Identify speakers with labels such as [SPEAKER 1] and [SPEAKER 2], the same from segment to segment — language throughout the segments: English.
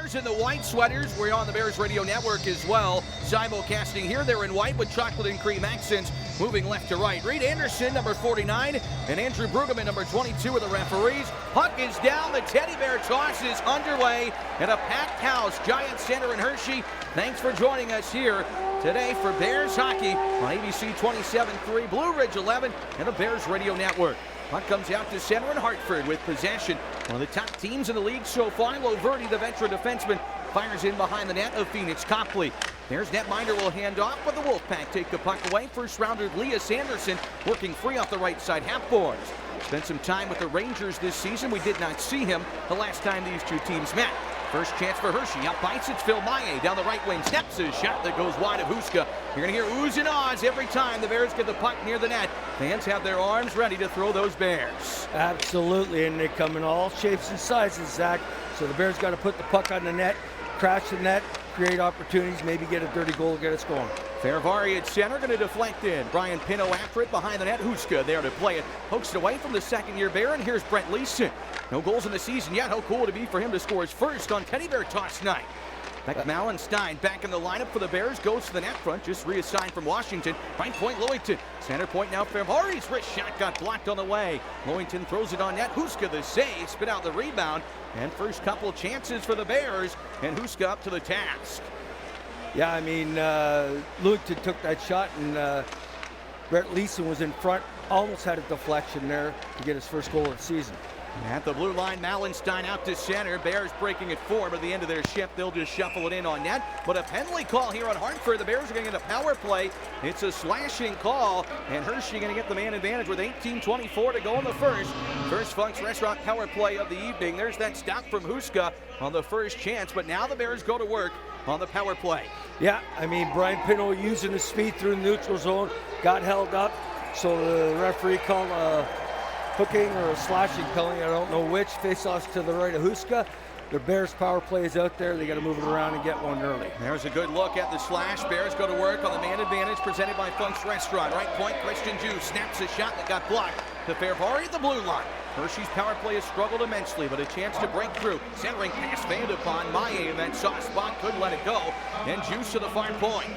[SPEAKER 1] Bears in the white sweaters. We're on the Bears Radio Network as well. Simulcasting here. They're in white with chocolate and cream accents. Moving left to right. Reed Anderson, number 49, and Andrew Brueggemann, number 22, are the referees. Puck is down. The Teddy Bear toss is underway. And a packed house. Giant Center in Hershey. Thanks for joining us here today for Bears Hockey on ABC 27.3, Blue Ridge 11, and the Bears Radio Network. Puck comes out to center in Hartford with possession. One of the top teams in the league so far. Lamoureux, the veteran defenseman, fires in behind the net of Phoenix Copley. There's netminder will hand off, but the Wolf Pack take the puck away. First rounder Leah Sanderson working free off the right side half boards. Spent some time with the Rangers this season. We did not see him the last time these two teams met. First chance for Hershey. Out bites, it's Phil Maillet down the right wing. Snaps his shot that goes wide of Huska. You're going to hear oohs and ahs every time the Bears get the puck near the net. Fans have their arms ready to throw those Bears.
[SPEAKER 2] Absolutely, and they come in all shapes and sizes, Zach. So the Bears got to put the puck on the net, crash the net, create opportunities, maybe get a dirty goal, get us going.
[SPEAKER 1] Ferravari at center, going to deflect in. Brian Pino after it, behind the net. Huska there to play it. Pokes it away from the second-year Bear, and here's Brent Leeson. No goals in the season yet. How cool would it be for him to score his first on Teddy Bear toss night? Mallenstein back in the lineup for the Bears. Goes to the net front, just reassigned from Washington. Right point, Lewington. Center point now, Ferravari's wrist shot got blocked on the way. Lewington throws it on net. Huska the save, spit out the rebound. And first couple chances for the Bears, and Huska up to the task.
[SPEAKER 2] Yeah, I mean, Lewington took that shot, and Brent Leeson was in front. Almost had a deflection there to get his first goal of the season.
[SPEAKER 1] At the blue line, Mallenstein out to center. Bears breaking it forward at the end of their shift. They'll just shuffle it in on net. But a penalty call here on Hartford. The Bears are going to get a power play. It's a slashing call. And Hershey going to get the man advantage with 18:24 to go in the first. First Funk's Restaurant power play of the evening. There's that stop from Huska on the first chance. But now the Bears go to work on the power play.
[SPEAKER 2] Yeah, I mean, Brian Pino using his speed through the neutral zone. Got held up. So the referee called hooking or a slashing penalty, I don't know which. Face-offs to the right of Huska. The Bears power play is out there. They got to move it around and get one early.
[SPEAKER 1] There's a good look at the slash. Bears go to work on the man advantage presented by Funk's Restaurant. Right point, Christian Jew snaps a shot that got blocked to Ferravari at the blue line. Hershey's power play has struggled immensely, but a chance to break through. Centering pass fanned upon Maillet in that soft spot, couldn't let it go. And Juice to the far point.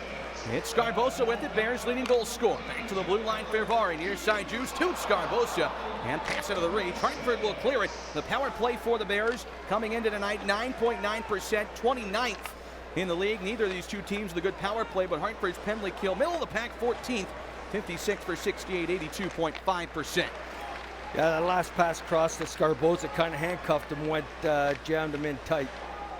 [SPEAKER 1] It's Scarbosa with it, Bears leading goal scorer. Back to the blue line, Ferravari, near side Juice to Scarbosa, and pass into the reach. Hartford will clear it. The power play for the Bears coming into tonight, 9.9%, 29th in the league. Neither of these two teams with a good power play, but Hartford's penalty kill, middle of the pack, 14th, 56 for 68, 82.5%.
[SPEAKER 2] Yeah, that last pass across to Scarbosa kind of handcuffed him, jammed him in tight.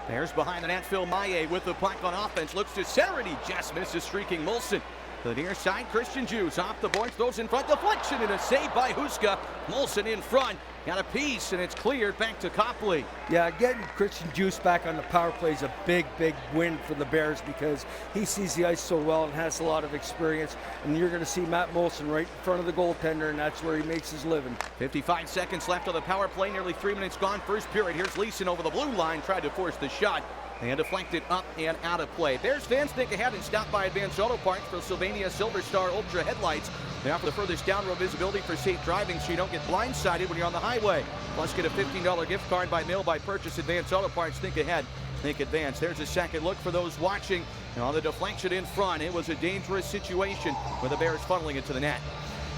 [SPEAKER 1] Bears behind the net, Phil Maillet with the puck on offense. Looks to center, and he just misses streaking Molson. To the near side, Christian Jews off the board, throws in front, deflection, and a save by Huska. Molson in front, got a piece, and it's cleared back to Copley.
[SPEAKER 2] Yeah, getting Christian Juice back on the power play is a big, big win for the Bears because he sees the ice so well and has a lot of experience. And you're going to see Matt Molson right in front of the goaltender, and that's where he makes his living.
[SPEAKER 1] 55 seconds left on the power play, nearly 3 minutes gone. First period, here's Leeson over the blue line, tried to force the shot. And deflected up and out of play. Bears fans think ahead and stop by Advanced Auto Parts for Sylvania Silver Star Ultra headlights. They offer the furthest down road visibility for safe driving so you don't get blindsided when you're on the highway. Plus, get a $15 gift card by mail by purchase. Advanced Auto Parts. Think ahead, think advance. There's a second look for those watching. And on the deflection in front, it was a dangerous situation with the Bears funneling it to the net.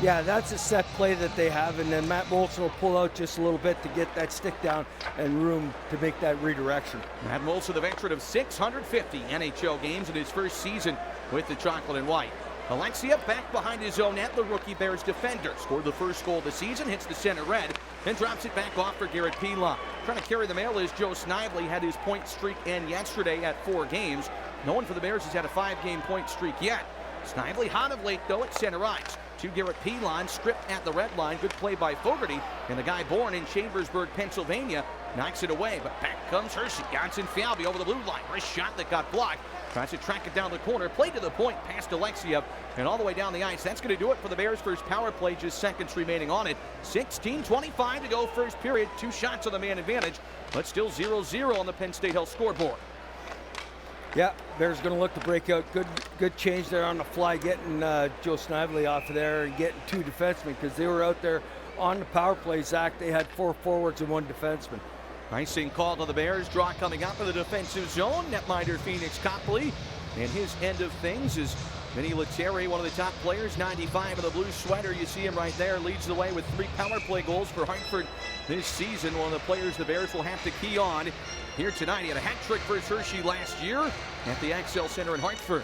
[SPEAKER 2] Yeah, that's a set play that they have, and then Matt Molson will pull out just a little bit to get that stick down and room to make that redirection.
[SPEAKER 1] Matt Molson, the veteran of 650 NHL games in his first season with the chocolate and white. Alexiev back behind his own net, the rookie Bears defender. Scored the first goal of the season, hits the center red, then drops it back off for Garrett Pilon. Trying to carry the mail is Joe Snively, had his point streak end yesterday at 4 games. No one for the Bears has had a 5-game point streak yet. Snively hot of late, though, at center ice. To Garrett Pilon, stripped at the red line. Good play by Fogarty. And the guy born in Chambersburg, Pennsylvania, knocks it away. But back comes Hershey. Janssen Falvey over the blue line. Wrist shot that got blocked. Tries to track it down the corner. Play to the point, past Alexiev, and all the way down the ice. That's going to do it for the Bears' first power play. Just seconds remaining on it. 16:25 to go first period. 2 shots on the man advantage, but still 0-0 on the Penn State Health scoreboard.
[SPEAKER 2] Yeah, Bears going to look to break out. Good change there on the fly, getting Joe Snively off of there and getting 2 defensemen because they were out there on the power play, Zach. They had 4 forwards and 1 defenseman.
[SPEAKER 1] Icing called on the Bears. Draw coming up in the defensive zone. Netminder Phoenix Copley. And his end of things is Vinny Lettieri, one of the top players, 95 in the blue sweater. You see him right there, leads the way with 3 power play goals for Hartford this season. One of the players the Bears will have to key on here tonight. He had a hat trick for Hershey last year at the XL Center in Hartford.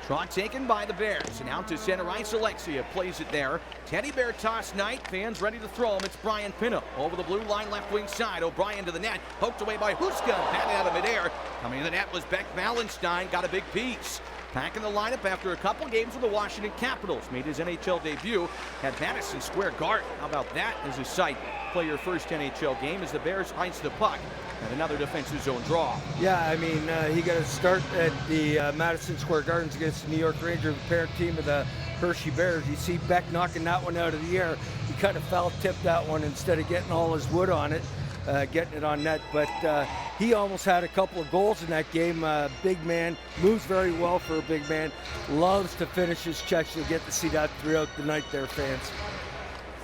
[SPEAKER 1] Draw taken by the Bears, and out to center ice. Alexia plays it there. Teddy Bear toss night. Fans ready to throw him. It's Brian Pinto over the blue line, left wing side. O'Brien to the net, poked away by Huska, batted out of midair. Coming to the net was Beck Malenstein, got a big piece. Back in the lineup after a couple games with the Washington Capitals. Made his NHL debut at Madison Square Garden. How about that as a sight? Play your first NHL game as the Bears ice the puck. And another defensive zone draw.
[SPEAKER 2] Yeah, I mean, he got to start at the Madison Square Gardens against the New York Rangers, the parent team of the Hershey Bears. You see Beck knocking that one out of the air. He kind of foul-tipped that one instead of getting all his wood on it, getting it on net. But he almost had a couple of goals in that game. Big man, moves very well for a big man. Loves to finish his checks. You'll get to see that throughout the night there, fans.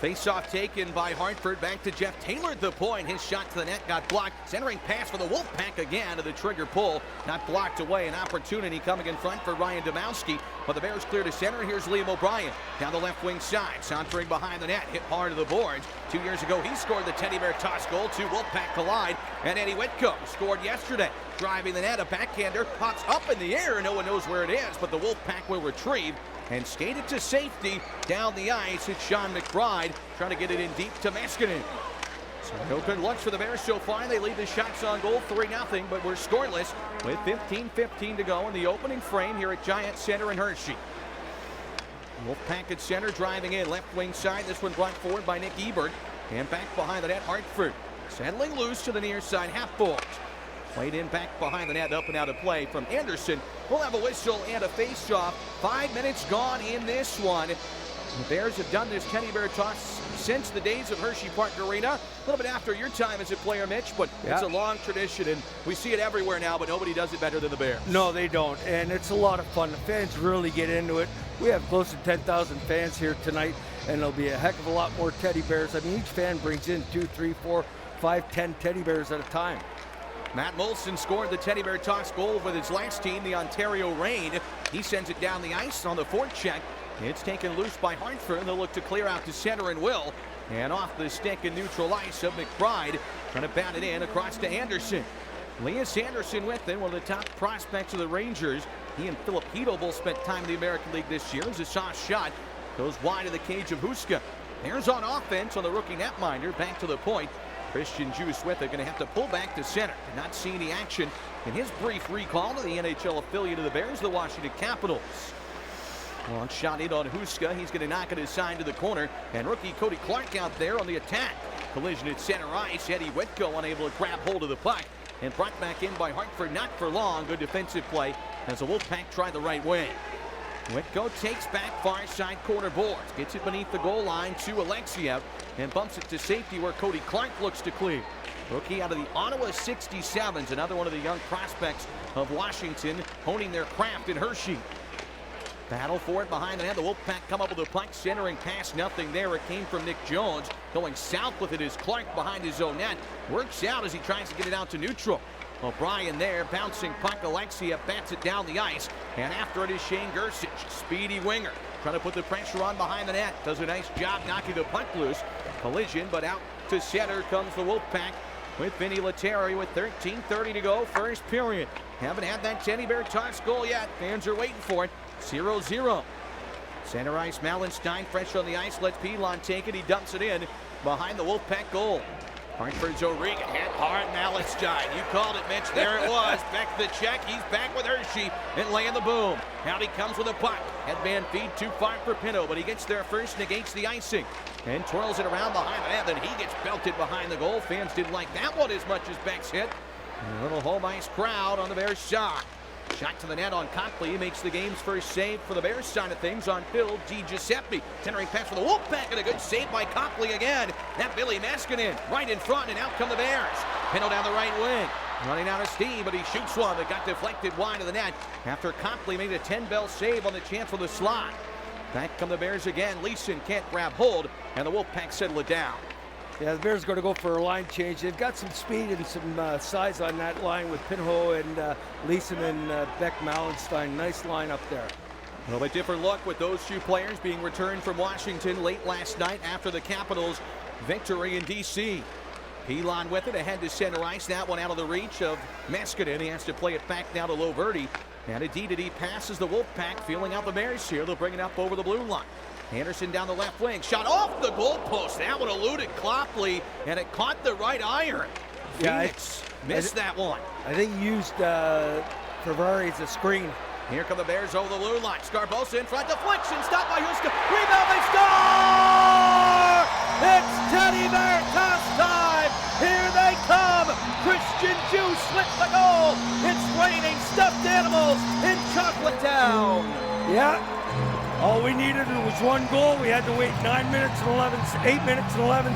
[SPEAKER 1] Face-off taken by Hartford. Back to Jeff Taylor at the point. His shot to the net got blocked. Centering pass for the Wolf Pack again to the trigger pull. Not blocked away. An opportunity coming in front for Ryan Domowski. But the Bears clear to center. Here's Liam O'Brien down the left wing side. Sauntering behind the net. Hit hard to the boards. 2 years ago, he scored the Teddy Bear toss goal. 2 Wolf Pack collide. And Eddie Whitcomb scored yesterday. Driving the net. A backhander pops up in the air. No one knows where it is, but the Wolf Pack will retrieve and skate it to safety down the ice. It's Sean McBride trying to get it in deep to Maskinen. So no good looks for the Bears so far. They lead the shots on goal 3-0, but we're scoreless with 15:15 to go in the opening frame here at Giant Center in Hershey. Wolfpack at center, driving in left wing side. This one brought forward by Nick Ebert. And back behind the net, Hartford settling loose to the near side half boards. Played in back behind the net, up and out of play from Anderson. We'll have a whistle and a face-off. 5 minutes gone in this one. The Bears have done this Teddy Bear toss since the days of Hershey Park Arena. A little bit after your time as a player, Mitch, but it's a long tradition, and we see it everywhere now, but nobody does it better than the Bears.
[SPEAKER 2] No, they don't, and it's a lot of fun. The fans really get into it. We have close to 10,000 fans here tonight, and there'll be a heck of a lot more Teddy Bears. I mean, each fan brings in 2, 3, 4, 5, 10 Teddy Bears at a time.
[SPEAKER 1] Matt Molson scored the Teddy Bear toss goal with his last team, the Ontario Reign. He sends it down the ice on the forecheck. It's taken loose by Hartford, and they'll look to clear out to center and will. And off the stick and neutral ice of McBride, trying to bat it in across to Anderson. Elias Anderson with him, one of the top prospects of the Rangers. He and Philip Hedel both spent time in the American League this year. As a soft shot goes wide of the cage of Huska. Bears on offense on the rookie netminder, back to the point. Christian Juice with it, going to have to pull back to center. Did not see any action in his brief recall to the NHL affiliate of the Bears, the Washington Capitals. Long shot in on Huska. He's going to knock it aside to the corner. And rookie Cody Clark out there on the attack. Collision at center ice. Eddie Whitko unable to grab hold of the puck. And brought back in by Hartford, not for long. Good defensive play as the Wolfpack tried the right way. Whitko takes back far side corner boards. Gets it beneath the goal line to Alexiev. And bumps it to safety where Cody Clark looks to clear. Rookie out of the Ottawa 67s. Another one of the young prospects of Washington honing their craft in Hershey. Battle for it behind the net. The Wolfpack come up with a puck, centering pass, nothing there. It came from Nick Jones. Going south with it is Clark behind his own net. Works out as he tries to get it out to neutral. O'Brien there, bouncing puck. Alexia bats it down the ice. And after it is Shane Gersich, speedy winger. Trying to put the pressure on behind the net. Does a nice job knocking the puck loose. Collision, but out to center comes the Wolfpack with Vinny Lettieri with 13:30 to go, first period. Haven't had that Teddy Bear toss goal yet. Fans are waiting for it. 0-0. Center ice, Malenstein fresh on the ice. Lets Pilon take it. He dumps it in behind the Wolfpack goal. Hartford's O'Regan hit hard. Malenstein. You called it, Mitch. There it was. Back to the check. He's back with Hershey and laying the boom. Now he comes with a puck. Headband feed too far for Pinto, but he gets there first, negates the icing, and twirls it around behind the net. Then he gets belted behind the goal. Fans didn't like that one as much as Beck's hit. A little home ice crowd on the Bears' side. Shot to the net on Copley. He makes the game's first save for the Bears side of things on Phil DiGiuseppe. Centering pass for the Wolfpack, and a good save by Copley again. That Billy Maskinen right in front, and out come the Bears. Pinto down the right wing. Running out of steam, but he shoots one that got deflected wide of the net after Copley made a 10-bell save on the chance for the slot. Back come the Bears again. Leeson can't grab hold, and the Wolfpack settle it down.
[SPEAKER 2] Yeah, the Bears are going to go for a line change. They've got some speed and some size on that line with Pinho and Leeson and Beck Mallenstein. Nice line up there.
[SPEAKER 1] A little bit different look with those two players being returned from Washington late last night after the Capitals' victory in D.C. Pilon with it ahead to center ice. That one out of the reach of Meskinen. He has to play it back now to Lamoureux. And a D-to-D passes the Wolf Pack, feeling out the Bears here. They'll bring it up over the blue line. Anderson down the left wing. Shot off the goalpost. That one eluded Copley, and it caught the right iron. Phoenix missed that one.
[SPEAKER 2] I think he used Ferrari as a screen.
[SPEAKER 1] Here come the Bears over the blue line. Scarbosa in front. Deflection. Stopped by Huska. Rebound. They score! It's Teddy Bear toss time. Here they come. Christian Juice slits the goal. It's raining stuffed animals in Chocolate Town.
[SPEAKER 2] Yeah. All we needed was one goal. We had to wait 8 minutes and 11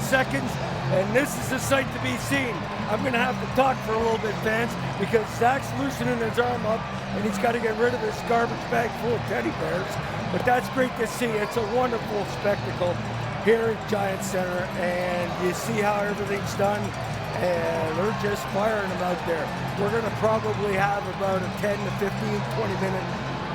[SPEAKER 2] seconds, and this is a sight to be seen. I'm going to have to talk for a little bit, fans, because Zack's loosening his arm up, and he's got to get rid of this garbage bag full of teddy bears. But that's great to see. It's a wonderful spectacle here at Giant Center, and you see how everything's done, and they're just firing them out there. We're going to probably have about a 10 to 15, 20-minute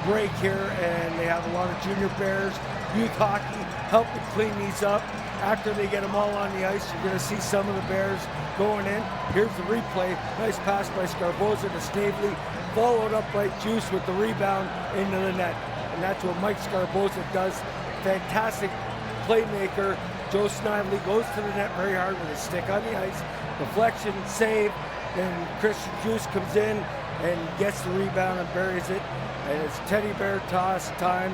[SPEAKER 2] break here, and they have a lot of junior Bears, youth hockey, helping clean these up. After they get them all on the ice, you're going to see some of the Bears going in. Here's the replay. Nice pass by Scarbosa to Snavely, followed up by Juice with the rebound into the net. And that's what Mike Scarbosa does. Fantastic playmaker. Joe Snively goes to the net very hard with his stick on the ice. Deflection, save. Then Christian Juice comes in and gets the rebound and buries it. And it's teddy bear toss time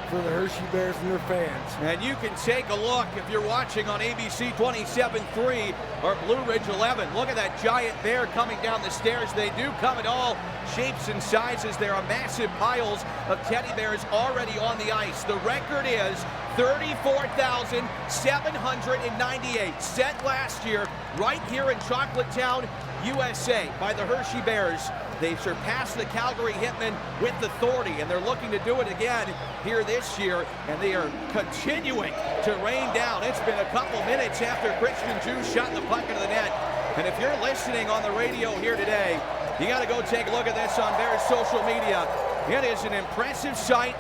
[SPEAKER 2] for the Hershey Bears and their fans.
[SPEAKER 1] And you can take a look if you're watching on ABC 27.3 or Blue Ridge 11. Look at that giant bear coming down the stairs. They do come in all shapes and sizes. There are massive piles of teddy bears already on the ice. The record is 34,798, set last year right here in Chocolate Town, USA by the Hershey Bears. They surpassed the Calgary Hitmen with authority, and they're looking to do it again here this year, and they are continuing to rain down. It's been a couple minutes after Christian Juice shot the puck into the net, and if you're listening on the radio here today, you got to go take a look at this on Bears social media. It is an impressive sight.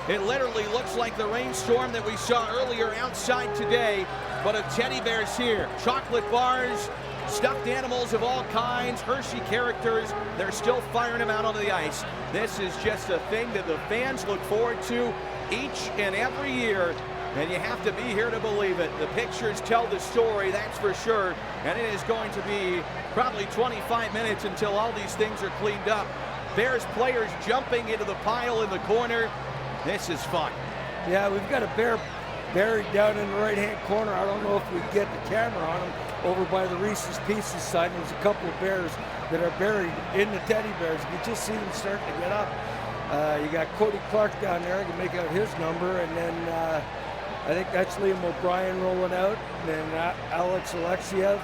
[SPEAKER 1] It literally looks like the rainstorm that we saw earlier outside today, but of teddy bears here, chocolate bars, stuffed animals of all kinds, Hershey characters. They're still firing them out onto the ice. This is just a thing that the fans look forward to each and every year, and you have to be here to believe it. The pictures tell the story, that's for sure, and it is going to be probably 25 minutes until all these things are cleaned up. Bears players jumping into the pile in the corner. This is fun.
[SPEAKER 2] Yeah, we've got a bear buried down in the right-hand corner. I don't know if we get the camera on him. Over by the Reese's Pieces side, there's a couple of bears that are buried in the teddy bears. You can just see them starting to get up. You got Cody Clark down there. I can make out his number. And then I think that's Liam O'Brien rolling out. And then Alex Alexiev.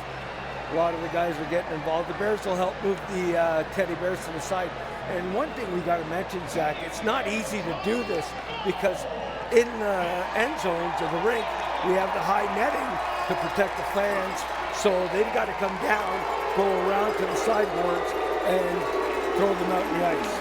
[SPEAKER 2] A lot of the guys are getting involved. The Bears will help move the teddy bears to the side. And one thing we got to mention, Zach, it's not easy to do this because in the end zones of the rink, we have the high netting to protect the fans. So they've got to come down, go around to the sideboards, and throw them out in the ice.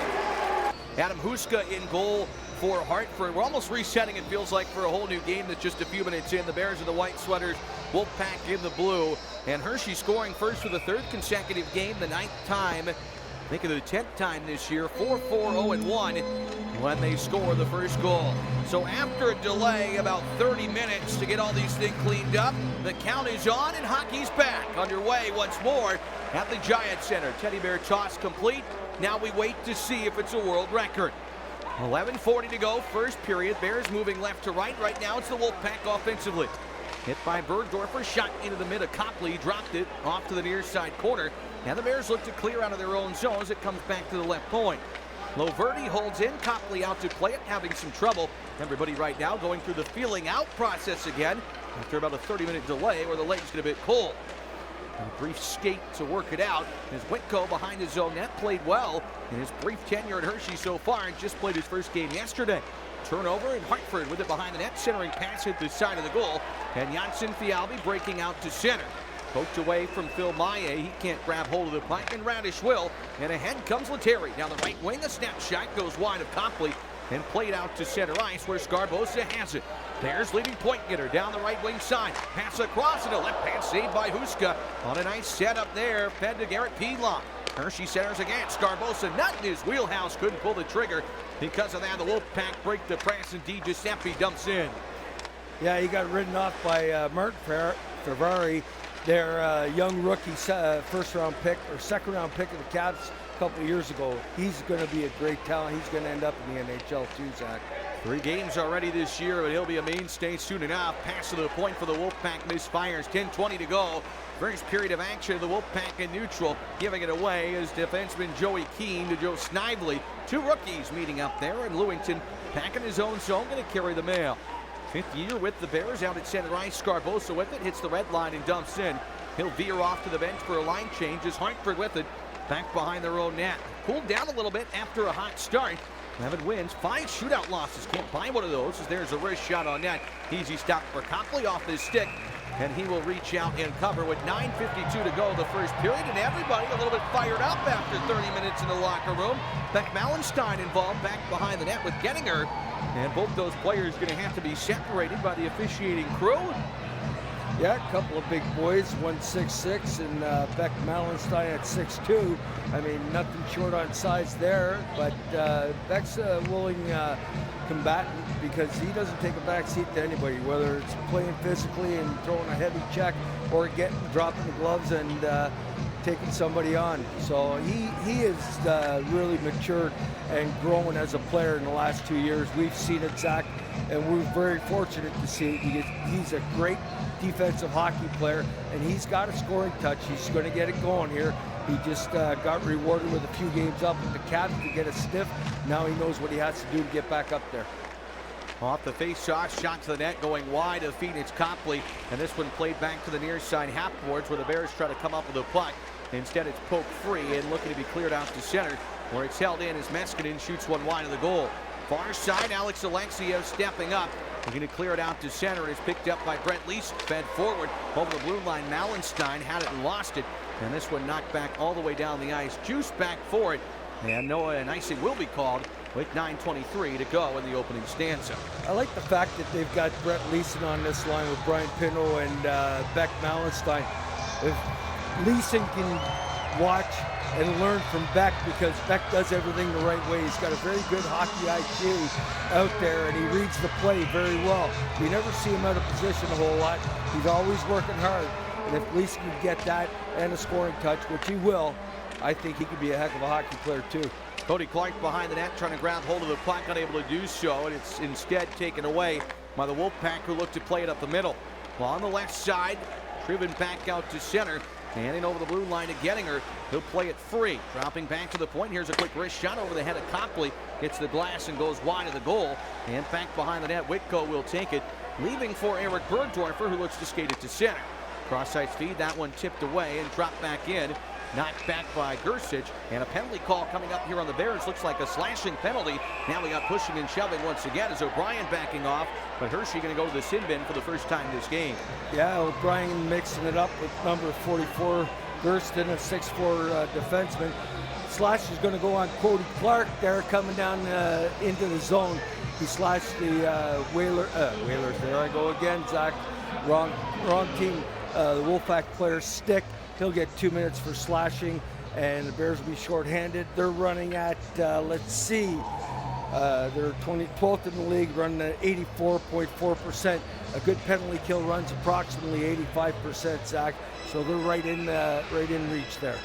[SPEAKER 1] Adam Huska in goal for Hartford. We're almost resetting, it feels like, for a whole new game that's just a few minutes in. The Bears in the white sweaters, Wolf Pack in the blue. And Hershey scoring first for the third consecutive game, the 9th time. I think of the 10th time this year, 4-4-0-1 when they score the first goal. So after a delay, about 30 minutes to get all these things cleaned up, the count is on and hockey's back. Underway once more at the Giant Center. Teddy bear toss complete. Now we wait to see if it's a world record. 11:40 to go, first period. Bears moving left to right. Right now it's the Wolf Pack offensively. Hit by Bergdorfer, shot into the mid of Copley, dropped it off to the near side corner. And the Bears look to clear out of their own zone as it comes back to the left point. Lamoureux holds in, Copley out to play it, having some trouble. Everybody right now going through the feeling out process again after about a 30-minute delay where the legs get a bit cold. And a brief skate to work it out as Whitco behind his own net played well in his brief tenure at Hershey so far and just played his first game yesterday. Turnover, and Hartford with it behind the net. Centering pass hit the side of the goal. And Janssen Fialbi breaking out to center. Poked away from Phil Maillet. He can't grab hold of the puck, and Radish will. And ahead comes Lettieri. Down the right wing, a snapshot goes wide of Copley and played out to center ice where Scarbosa has it. Bears leading point getter down the right wing side. Pass across and a left hand save by Huska on a nice setup there. Fed to Garrett Piedlon. Hershey centers again. Scarbosa not in his wheelhouse. Couldn't pull the trigger. Because of that, the Wolf Pack break the press, and Di Giuseppe dumps in.
[SPEAKER 2] Yeah, he got ridden off by Mert Ferrari, their young rookie first-round pick or second-round pick of the Caps a couple of years ago. He's going to be a great talent. He's going to end up in the NHL too, Zach.
[SPEAKER 1] 3 games already this year, but he'll be a mainstay soon enough. Pass to the point for the Wolfpack misfires. 10:20 to go. First period of action, the Wolfpack in neutral. Giving it away is defenseman Joey Keane to Joe Snively. 2 rookies meeting up there, and Lewington packing his own zone, going to carry the mail. 5th year with the Bears, out at center ice. Scarbosa with it, hits the red line and dumps in. He'll veer off to the bench for a line change as Hartford with it. Back behind their own net. Cooled down a little bit after a hot start. 11 wins, 5 shootout losses. Can't buy one of those as there's a wrist shot on net. Easy stop for Copley off his stick. And he will reach out and cover with 9:52 to go the first period. And everybody a little bit fired up after 30 minutes in the locker room. Beck Mallenstein involved back behind the net with Gettinger. And both those players going to have to be separated by the officiating crew.
[SPEAKER 2] Yeah, a couple of big boys, 1'6" and Beck Mallenstein at 6'2". I mean, nothing short on size there, but Beck's a willing combatant because he doesn't take a back seat to anybody, whether it's playing physically and throwing a heavy check or dropping the gloves and taking somebody on. So he is really matured and grown as a player in the last 2 years. We've seen it, Zach, and we're very fortunate to see it because he's a great defensive hockey player, and he's got a scoring touch. He's going to get it going here. He just got rewarded with a few games up with the Caps to get a sniff. Now he knows what he has to do to get back up there.
[SPEAKER 1] Off the face-off, shot to the net going wide of Phoenix Copley, and this one played back to the near side half boards where the Bears try to come up with a puck. Instead, it's poked free and looking to be cleared out to center, where it's held in as Meskinen shoots one wide of the goal. Far side, Alex Alexiev stepping up. We're going to clear it out to center. It's picked up by Brent Leeson. Fed forward over the blue line. Mallenstein had it and lost it. And this one knocked back all the way down the ice. Juice back for it. And Noah and icing will be called with 9:23 to go in the opening stanza.
[SPEAKER 2] I like the fact that they've got Brent Leeson on this line with Brian Pinto and Beck Mallenstein. If Leeson can watch and learn from Beck, because Beck does everything the right way. He's got a very good hockey IQ out there, and he reads the play very well. You never see him out of position a whole lot. He's always working hard, and if Leeson can get that and a scoring touch, which he will, I think he could be a heck of a hockey player too.
[SPEAKER 1] Cody Clark behind the net trying to grab hold of the puck, unable to do so, and it's instead taken away by the Wolfpack, who look to play it up the middle. Well, on the left side, driven back out to center. Handing over the blue line to Gettinger. He'll play it free. Dropping back to the point. Here's a quick wrist shot over the head of Copley. Hits the glass and goes wide of the goal. And back behind the net, Whitko will take it. Leaving for Eric Bergdorfer, who looks to skate it to center. Cross-side feed, that one tipped away and dropped back in. Knocked back by Gersich. And a penalty call coming up here on the Bears. Looks like a slashing penalty. Now we got pushing and shoving once again as O'Brien backing off. But Hershey going to go to the sin bin for the first time this game.
[SPEAKER 2] Yeah, O'Brien mixing it up with number 44, Gersten, a 6'4" defenseman. Slash is going to go on Cody Clark there coming down into the zone. He slashed the Whalers. There I go again, Zach. Wrong team. The Wolfpack player's stick. He'll get 2 minutes for slashing, and the Bears will be shorthanded. They're running at, let's see, they're 12th in the league, running at 84.4%. A good penalty kill runs approximately 85%, Zach. So they're right in reach there.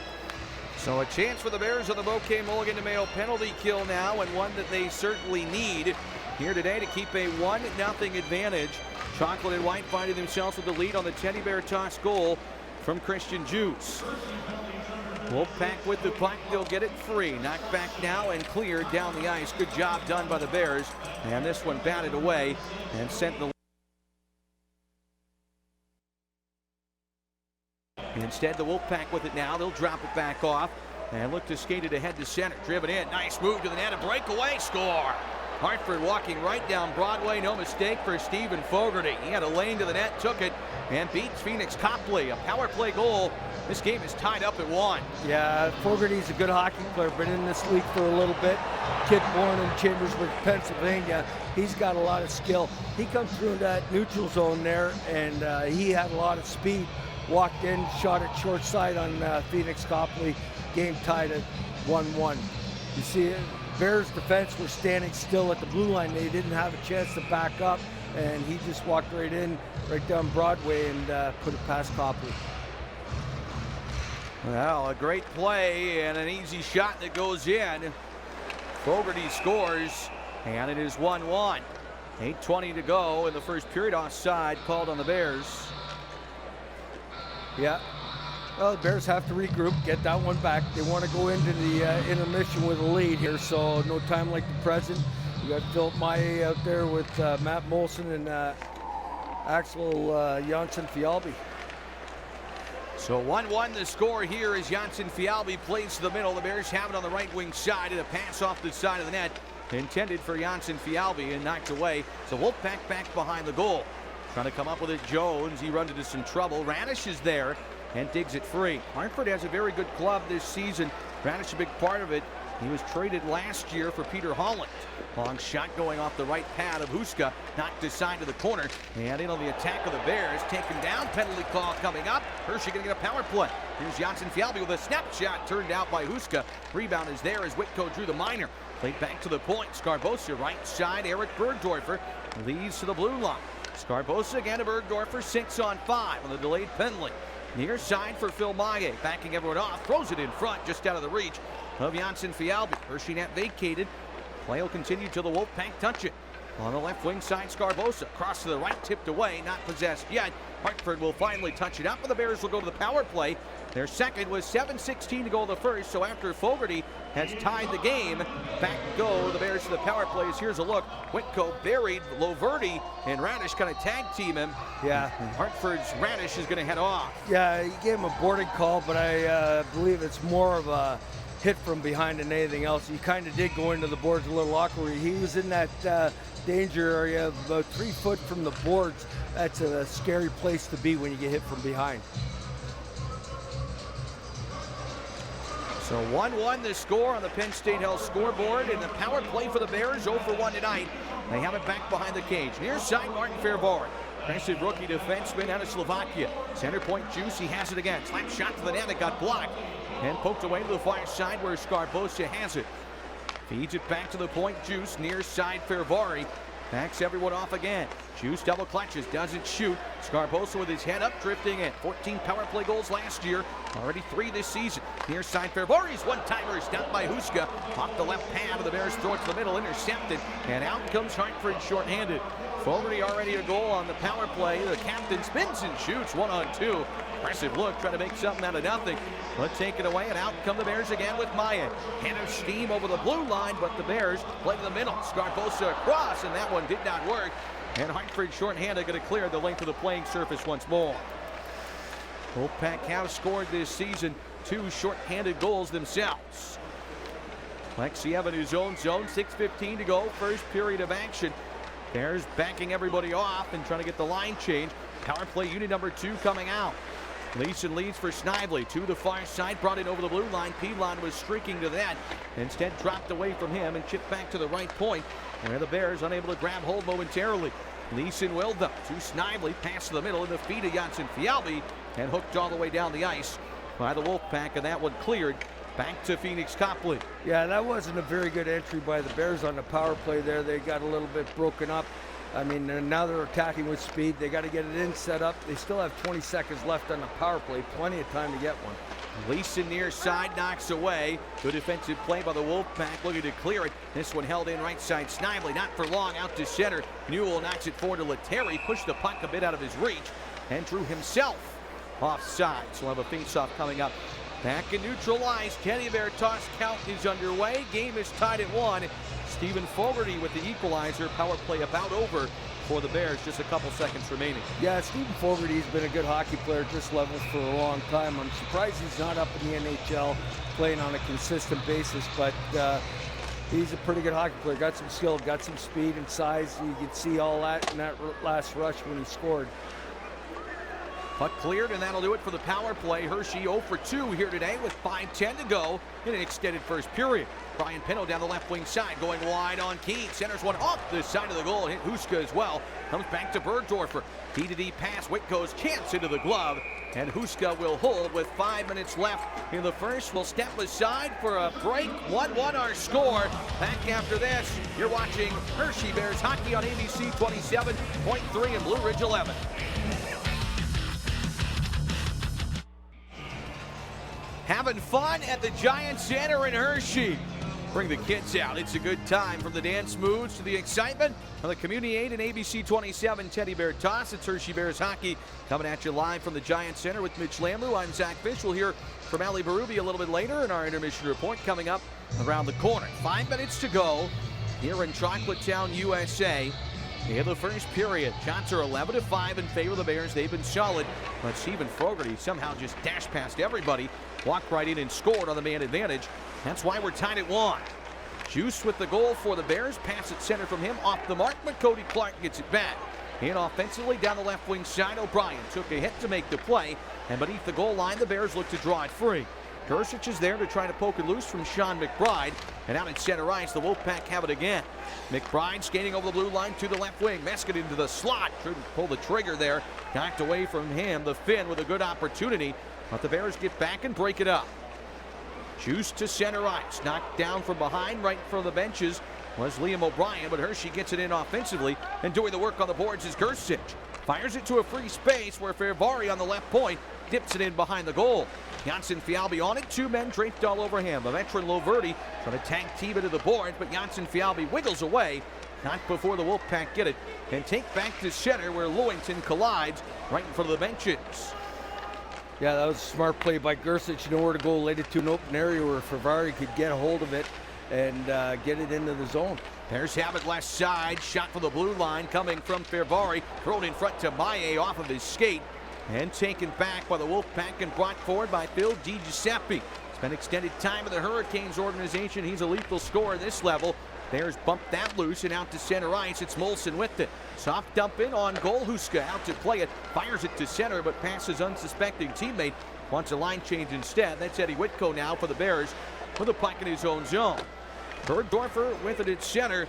[SPEAKER 1] So a chance for the Bears on the Bouquet Mulligan to Mayo penalty kill now, and one that they certainly need here today to keep a 1-0 advantage. Chocolate and White finding themselves with the lead on the Teddy Bear toss goal from Christian Juice. Wolfpack with the puck, they'll get it free. Knocked back now and cleared down the ice. Good job done by the Bears. And this one batted away and sent the... Instead, the Wolfpack with it now. They'll drop it back off and look to skate it ahead to center. Driven in, nice move to the net, a breakaway, score. Hartford walking right down Broadway. No mistake for Stephen Fogarty. He had a lane to the net, took it, and beats Phoenix Copley. A power play goal. This game is tied up at 1.
[SPEAKER 2] Yeah, Fogarty's a good hockey player, been in this league for a little bit. Kid born in Chambersburg, Pennsylvania. He's got a lot of skill. He comes through that neutral zone there, and he had a lot of speed. Walked in, shot it short side on Phoenix Copley. Game tied at 1-1. You see, Bears defense were standing still at the blue line. They didn't have a chance to back up, and he just walked right in, right down Broadway, and put it past Copley.
[SPEAKER 1] Well, a great play and an easy shot that goes in. Fogarty scores, and it is 1-1. 8:20 to go in the first period. Offside called on the Bears.
[SPEAKER 2] Yeah. Well, the Bears have to regroup, get that one back. They want to go into the intermission with a lead here, so no time like the present. You got Philip Maillet out there with Matt Molson and Axel Janssen-Fialbi.
[SPEAKER 1] So 1-1 the score here as Janssen-Fialbi plays to the middle. The Bears have it on the right wing side, and a pass off the side of the net intended for Janssen-Fialbi and knocked away. So Wolf Pack back behind the goal. Trying to come up with it, Jones. He runs into some trouble. Radish is there and digs it free. Hartford has a very good club this season. Radish a big part of it. He was traded last year for Peter Holland. Long shot going off the right pad of Huska. Knocked aside to the corner. And in on the attack of the Bears. Taken down. Penalty call coming up. Hershey going to get a power play. Here's Janssen-Fialbi with a snapshot turned out by Huska. Rebound is there as Whitco drew the minor. Played back to the point. Scarbosa right side. Eric Bergdorfer leads to the blue line. Scarbosa again to Bergdorfer. 6-on-5 on the delayed penalty. Near side for Phil Maillet. Backing everyone off. Throws it in front just out of the reach of Janssen-Fialbi. Hershey net vacated. Play will continue till the Wolf Pack touch it. On the left wing side, Scarbosa. Cross to the right, tipped away. Not possessed yet. Hartford will finally touch it up, and the Bears will go to the power play. Their second was 7:16 to go the first, so after Fogarty has tied the game, back go the Bears to the power plays. Here's a look. Whitco buried Loverty, and Radish kind of tag team him.
[SPEAKER 2] Yeah.
[SPEAKER 1] Hartford's Radish is going to head off.
[SPEAKER 2] Yeah, he gave him a boarding call, but I believe it's more of a hit from behind than anything else. He kind of did go into the boards a little awkwardly. He was in that danger area about 3 foot from the boards. That's a scary place to be when you get hit from behind.
[SPEAKER 1] So 1-1 the score on the Penn State Health scoreboard, and the power play for the Bears 0 for 1 tonight. They have it back behind the cage. Near side, Martin Fairborn. Impressive rookie defenseman out of Slovakia. Center point juice, he has it again. Slap shot to the net, it got blocked. And poked away to the far side where Scarbosa has it. Feeds it back to the point juice, near side Fairborn. Backs everyone off again. Juice double clutches, doesn't shoot. Scarbosa with his head up, drifting in. 14 power play goals last year, already 3 this season. Near side Fairborn's one-timer is down by Huska. Off the left pad of the Bears, throw it to the middle, intercepted, and out comes Hartford shorthanded. Fogarty already a goal on the power play. The captain spins and shoots 1-on-2. Impressive look, trying to make something out of nothing. But take it away, and out come the Bears again with Maillet. Head of steam over the blue line, but the Bears play to the middle. Scarbosa across, and that one did not work. And Hartford shorthanded, going to clear the length of the playing surface once more. Wolfpack have scored this season 2 shorthanded goals themselves. Lexi Avenue zone, 6:15 to go, first period of action. Bears backing everybody off and trying to get the line change. Power play unit number 2 coming out. Leeson leads for Snively to the far side, brought in over the blue line. Pilon was streaking to that, instead dropped away from him and chipped back to the right point, where the Bears unable to grab hold momentarily. Leeson will though to Snively, pass to the middle, in the feet of Janssen-Fialbi, and hooked all the way down the ice by the Wolfpack, and that one cleared back to Phoenix Copley.
[SPEAKER 2] Yeah, that wasn't a very good entry by the Bears on the power play there. They got a little bit broken up. I mean, now they're attacking with speed. They got to get it in, set up. They still have 20 seconds left on the power play. Plenty of time to get one.
[SPEAKER 1] Leeson near side knocks away. Good defensive play by the Wolfpack, looking to clear it. This one held in right side. Snively not for long, out to center. Newell knocks it forward to Letary. Pushed the puck a bit out of his reach and drew himself offside. So we'll have a face-off coming up. Back in neutral ice, Teddy Bear toss count is underway. Game is tied at 1. Stephen Fogarty with the equalizer. Power play about over for the Bears. Just a couple seconds remaining.
[SPEAKER 2] Yeah, Stephen Fogarty's been a good hockey player at this level for a long time. I'm surprised he's not up in the NHL playing on a consistent basis, but he's a pretty good hockey player. Got some skill, got some speed and size. You could see all that in that last rush when he scored.
[SPEAKER 1] Puck cleared, and that'll do it for the power play. Hershey 0 for 2 here today with 5:10 to go in an extended first period. Brian Pino down the left wing side, going wide on Keene. Centers one off the side of the goal, hit Huska as well. Comes back to Bergdorfer. D-to-D pass, Whitco's chance into the glove. And Huska will hold with 5 minutes left in the first. We'll step aside for a break. 1-1 our score. Back after this, you're watching Hershey Bears hockey on ABC 27.3 and Blue Ridge 11. Having fun at the Giant Center in Hershey. Bring the kids out. It's a good time, from the dance moves to the excitement on the Community 8 and ABC 27 Teddy Bear Toss. It's Hershey Bears hockey coming at you live from the Giant Center with Mitch Lamoureux. I'm Zack Fisch. We'll hear from Ali Barubi a little bit later in our intermission report coming up around the corner. 5 minutes to go here in Chocolatetown, USA. In the first period, shots are 11-5 in favor of the Bears. They've been solid, but Steven Fogarty somehow just dashed past everybody, walked right in and scored on the man advantage. That's why we're tied at 1. Juice with the goal for the Bears. Pass at center from him, off the mark, but Cody Clark gets it back. In offensively down the left wing side, O'Brien took a hit to make the play, and beneath the goal line, the Bears look to draw it free. Gersich is there to try to poke it loose from Sean McBride, and out in center ice, the Wolfpack have it again. McBride skating over the blue line to the left wing. Meskin into the slot. Couldn't pull the trigger there. Knocked away from him. The Finn with a good opportunity, but the Bears get back and break it up. Juice to center ice. Knocked down from behind, right in front of the benches was Liam O'Brien, but Hershey gets it in offensively, and doing the work on the boards is Gersich. Fires it to a free space where Fervari on the left point dips it in behind the goal. Janssen Fialbi on it, 2 men draped all over him. A veteran Loverty trying to tag team it to the board, but Janssen Fialbi wiggles away. Not before the Wolfpack get it and take back to center where Lewington collides right in front of the benches.
[SPEAKER 2] Yeah, that was a smart play by Gersich. You know where to go, laid it to an open area where Fervari could get a hold of it and get it into the zone.
[SPEAKER 1] Bears have it left side. Shot from the blue line coming from Fervari. Thrown in front to Maillet off of his skate. And taken back by the Wolfpack and brought forward by Phil DiGiuseppe. Spent extended time in the Hurricanes organization. He's a lethal scorer at this level. Bears bump that loose and out to center ice. It's Molson with it. Soft dump in on goal. Huska out to play it. Fires it to center, but passes unsuspecting teammate. Wants a line change instead. That's Eddie Whitco now for the Bears with the puck in his own zone. Bergdorfer with it at center.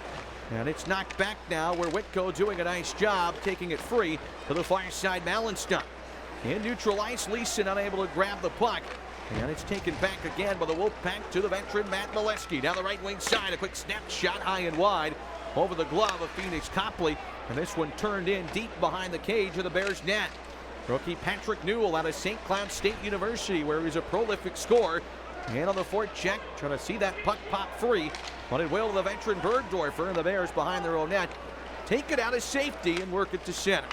[SPEAKER 1] And it's knocked back now where Whitco doing a nice job taking it free to the far side. Malenstein. In neutral ice, Leeson unable to grab the puck. And it's taken back again by the Wolfpack to the veteran Matt Molesky. Down the right wing side, a quick snapshot high and wide over the glove of Phoenix Copley. And this one turned in deep behind the cage of the Bears net. Rookie Patrick Newell out of St. Cloud State University, where he's a prolific scorer. And on the forecheck, trying to see that puck pop free. But it will the veteran Bergdorfer, and the Bears behind their own net take it out of safety and work it to center.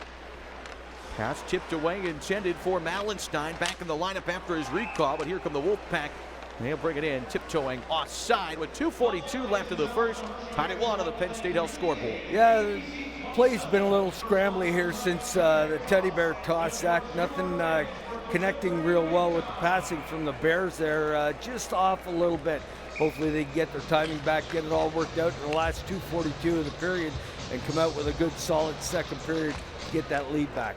[SPEAKER 1] Pass tipped away, intended for Malenstein, back in the lineup after his recall, but here come the Wolfpack. And they'll bring it in, tiptoeing offside with 2:42 left of the first. Tied at 1 on the Penn State Health scoreboard.
[SPEAKER 2] Yeah, the play's been a little scrambly here since the Teddy Bear toss. Zack, nothing connecting real well with the passing from the Bears there, just off a little bit. Hopefully they get their timing back, get it all worked out in the last 2:42 of the period, and come out with a good solid second period to get that lead back.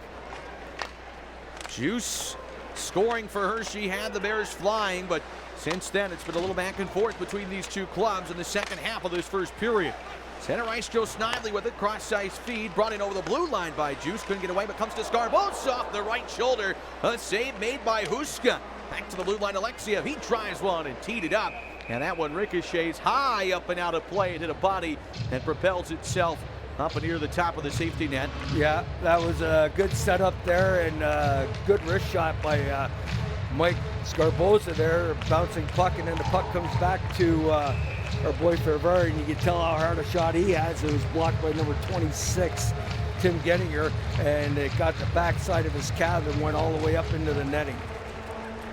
[SPEAKER 1] Juice scoring for Hershey had the Bears flying, but since then it's been a little back and forth between these two clubs in the second half of this first period. Center ice, Joe Snively with it, cross-ice feed, brought in over the blue line by Juice, couldn't get away, but comes to Scarbosa off the right shoulder. A save made by Huska. Back to the blue line, Alexiev, he tries one and teed it up, and that one ricochets high up and out of play. It hit a body and propels itself up and near the top of the safety net.
[SPEAKER 2] Yeah, that was a good setup there, and a good wrist shot by Mike Scarbosa there, bouncing puck, and then the puck comes back to our boy Fervari, and you can tell how hard a shot he has. It was blocked by number 26, Tim Gettinger, and it got the backside of his calf and went all the way up into the netting.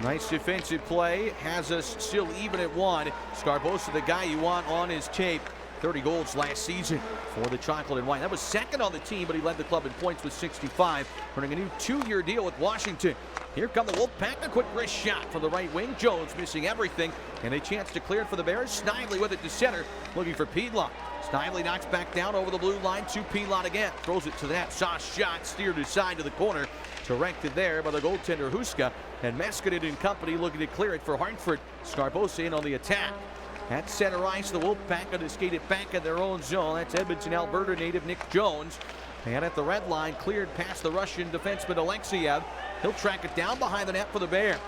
[SPEAKER 1] Nice defensive play, has us still even at 1. Scarbosa, the guy you want on his tape 30 goals last season for the Chocolate and White. That was second on the team, but he led the club in points with 65, earning a new 2-year deal with Washington. Here come the Wolf Pack, a quick wrist shot from the right wing. Jones missing everything, and a chance to clear it for the Bears. Snively with it to center, looking for Piedlot. Snively knocks back down over the blue line to Piedlot again. Throws it to that shot, steered aside to the corner. Directed there by the goaltender Huska, and Mescadet and company looking to clear it for Hartford. Scarbosa in on the attack. At center ice, the Wolfpack going to skate it back in their own zone. That's Edmonton, Alberta native Nick Jones. And at the red line, cleared past the Russian defenseman Alexiev. He'll track it down behind the net for the Bears.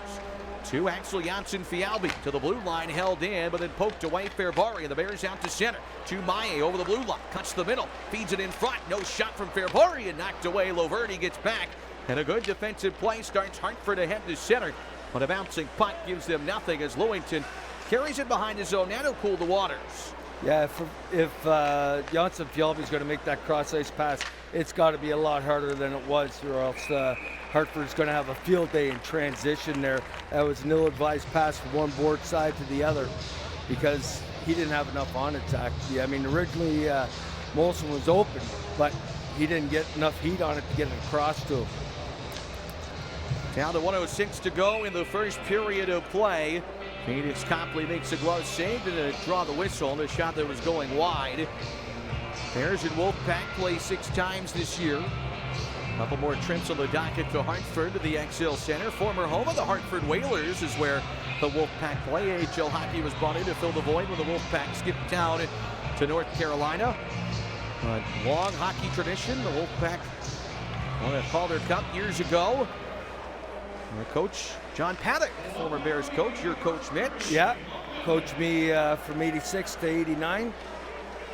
[SPEAKER 1] To Axel Janssen-Fialbi, to the blue line, held in, but then poked away Fairbury, and the Bears out to center. To Maye over the blue line, cuts the middle, feeds it in front. No shot from Fairbury, and knocked away. Loverty gets back, and a good defensive play starts Hartford ahead to center. But a bouncing puck gives them nothing as Lewington carries it behind his own net to cool the waters.
[SPEAKER 2] Yeah, if Janssen-Fialbi is going to make that cross-ice pass, it's got to be a lot harder than it was, or else Hartford's going to have a field day in transition there. That was an ill-advised pass from one board side to the other because he didn't have enough on it, Zack. Yeah, I mean, originally Molson was open, but he didn't get enough heat on it to get it across to him.
[SPEAKER 1] Down to 1:06 to go in the first period of play. Phoenix Copley makes a glove save to draw the whistle on a shot that was going wide. Bears and Wolfpack play 6 times this year. A couple more trips on the docket to Hartford to the XL Center. Former home of the Hartford Whalers is where the Wolfpack play. AHL hockey was brought in to fill the void when the Wolfpack skipped down to North Carolina. A long hockey tradition. The Wolfpack won a Calder Cup years ago. Their coach, John Paddock, former Bears coach, your coach, Mitch.
[SPEAKER 2] Yeah, coached me from 86 to 89.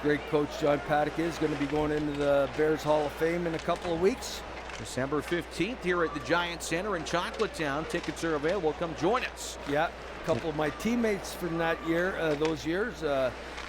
[SPEAKER 2] Great coach John Paddock is going to be going into the Bears Hall of Fame in a couple of weeks.
[SPEAKER 1] December 15th here at the Giant Center in Chocolatetown. Tickets are available. Come join us.
[SPEAKER 2] Yeah, a couple of my teammates from that year, those years,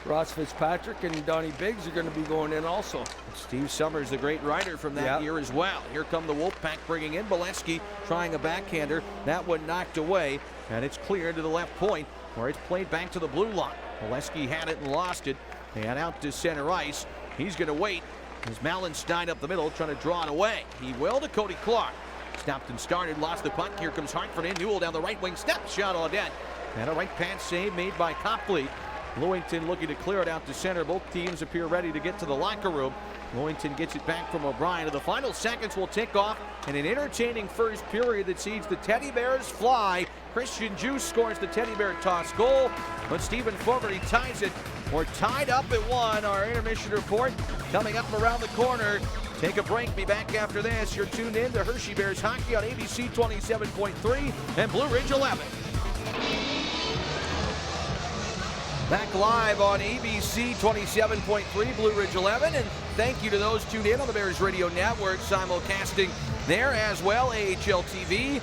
[SPEAKER 2] Ross Fitzpatrick and Donnie Biggs are going to be going in also.
[SPEAKER 1] Steve Summers, the great writer from that year as well. Here come the Wolfpack bringing in Bolesky, trying a backhander. That one knocked away, and it's cleared to the left point, where it's played back to the blue line. Bolesky had it and lost it, and out to center ice. He's going to wait as Mallenstein up the middle, trying to draw it away. He will to Cody Clark. Stopped and started, lost the puck. Here comes Hartford in. Newell down the right wing, step shot on net. And a right pad save made by Copley. Lewington looking to clear it out to center. Both teams appear ready to get to the locker room. Lewington gets it back from O'Brien. And the final seconds will tick off in an entertaining first period that sees the Teddy Bears fly. Christian Juice scores the Teddy Bear toss goal, but Stephen Fogarty ties it. We're tied up at 1. Our intermission report coming up around the corner. Take a break. Be back after this. You're tuned in to Hershey Bears hockey on ABC 27.3 and Blue Ridge 11. Back live on ABC 27.3, Blue Ridge 11, and thank you to those tuned in on the Bears Radio Network, simulcasting there as well, AHLTV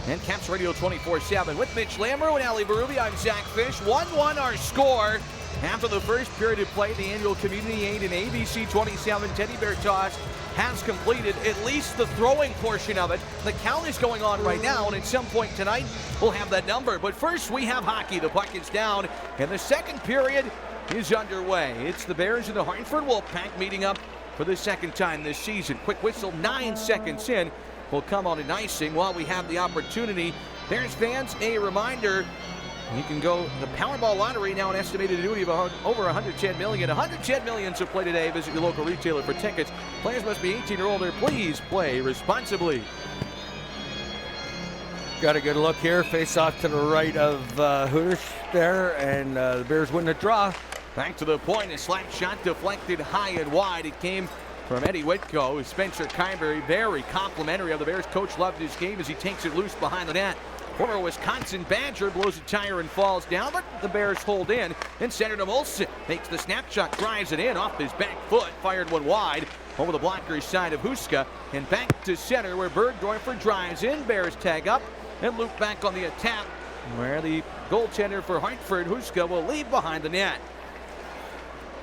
[SPEAKER 1] and Caps Radio 24/7. With Mitch Lamoureux and Ali Berube, I'm Zack Fisch. 1-1 our score. After the first period of play, the annual Community Aid and ABC 27 Teddy Bear toss has completed at least the throwing portion of it. The count is going on right now, and at some point tonight, we'll have that number. But first, we have hockey. The puck is down, and the second period is underway. It's the Bears and the Hartford Wolf Pack meeting up for the second time this season. Quick whistle, 9 seconds in, will come on an icing while we have the opportunity. Bears fans, a reminder, you can go the Powerball Lottery, now an estimated annuity of over $110 million. $110 million to play today. Visit your local retailer for tickets. Players must be 18 or older. Please play responsibly.
[SPEAKER 2] Got a good look here. Face off to the right of Hooters there, and the Bears win the draw.
[SPEAKER 1] Back to the point. A slap shot deflected high and wide. It came from Eddie Whitko. Spencer Kyberry, very complimentary of the Bears. Coach loved his game as he takes it loose behind the net. Former Wisconsin Badger blows a tire and falls down, but the Bears hold in. And center to Molson. Makes the snapshot, drives it in off his back foot. Fired one wide over the blocker's side of Huska. And back to center where Bergdorfer drives in. Bears tag up and loop back on the attack where the goaltender for Hartford, Huska, will leave behind the net.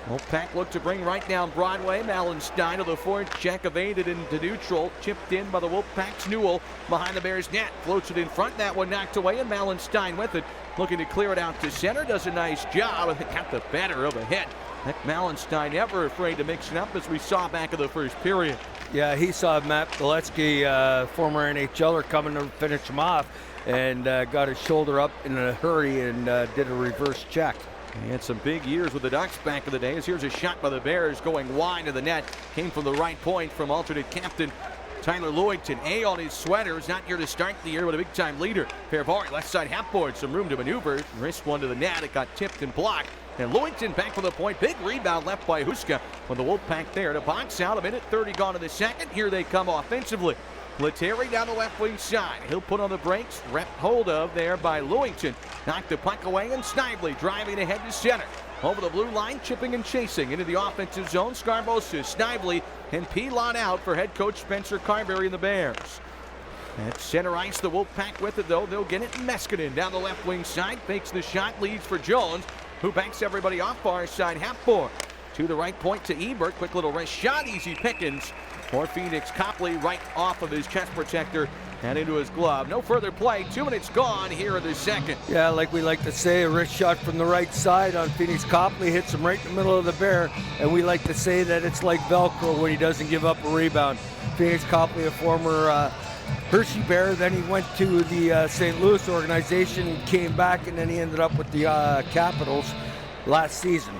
[SPEAKER 1] Wolfpack look to bring right down Broadway. Mallenstein to the forecheck, evaded into neutral. Chipped in by the Wolfpack's Newell behind the Bears net. Floats it in front. That one knocked away, and Mallenstein with it. looking to clear it out to center. Does a nice job and got the better of a hit. Nick Malenstein never afraid to mix it up, as we saw back in the first period.
[SPEAKER 2] Yeah, he saw Matt Beletsky, former NHLer, coming to finish him off, and got his shoulder up in a hurry and did a reverse check.
[SPEAKER 1] He had some big years with the Ducks back in the days. Here's a shot by the Bears going wide of the net. Came from the right point from alternate captain Tyler Lewington. A on his sweater. Is not here to start the year, but a big-time leader. Fairbury, left side half board. Some room to maneuver. Wrist one to the net. It got tipped and blocked. And Lewington back for the point. Big rebound left by Huska. With the Wolf Pack there to box out. A minute 30 gone in the second. Here they come offensively. Lettieri down the left wing side. He'll put on the brakes. Rep hold of there by Lewington. Knocked the puck away, and Snively driving ahead to center. Over the blue line, chipping and chasing into the offensive zone. Scarbosa, Snively, and Pilon out for head coach Spencer Carberry and the Bears. At center ice, the Wolf Pack with it, though. They'll get it. Meskinen down the left wing side. Fakes the shot, leads for Jones, who backs everybody off far side half board. To the right point to Ebert. Quick little wrist shot. Easy pickings for Phoenix Copley, right off of his chest protector and into his glove. No further play. 2 minutes gone here in the second.
[SPEAKER 2] Yeah, like we like to say, a wrist shot from the right side on Phoenix Copley hits him right in the middle of the Bear, and we like to say that it's like Velcro when he doesn't give up a rebound. Phoenix Copley, a former Hershey Bear, then he went to the St. Louis organization and came back, and then he ended up with the Capitals last season.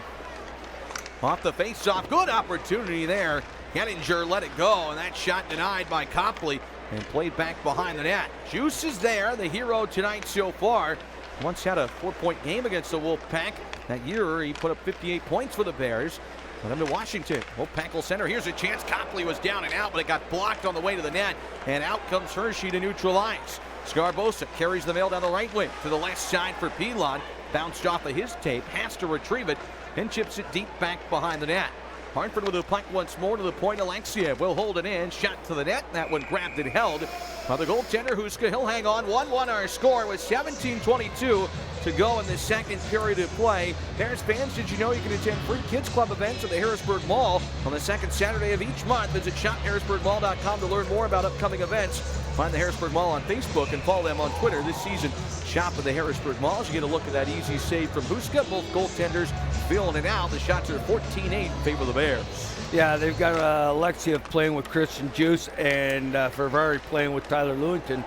[SPEAKER 1] Off the face-off, good opportunity there. Henninger let it go, and that shot denied by Copley and played back behind the net. Juice is there, the hero tonight so far. Once had a 4-point game against the Wolf Pack. That year, he put up 58 points for the Bears. Put him to Washington. Wolf Pack will center. Here's a chance. Copley was down and out, but it got blocked on the way to the net. And out comes Hershey to neutralize. Scarbosa carries the mail down the right wing to the left side for Pilon. Bounced off of his tape, has to retrieve it, and chips it deep back behind the net. Hartford with the puck once more to the point. Alexiev will hold it in. Shot to the net. That one grabbed and held by the goaltender Huska. He'll hang on. 1-1 our score with 17:22 to go in the second period of play. Bears fans, did you know you can attend free Kids Club events at the Harrisburg Mall on the second Saturday of each month? Visit shopharrisburgmall.com to learn more about upcoming events. Find the Harrisburg Mall on Facebook and follow them on Twitter this season. Shop at the Harrisburg Mall as you get a look at that easy save from Huska. Both goaltenders filling it out. The shots are 14-8 in favor of the Bears.
[SPEAKER 2] Yeah, they've got Alexiev playing with Christian Juice and Ferrari playing with Tyler Lewington.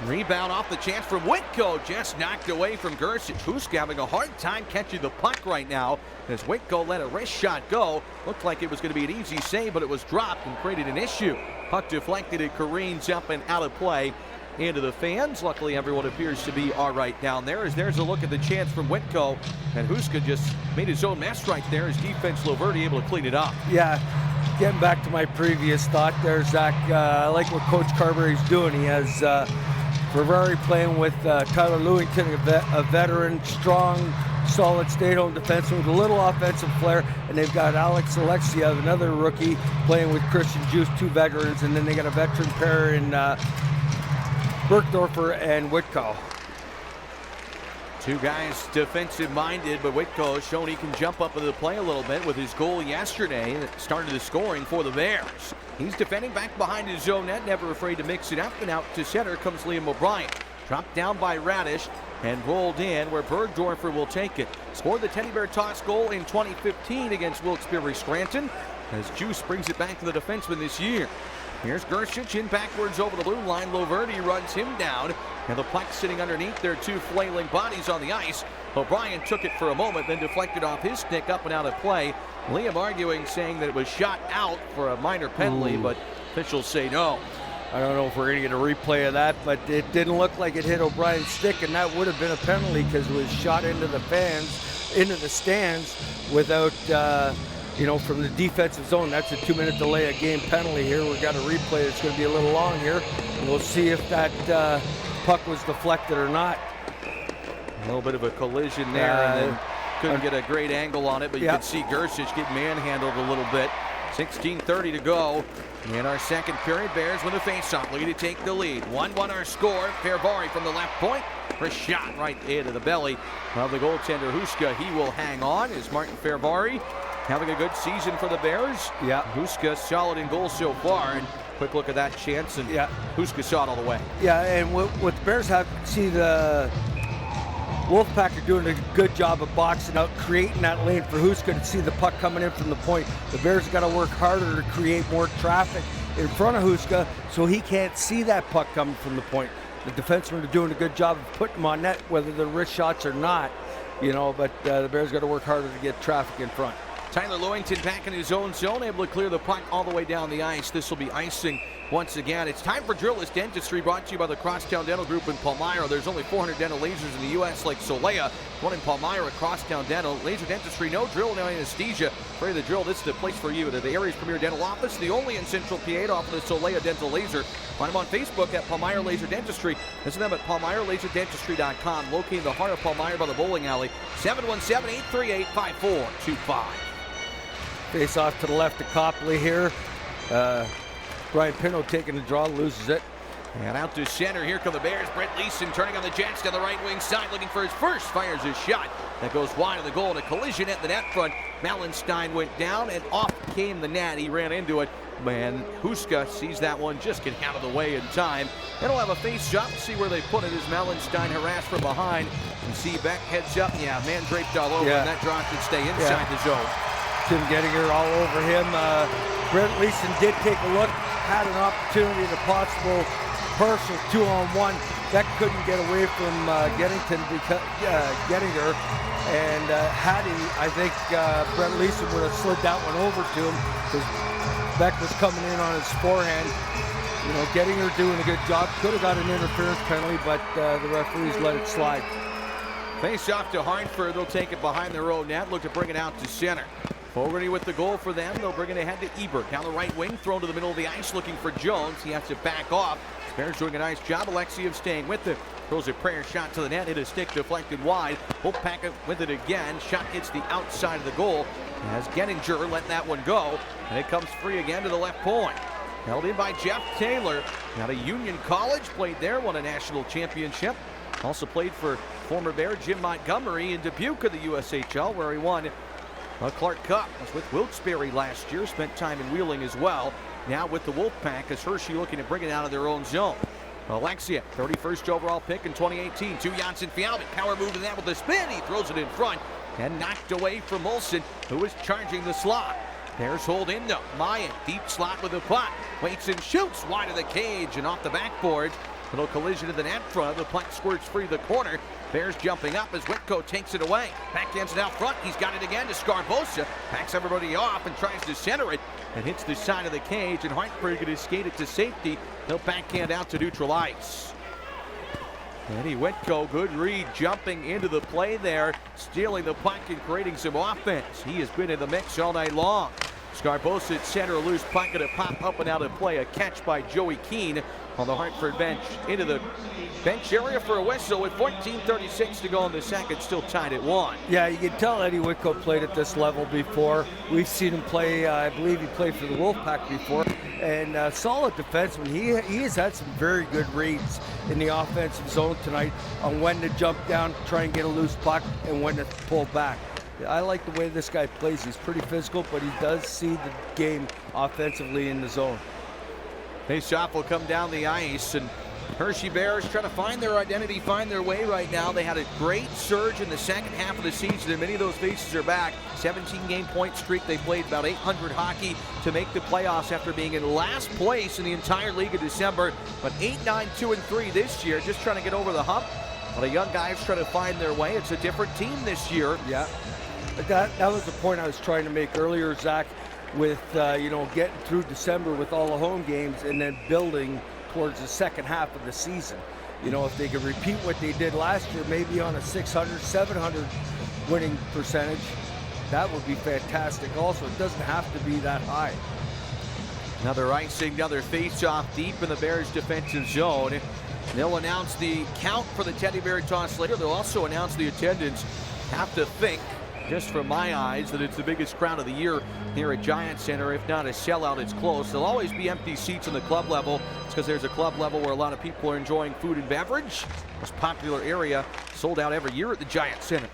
[SPEAKER 1] Rebound off the chance from Whitko, just knocked away from Gersic. Huska having a hard time catching the puck right now as Whitko let a wrist shot go. Looked like it was going to be an easy save, but it was dropped and created an issue. Puck deflected, it careens up and out of play into the fans. Luckily, everyone appears to be all right down there as there's a look at the chance from Whitko, and Huska just made his own mess right there. His defense, Lamoureux, able to clean it up.
[SPEAKER 2] Yeah, getting back to my previous thought there, Zach, I like what Coach Carberry's doing. He has Ferrari playing with Tyler Lewington, a veteran, strong, solid stay-at-home defenseman with a little offensive flair, and they've got Alex Alexiev, another rookie, playing with Christian Juice, 2 veterans, and then they got a veteran pair in Bergdorfer and Whitko.
[SPEAKER 1] 2 guys defensive-minded, but Whitko has shown he can jump up into the play a little bit with his goal yesterday that started the scoring for the Bears. He's defending back behind his own net, never afraid to mix it up, and out to center comes Liam O'Brien. Dropped down by Radish and rolled in where Bergdorfer will take it. Scored the Teddy Bear toss goal in 2015 against Wilkes-Barre Scranton as Juice brings it back to the defenseman this year. Here's Gersic in backwards over the blue line. Lamoureux runs him down, and the puck sitting underneath their 2 flailing bodies on the ice. O'Brien took it for a moment, then deflected off his stick up and out of play. Liam arguing, saying that it was shot out for a minor penalty, but officials say no.
[SPEAKER 2] I don't know if we're going to get a replay of that, but it didn't look like it hit O'Brien's stick, and that would have been a penalty because it was shot into the stands without, from the defensive zone. That's a 2-minute delay of game penalty here. We've got a replay. It's going to be a little long here, and we'll see if that puck was deflected or not.
[SPEAKER 1] A little bit of a collision there, and then couldn't get a great angle on it, but you could see Gersic get manhandled a little bit. 16:30 to go in our second period. Bears with a faceoff, looking to take the lead. 1-1 our score. Fairbury from the left point. First shot right into the belly of the goaltender Huska. He will hang on. Is Martin Fairbury having a good season for the Bears?
[SPEAKER 2] Yeah.
[SPEAKER 1] Huska solid in goals so far. And quick look at that chance, and Huska saw it all the way.
[SPEAKER 2] Yeah, and what the Bears have, see the Wolfpack are doing a good job of boxing out, creating that lane for Huska to see the puck coming in from the point. The Bears got to work harder to create more traffic in front of Huska so he can't see that puck coming from the point. The defensemen are doing a good job of putting them on net, whether they're wrist shots or not, but the Bears got to work harder to get traffic in front.
[SPEAKER 1] Tyler Lewington back in his own zone, able to clear the puck all the way down the ice. This will be icing once again. It's time for Drillist Dentistry, brought to you by the Crosstown Dental Group in Palmyra. There's only 400 dental lasers in the U.S. like Solea. One in Palmyra, Crosstown Dental. Laser dentistry, no drill, no anesthesia. For the drill, this is the place for you. They're the area's premier dental office, the only in Central PA to offer the Solea dental laser. Find them on Facebook at Palmyra Laser Dentistry. Visit them at palmyralaserdentistry.com, located in the heart of Palmyra by the bowling alley. 717-838-5425.
[SPEAKER 2] Face off to the left of Copley here. Brian Pino taking the draw, loses it.
[SPEAKER 1] And out to center, here come the Bears. Brett Leeson turning on the Jets down the right wing side, looking for his first, fires his shot. That goes wide of the goal, and a collision at the net front. Mallenstein went down, and off came the net. He ran into it. Man, Huska sees that one just get out of the way in time. Then he'll have a face shot. See where they put it as Mallenstein harassed from behind. And see Beck heads up. Yeah, man draped all over, and that draw can stay inside the zone.
[SPEAKER 2] Tim Gettinger all over him. Brett Leeson did take a look, had an opportunity to possible partial 2-on-1. Beck couldn't get away from Gettinger, and had he, I think Brett Leeson would have slid that one over to him because Beck was coming in on his forehand. Gettinger doing a good job. Could have got an interference penalty, but the referees let it slide.
[SPEAKER 1] Face off to Hartford. They'll take it behind their own net. Look to bring it out to center. Fogarty with the goal for them. They'll bring it ahead to Ebert. Down the right wing, thrown to the middle of the ice, looking for Jones. He has to back off. Bears doing a nice job. Alexiev staying with it. Throws a prayer shot to the net. Hit a stick deflected wide. Wolf Pack with it again. Shot hits the outside of the goal. As Gettinger let that one go. And it comes free again to the left point. Held in by Jeff Taylor. Out of Union College. Played there. Won a national championship. Also played for former Bear Jim Montgomery in Dubuque of the USHL, where he won a Clark Cup. Was with Wilkes-Barre last year. Spent time in Wheeling as well. Now with the Wolf Pack, as Hershey looking to bring it out of their own zone. Alexia, 31st overall pick in 2018. To Janssen Fialvik. Power move to that with the spin. He throws it in front and knocked away from Olsen, who is charging the slot. Bears hold in though. Mayan, deep slot with the puck. Waits and shoots wide of the cage and off the backboard. Little collision to the net front. The puck squirts free the corner. Bears jumping up as Whitco takes it away. Backhands it out front. He's got it again to Scarbosa. Backs everybody off and tries to center it. And hits the side of the cage. And Hartford going to skate it to safety. He'll backhand out to neutral ice. Eddie Whitco, good read, jumping into the play there. Stealing the puck and creating some offense. He has been in the mix all night long. Scarbosa at center, a loose puck, going to pop up and out of play. A catch by Joey Keane on the Hartford bench. Into the bench area for a whistle with 14:36 to go in the second. Still tied at 1.
[SPEAKER 2] Yeah, you can tell Eddie Whitco played at this level before. We've seen him play, I believe he played for the Wolf Pack before. And solid defenseman. He has had some very good reads in the offensive zone tonight on when to jump down, try and get a loose puck, and when to pull back. I like the way this guy plays. He's pretty physical, but he does see the game offensively in the zone.
[SPEAKER 1] Face-off will come down the ice, and Hershey Bears trying to find their identity, find their way right now. They had a great surge in the second half of the season, and many of those faces are back. 17-game point streak. They played about 800 hockey to make the playoffs after being in last place in the entire league in December. But 8-9-2-3 this year, just trying to get over the hump. Well, the young guys trying to find their way. It's a different team this year.
[SPEAKER 2] Yeah, but that was the point I was trying to make earlier, Zach, with getting through December with all the home games and then building towards the second half of the season. If they could repeat what they did last year, maybe on a 600, 700 winning percentage, that would be fantastic. Also, it doesn't have to be that high.
[SPEAKER 1] Another icing, another face-off deep in the Bears' defensive zone. They'll announce the count for the Teddy Bear toss later. They'll also announce the attendance. Have to think, just from my eyes, that it's the biggest crowd of the year here at Giant Center. If not a sellout, it's close. There'll always be empty seats on the club level. It's because there's a club level where a lot of people are enjoying food and beverage. Most popular area, sold out every year at the Giant Center.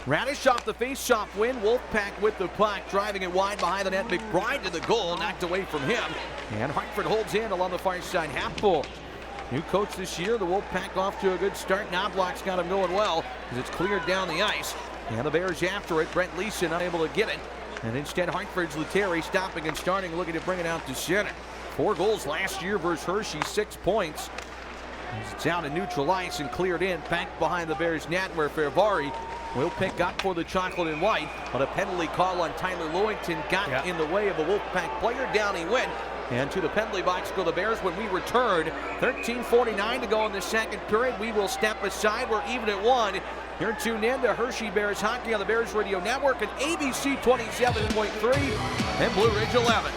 [SPEAKER 1] Radish off the face-off win. Wolfpack with the puck, driving it wide behind the net. McBride to the goal, knocked away from him. And Hartford holds in along the far side half-full. New coach this year, the Wolf Pack off to a good start. Knobloch's got him going well as it's cleared down the ice. And the Bears after it. Brent Leeson unable to get it. And instead, Hartford's Letary stopping and starting, looking to bring it out to center. 4 goals last year versus Hershey, 6 points. It's down to neutral ice and cleared in, back behind the Bears net where Fervari will pick up for the chocolate and white. But a penalty call on Tyler Lewington got in the way of a Wolfpack player. Down he went. And to the penalty box go the Bears when we return. 13:49 to go in the second period. We will step aside. We're even at 1. You're tuned in to Hershey Bears Hockey on the Bears Radio Network at ABC 27.3 and Blue Ridge 11.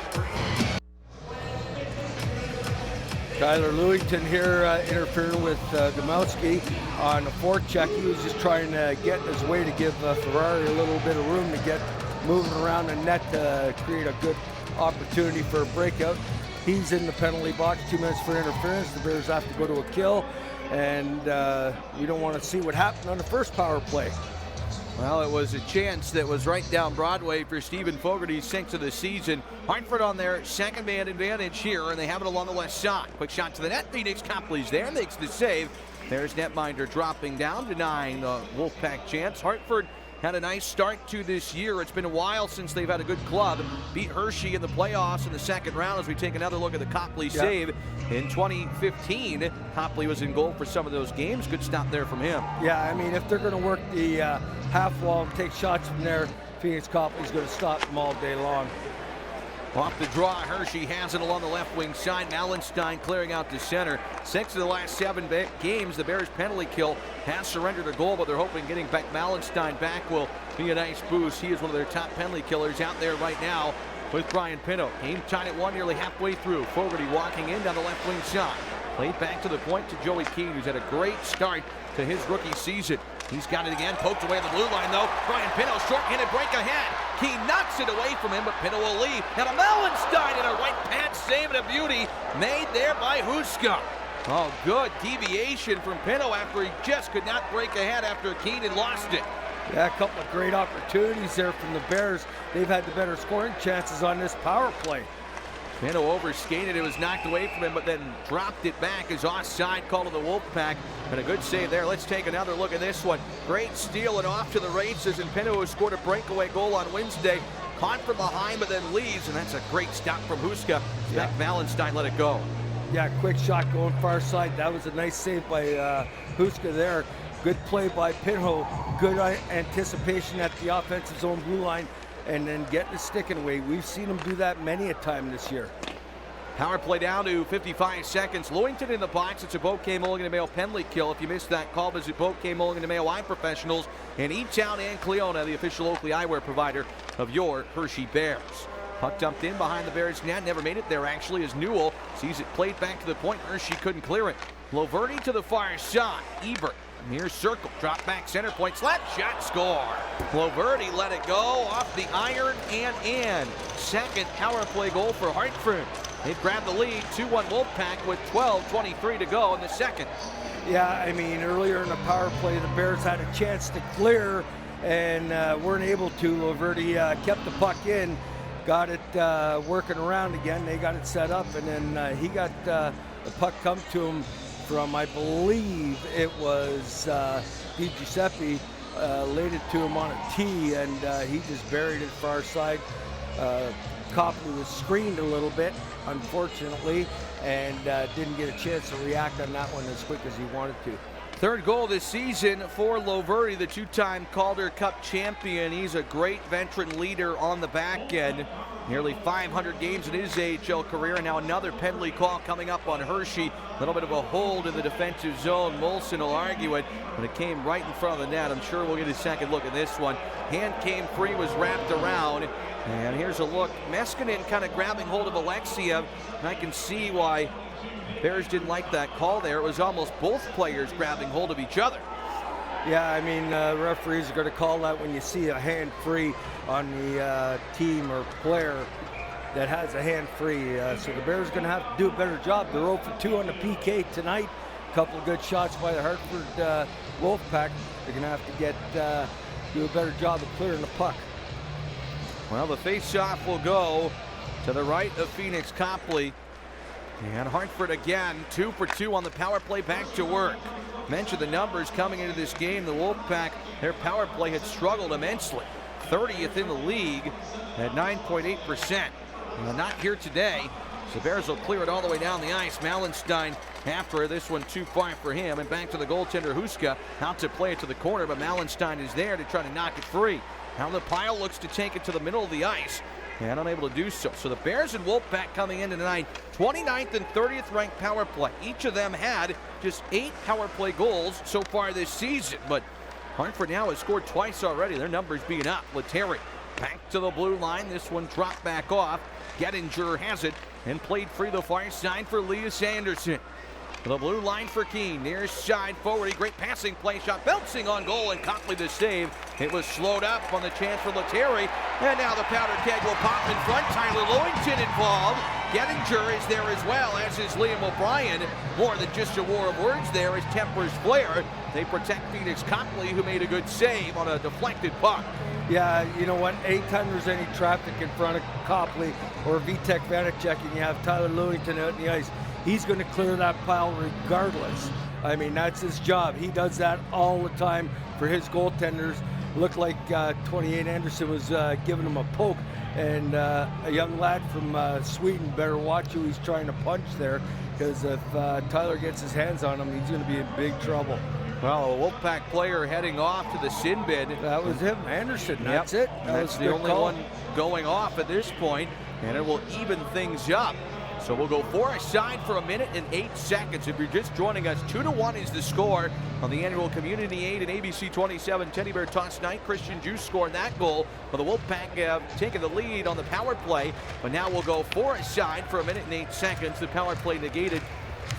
[SPEAKER 2] Tyler Lewington here interfering with Domowski on a forecheck. He was just trying to get in his way to give Ferrari a little bit of room to get moving around the net to create a good opportunity for a breakout. He's in the penalty box, 2 minutes for interference. The Bears have to go to a kill, and we don't want to see what happened on the first power play.
[SPEAKER 1] Well, it was a chance that was right down Broadway for Stephen Fogarty's 6th of the season. Hartford on their second man advantage here, and they have it along the left side. Quick shot to the net. Phoenix Copley's there, makes the save. There's netminder dropping down, denying the Wolfpack chance. Hartford had a nice start to this year. It's been a while since they've had a good club. Beat Hershey in the playoffs in the second round as we take another look at the Copley save. In 2015, Copley was in goal for some of those games. Good stop there from him.
[SPEAKER 2] Yeah, I mean, if they're going to work the half wall and take shots from there, Phoenix Copley's going to stop them all day long.
[SPEAKER 1] Off the draw, Hershey has it along the left wing side. Mallenstein clearing out to center. 6 of the last 7 games, the Bears penalty kill has surrendered a goal, but they're hoping getting back Mallenstein back will be a nice boost. He is one of their top penalty killers out there right now with Brian Pinto. Game tied at 1 nearly halfway through. Fogarty walking in down the left wing side. Played back to the point to Joey Keane, who's had a great start to his rookie season. He's got it again, poked away at the blue line though. Brian Pinto, short-handed break ahead. Keane knocks it away from him, but Pinto will leave. And a Mallenstein in a right pad save and a beauty made there by Huska. Oh, good deviation from Pinto after he just could not break ahead after Keane had lost it.
[SPEAKER 2] Yeah, a couple of great opportunities there from the Bears. They've had the better scoring chances on this power play.
[SPEAKER 1] Pinto overskated, it was knocked away from him, but then dropped it back as offside call to the Wolfpack. And a good save there. Let's take another look at this one. Great steal and off to the races, and Pinto has scored a breakaway goal on Wednesday. Caught from behind, but then leaves, and that's a great stop from Huska. Zach Mallenstein let it go.
[SPEAKER 2] Yeah, quick shot going far side. That was a nice save by Huska there. Good play by Pinto. Good anticipation at the offensive zone blue line, and then getting the sticking away. We've seen him do that many a time this year.
[SPEAKER 1] Power play down to 55 seconds. Lewington in the box. It's a Bouquet Mulligan and Mayo penalty kill. If you missed that call, visit Bouquet Mulligan and Mayo Eye Professionals in E-Town and Cleona, the official Oakley eyewear provider of your Hershey Bears. Puck dumped in behind the Bears net. Never made it there actually as Newell sees it played back to the point. Hershey couldn't clear it. Loverty to the far side. Ebert near circle. Drop back center point. Slap shot score. Loverty let it go off the iron and in. Second power play goal for Hartford. They've grabbed the lead, 2-1 Wolfpack with 12:23 to go in the second.
[SPEAKER 2] Yeah, I mean, earlier in the power play, the Bears had a chance to clear and weren't able to. Loverty kept the puck in, got it working around again. They got it set up, and then he got the puck come to him from, I believe it was Di Giuseppe, laid it to him on a tee, and he just buried it far side. Copley was screened a little bit, unfortunately, and didn't get a chance to react on that one as quick as he wanted to.
[SPEAKER 1] Third goal this season for Loverty, the two-time Calder Cup champion. He's a great veteran leader on the back end. Nearly 500 games in his AHL career, and now another penalty call coming up on Hershey. A little bit of a hold in the defensive zone. Molson will argue it, but it came right in front of the net. I'm sure we'll get a second look at this one. Hand came free, was wrapped around. And here's a look. Meskinen kind of grabbing hold of Alexiev. And I can see why Bears didn't like that call there. It was almost both players grabbing hold of each other.
[SPEAKER 2] Yeah, I mean, referees are going to call that when you see a hand free on the team or player that has a hand free. So the Bears are going to have to do a better job. They're 0 for 2 on the PK tonight. A couple of good shots by the Hartford Wolf Pack. They're going to have to do a better job of clearing the puck.
[SPEAKER 1] Well, the face-off will go to the right of Phoenix Copley. And Hartford again, 2 for 2 on the power play, back to work. Mentioned the numbers coming into this game. The Wolfpack, their power play had struggled immensely. 30th in the league at 9.8%. Not here today. So the Bears will clear it all the way down the ice. Mallenstein after this one too far for him. And back to the goaltender Huska. Out to play it to the corner, but Mallenstein is there to try to knock it free. Now the pile looks to take it to the middle of the ice. And unable to do so. So the Bears and Wolfpack coming in tonight, 29th and 30th ranked power play. Each of them had just 8 power play goals so far this season. But Hartford now has scored twice already. Their numbers being up. Lettieri back to the blue line. This one dropped back off. Gettinger has it and played free the far side for Elias Anderson. The blue line for Keene, near side forward, a great passing play, shot bouncing on goal, and Copley the save. It was slowed up on the chance for Lettieri, and now the powder keg will pop in front. Tyler Lewington involved. Gettinger is there as well, as is Liam O'Brien. More than just a war of words there as tempers flare. They protect Phoenix Copley, who made a good save on a deflected puck.
[SPEAKER 2] Yeah, you know what? Anytime there's any traffic in front of Copley or Vitek Vanacek and you have Tyler Lewington out in the ice, he's going to clear that pile regardless. I mean, that's his job. He does that all the time for his goaltenders. Looked like 28 Anderson was giving him a poke, and a young lad from Sweden better watch who he's trying to punch there, because if Tyler gets his hands on him, he's going to be in big trouble.
[SPEAKER 1] Well, a Wolfpack player heading off to the sin bin.
[SPEAKER 2] That was him, Anderson. That's it.
[SPEAKER 1] That's the only one going off at this point, and it will even things up. So we'll go 4 aside for 1 minute and 8 seconds. If you're just joining us, 2-1 is the score on the annual Community 8 and ABC 27 Teddy Bear Toss night. Christian Juice scored that goal, but the Wolfpack taking the lead on the power play. But now we'll go 4 aside for 1 minute and 8 seconds. The power play negated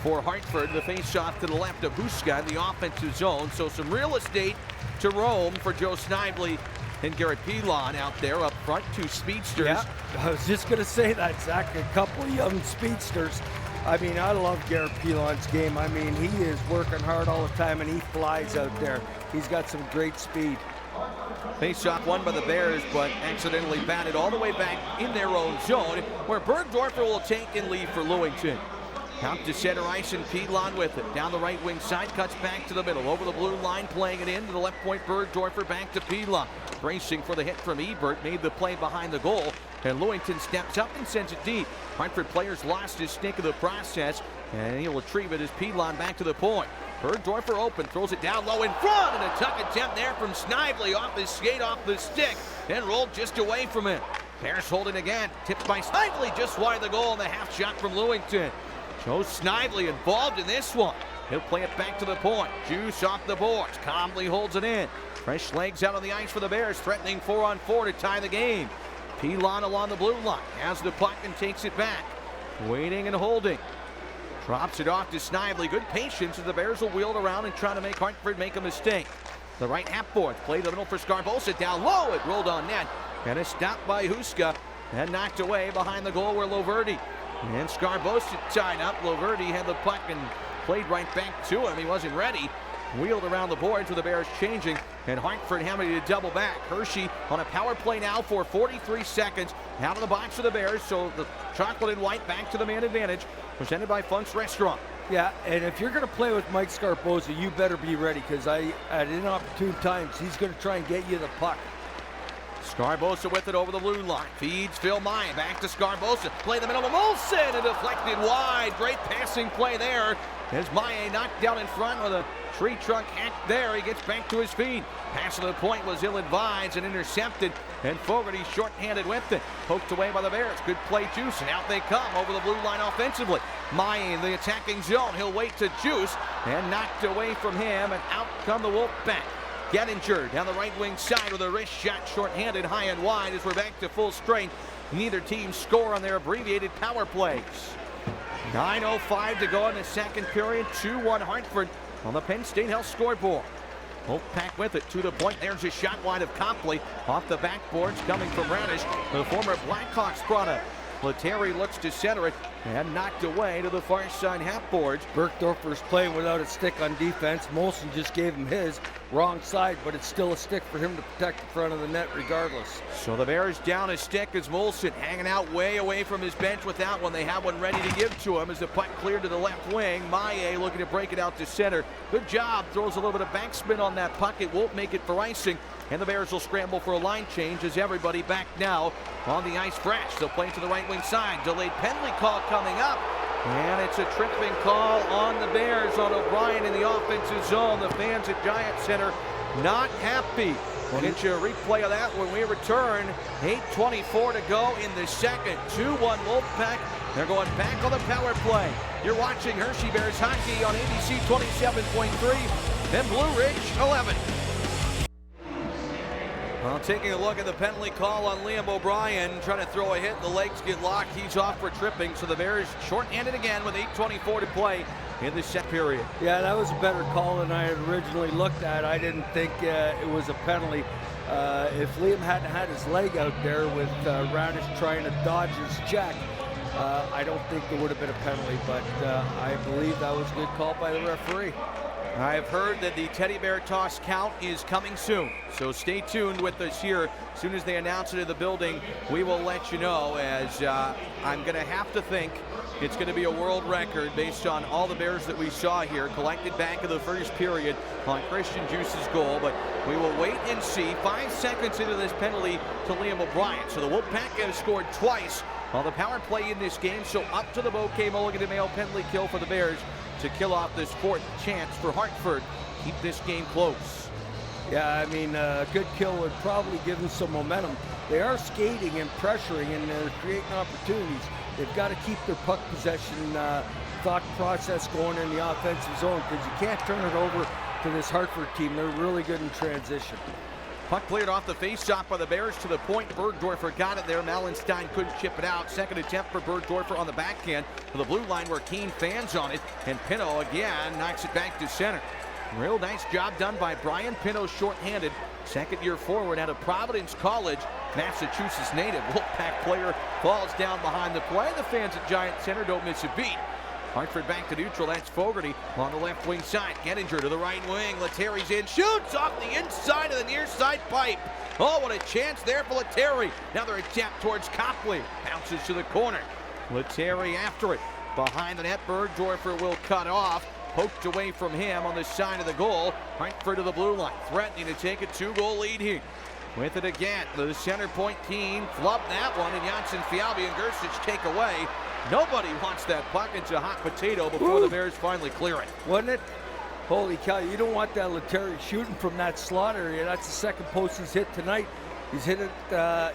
[SPEAKER 1] for Hartford. The face-off to the left of Huska in the offensive zone. So some real estate to roam for Joe Snively and Garrett Pilon out there up front, 2 speedsters.
[SPEAKER 2] Yeah, I was just going to say that, Zach. A couple of young speedsters. I mean, I love Garrett Pilon's game. I mean, he is working hard all the time, and he flies out there. He's got some great speed.
[SPEAKER 1] Face-off won by the Bears, but accidentally batted all the way back in their own zone, where Bergdorfer will take and leave for Lewington. Out to center ice, and Pilon with it. Down the right wing side, cuts back to the middle. Over the blue line, playing it in to the left point. Bergdorfer back to Pilon. Bracing for the hit from Ebert. Made the play behind the goal. And Lewington steps up and sends it deep. Hartford players lost his stick of the process. And he'll retrieve it as Pilon back to the point. Bergdorfer open, throws it down low in front. And a tuck attempt there from Snively off his skate, off the stick. And rolled just away from it. Bears holding again. Tipped by Snively just wide of the goal. And the half shot from Lewington. Joe Snively involved in this one. He'll play it back to the point. Juice off the boards. Calmly holds it in. Fresh legs out on the ice for the Bears, threatening 4-on-4 to tie the game. Pilon along the blue line. Has the puck and takes it back. Waiting and holding. Drops it off to Snively. Good patience as the Bears will wheel it around and try to make Hartford make a mistake. The right half board. Play the middle for Scarbosa. Down low. It rolled on net. And it's stopped by Huska. And knocked away behind the goal where Loverty. And Scarbosa tied up. Loverty had the puck and played right back to him. He wasn't ready. Wheeled around the boards with the Bears changing. And Hartford having to double back. Hershey on a power play now for 43 seconds. Out of the box for the Bears. So the chocolate and white back to the man advantage. Presented by Funk's Restaurant.
[SPEAKER 2] Yeah, and if you're going to play with Mike Scarbosa, you better be ready, because at inopportune times, he's going to try and get you the puck.
[SPEAKER 1] Scarbosa with it over the blue line. Feeds Phil Maia back to Scarbosa. Play the middle of Molson and deflected wide. Great passing play there. As Maia knocked down in front with a tree trunk hack there. He gets back to his feet. Pass to the point was ill-advised and intercepted. And Fogarty short-handed with it. Poked away by the Bears. Good play, Juice. And out they come over the blue line offensively. Maia in the attacking zone. He'll wait to Juice. And knocked away from him. And out come the Wolfpack. Gettinger down the right wing side with a wrist shot, short-handed, high and wide as we're back to full strength. Neither team score on their abbreviated power plays. 9:05 to go in the second period. 2-1 Hartford on the Penn State Health scoreboard. Wolfpack with it to the point. There's a shot wide of Copley off the backboards coming from Radish, the former Blackhawks product. Lettieri looks to center it and knocked away to the far side half boards.
[SPEAKER 2] Bergdorfer's playing without a stick on defense. Molson just gave him his. wrong side, but it's still a stick for him to protect the front of the net regardless.
[SPEAKER 1] So the Bears down a stick as Molson hanging out way away from his bench with that one. They have one ready to give to him as the puck cleared to the left wing. Maillet looking to break it out to center. Good job. Throws a little bit of backspin on that puck. It won't make it for icing. And the Bears will scramble for a line change as everybody back now on the ice fresh. They'll play to the right wing side. Delayed penalty call coming up. And it's a tripping call on the Bears on O'Brien in the offensive zone. The fans at Giant Center not happy. We'll get you a replay of that when we return. 8:24 to go in the second. 2-1 Wolfpack. They're going back on the power play. You're watching Hershey Bears hockey on ABC 27.3 and Blue Ridge 11. Well, taking a look at the penalty call on Liam O'Brien, trying to throw a hit, the legs get locked, he's off for tripping, so the Bears shorthanded again with 8:24 to play in the set period.
[SPEAKER 2] Yeah, that was a better call than I had originally looked at. I didn't think it was a penalty. If Liam hadn't had his leg out there with Radish trying to dodge his check, I don't think there would have been a penalty, but I believe that was a good call by the referee.
[SPEAKER 1] I've heard that the teddy bear toss count is coming soon, so stay tuned with us here. As soon as they announce it in the building, we will let you know, as I'm going to have to think it's going to be a world record based on all the Bears that we saw here collected back in the first period on Christian Juice's goal, but we will wait and see. 5 seconds into this penalty to Liam O'Brien, so the Wolfpack have scored twice on the power play in this game, so up to the Bouquet Mulligan DeMail penalty kill for the Bears to kill off this 4th chance for Hartford. Keep this game close.
[SPEAKER 2] Yeah, I mean, a good kill would probably give them some momentum. They are skating and pressuring, and they're creating opportunities. They've got to keep their puck possession thought process going in the offensive zone, because you can't turn it over to this Hartford team. They're really good in transition.
[SPEAKER 1] Puck cleared off the face-off by the Bears to the point. Bergdorfer got it there. Malenstein couldn't chip it out. Second attempt for Bergdorfer on the backhand to the blue line where Keene fans on it. And Pino again knocks it back to center. Real nice job done by Brian Pino, shorthanded. Second-year forward out of Providence College. Massachusetts native. Wolfpack player falls down behind the play. The fans at Giant Center don't miss a beat. Hartford back to neutral. That's Fogarty on the left wing side. Gettinger to the right wing. Lettieri's in. Shoots off the inside of the near side pipe. Oh, what a chance there for Lettieri. Another attempt towards Copley. Bounces to the corner. Lettieri after it. Behind the net, Bergdorfer will cut off. Poked away from him on the side of the goal. Hartford to the blue line. Threatening to take a 2-goal lead here. With it again. The center point team flubbed that one. And Janssen, Fialbi, and Gersich take away. Nobody wants that puck. It's a hot potato before the Bears finally clear it.
[SPEAKER 2] Wasn't it? Holy cow, you don't want that Lettieri shooting from that slot area. That's the second post he's hit tonight. He's hit the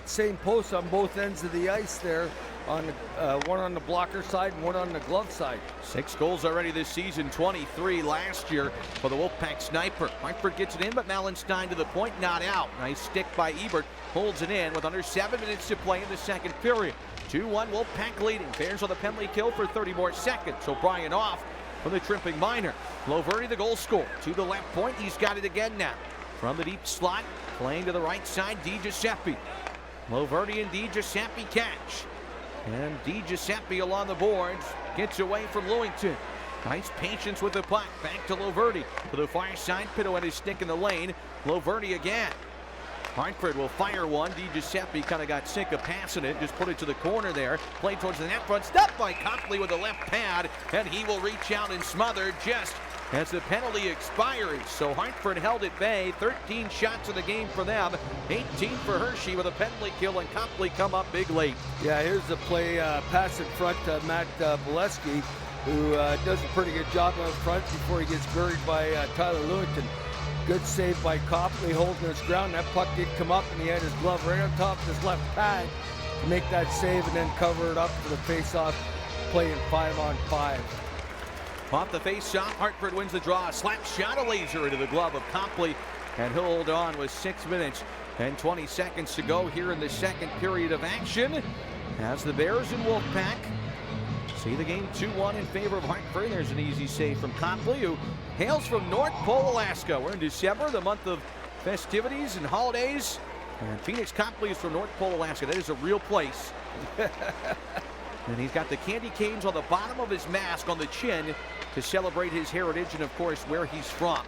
[SPEAKER 2] same post on both ends of the ice there. On the, one on the blocker side and one on the glove side. 6
[SPEAKER 1] goals already this season, 23 last year for the Wolfpack sniper. Hartford gets it in, but Malenstein to the point, not out. Nice stick by Ebert, holds it in with under 7 minutes to play in the second period. 2-1 Wolfpack leading. Bears on the penalty kill for 30 more seconds. O'Brien off from the tripping minor. Loverty the goal scorer to the left point. He's got it again now. From the deep slot, playing to the right side, Di Giuseppe. Loverty and Di Giuseppe catch. And Di Giuseppe along the boards, gets away from Lewington. Nice patience with the puck. Back to Loverty. To the far side, Pino had his stick in the lane. Loverty again. Hartford will fire one. Di Giuseppe kind of got sick of passing it. Just put it to the corner there. Played towards the net front. Stopped by Copley with the left pad. And he will reach out and smother just as the penalty expires. So Hartford held at bay. 13 shots in the game for them. 18 for Hershey with a penalty kill, and Copley come up big late.
[SPEAKER 2] Yeah, here's the play, pass in front to Matt Bolesky, who does a pretty good job up front before he gets buried by Tyler Lewington. Good save by Copley, holding his ground. That puck did come up, and he had his glove right on top of his left pad to make that save and then cover it up for the face-off, playing 5-on-5.
[SPEAKER 1] Off the face-off, Hartford wins the draw. Slap shot, a laser into the glove of Copley, and he'll hold on with 6 minutes and 20 seconds to go here in the second period of action. As the Bears and Wolfpack see the game 2-1 in favor of Hartford. There's an easy save from Copley, who hails from North Pole, Alaska. We're in December, the month of festivities and holidays. And Phoenix Copley is from North Pole, Alaska. That is a real place. And he's got the candy canes on the bottom of his mask on the chin to celebrate his heritage and, of course, where he's from.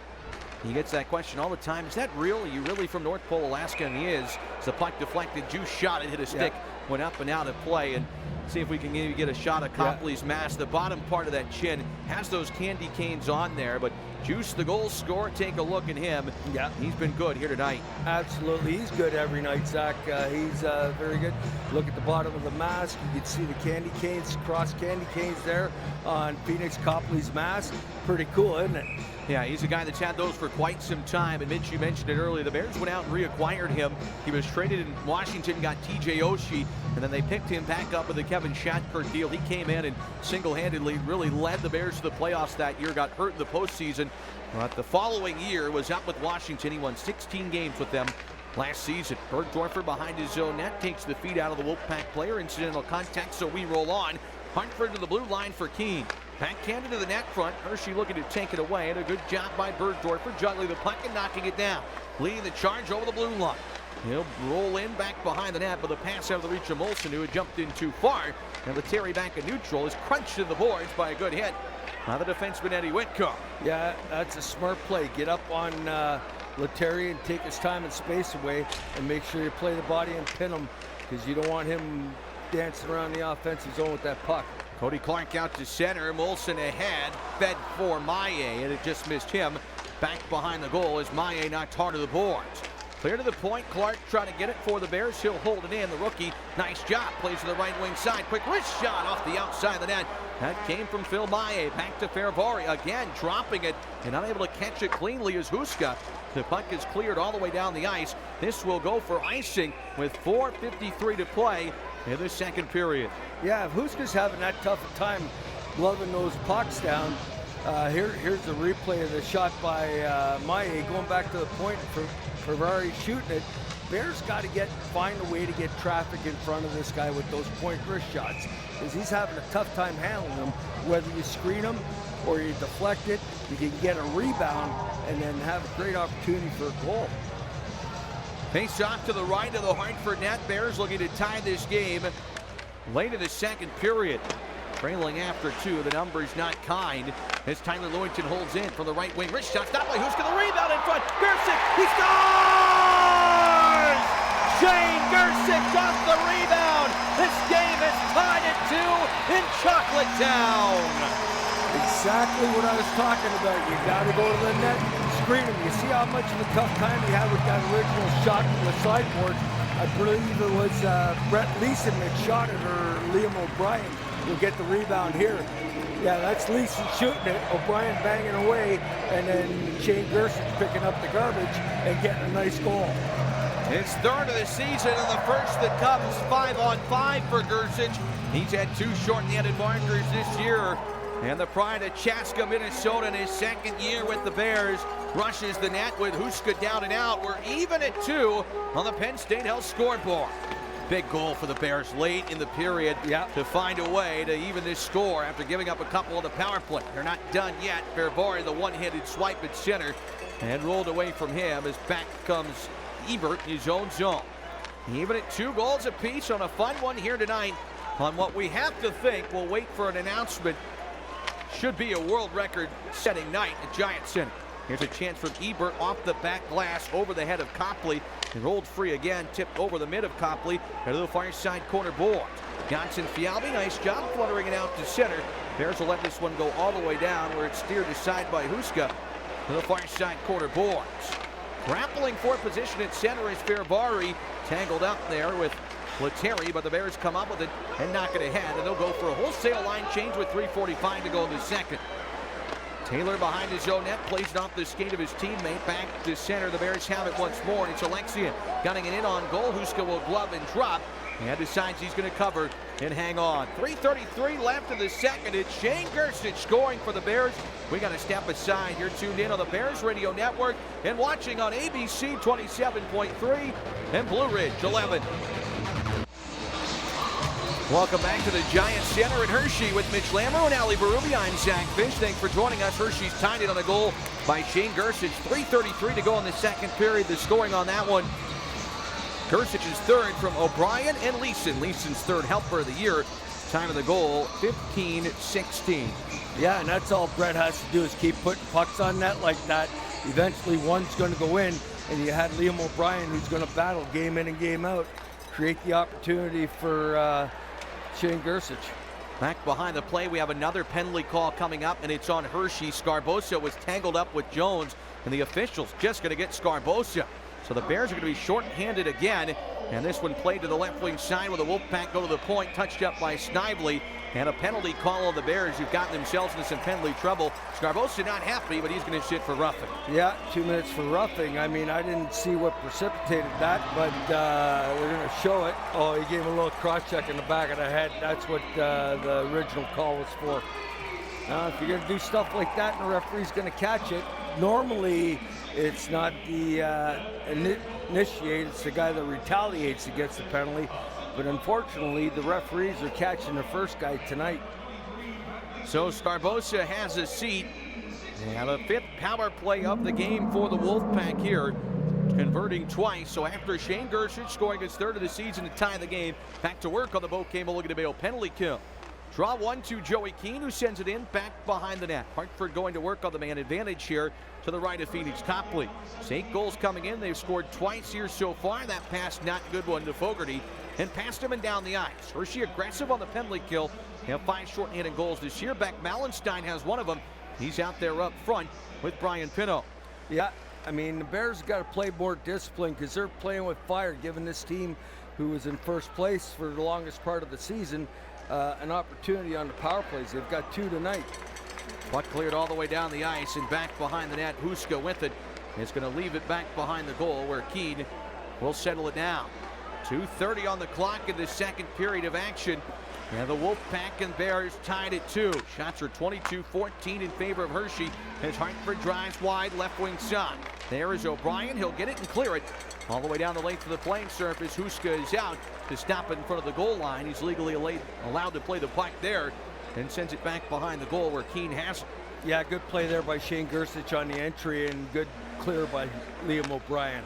[SPEAKER 1] He gets that question all the time. Is that real? Are you really from North Pole, Alaska? And he is. As the puck deflected, Juice shot it, hit a stick, went up and out of play. And see if we can maybe get a shot of Copley's mask. The bottom part of that chin has those candy canes on there, but Juice, the goal scorer, take a look at him. Yeah, he's been good here tonight.
[SPEAKER 2] Absolutely, he's good every night, Zach. He's very good. Look at the bottom of the mask. You can see the candy canes, cross candy canes there on Phoenix Copley's mask. Pretty cool, isn't it?
[SPEAKER 1] Yeah, he's a guy that's had those for quite some time. And Mitch, you mentioned it earlier, the Bears went out and reacquired him. He was traded in Washington, got TJ Oshie, and then they picked him back up with the Kevin Shattenkirk deal. He came in and single-handedly really led the Bears to the playoffs that year, got hurt in the postseason. But the following year was up with Washington. He won 16 games with them last season. Bergdorfer behind his own net takes the feed out of the Wolf Pack player. Incidental contact, so we roll on. Hartford to the blue line for Keene. Backhanded to the net front. Hershey looking to take it away, and a good job by Bergdorfer juggling the puck and knocking it down. Leading the charge over the blue line. He'll roll in back behind the net, but the pass out of the reach of Molson, who had jumped in too far. And Lettieri back in neutral is crunched in the boards by a good hit by the defenseman Eddie Whitcomb.
[SPEAKER 2] Yeah, that's a smart play. Get up on Lettieri and take his time and space away, and make sure you play the body and pin him, because you don't want him dancing around the offensive zone with that puck.
[SPEAKER 1] Cody Clark out to center. Molson ahead. Fed for Maillet, and it just missed him. Back behind the goal as Maillet knocked hard to the boards. Clear to the point. Clark trying to get it for the Bears. He'll hold it in. The rookie, nice job. Plays to the right wing side. Quick wrist shot off the outside of the net. That came from Phil Maillet. Back to Ferrari. Again, dropping it and unable to catch it cleanly is Huska. The puck is cleared all the way down the ice. This will go for icing with 4:53 to play in the second period.
[SPEAKER 2] Yeah, if Huska's having that tough a time gloving those pucks down, here's the replay of the shot by Maillet going back to the point for Ferrari shooting it. Bears got to find a way to get traffic in front of this guy with those point wrist shots, because he's having a tough time handling them. Whether you screen him or you deflect it, you can get a rebound and then have a great opportunity for a goal.
[SPEAKER 1] Face off to the right of the Hartford net. Bears looking to tie this game late in the second period. Trailing after two, the numbers not kind as Tyler Lewington holds in from the right wing. Wrist shot stopped by Huska. The rebound in front. Gersick, he scores! Shane Gersick got the rebound. This game is tied at 2 in Chocolate Town.
[SPEAKER 2] Exactly what I was talking about. You got to go to the net, screen him. You see how much of a tough time he had with that original shot from the sideboard. I believe it was Brett Leeson that shot it, or Liam O'Brien will get the rebound here. Yeah, that's Leeson shooting it, O'Brien banging away, and then Shane Gersick picking up the garbage and getting a nice goal.
[SPEAKER 1] His third of the season, and the first that comes 5-on-5 for Gersick. He's had 2 short-handed markers this year. And the pride of Chaska, Minnesota, in his second year with the Bears, rushes the net with Huska down and out. We're even at 2 on the Penn State Health scoreboard. Big goal for the Bears late in the period to find a way to even this score after giving up a couple on the power play. They're not done yet. Ferrari, the one-handed swipe at center, and rolled away from him as back comes Ebert in his own zone. Even at 2 goals apiece on a fun one here tonight on what we have to think, we'll wait for an announcement, should be a world record setting night at Giant Center. Here's a chance from Ebert off the back glass over the head of Copley, and rolled free again, tipped over the mid of Copley to the far side corner board. Johnson Fialbi, nice job fluttering it out to center. Bears will let this one go all the way down where it's steered aside by Huska to the far side corner boards. Grappling for position at center is Ferrari, tangled up there with Lettieri, but the Bears come up with it and knock it ahead, and they'll go for a wholesale line change with 3:45 to go in the second. Taylor behind his own net, plays it off the skate of his teammate, back to center. The Bears have it once more, and it's Alexian gunning it in on goal. Huska will glove and drop, and decides he's going to cover and hang on. 3:33 left in the second. It's Shane Gersick scoring for the Bears. We got to step aside. You're tuned in on the Bears Radio Network and watching on ABC 27.3 and Blue Ridge 11. Welcome back to the Giant Center at Hershey with Mitch Lamoureux and Ali Berube. I'm Zack Fisch. Thanks for joining us. Hershey's tied it on a goal by Shane Gersick. 3:33 to go in the second period. The scoring on that one, Gersick's third from O'Brien and Leeson. Leeson's third helper of the year. Time of the goal, 15-16.
[SPEAKER 2] Yeah, and that's all Brett has to do is keep putting pucks on net like that. eventually one's going to go in, and you had Liam O'Brien, who's going to battle game in and game out, create the opportunity for Shane Gersich.
[SPEAKER 1] Back behind the play, we have another penalty call coming up, and it's on Hershey. Scarbosa was tangled up with Jones, and the official's just going to get Scarbosa. So the Bears are going to be short-handed again, and this one played to the left wing side with the Wolfpack go to the point, touched up by Snively, and a penalty call on the Bears, who've gotten themselves into some penalty trouble. Scarbosa not happy, but he's going to sit for roughing.
[SPEAKER 2] Yeah, 2 minutes for roughing. I mean, I didn't see what precipitated that, but they're going to show it. Oh, he gave him a little cross-check in the back of the head. That's what the original call was for. If you're going to do stuff like that and the referee's going to catch it, normally it's not the initiate, it's the guy that retaliates that gets the penalty. But unfortunately, the referees are catching the first guy tonight.
[SPEAKER 1] So Scarbosa has a seat. And a fifth power play of the game for the Wolfpack here, converting twice. So after Shane Gersich scoring his third of the season to tie the game, back to work on the Boat Came Logan DeBale penalty kill. Draw one to Joey Keane, who sends it in back behind the net. Hartford going to work on the man advantage here to the right of Phoenix Copley. 8 goals coming in. They've scored twice here so far. That pass not good one to Fogarty, and passed him and down the ice. Hershey aggressive on the penalty kill. They have 5 shorthanded goals this year. Beck Mallenstein has one of them. He's out there up front with Brian Pino.
[SPEAKER 2] Yeah, I mean, the Bears got to play more discipline because they're playing with fire, giving this team, who was in first place for the longest part of the season, an opportunity on the power plays. They've got 2 tonight.
[SPEAKER 1] Puck cleared all the way down the ice and back behind the net. Huska with it. It's going to leave it back behind the goal where Keane will settle it down. 2:30 on the clock in the second period of action. And the Wolfpack and Bears tied at 2. Shots are 22-14 in favor of Hershey as Hartford drives wide left wing side. There is O'Brien. He'll get it and clear it all the way down the length of the playing surface. Huska is out to stop it in front of the goal line. He's legally allowed to play the puck there and sends it back behind the goal where Keane has it.
[SPEAKER 2] Yeah, good play there by Shane Gersich on the entry, and good clear by Liam O'Brien.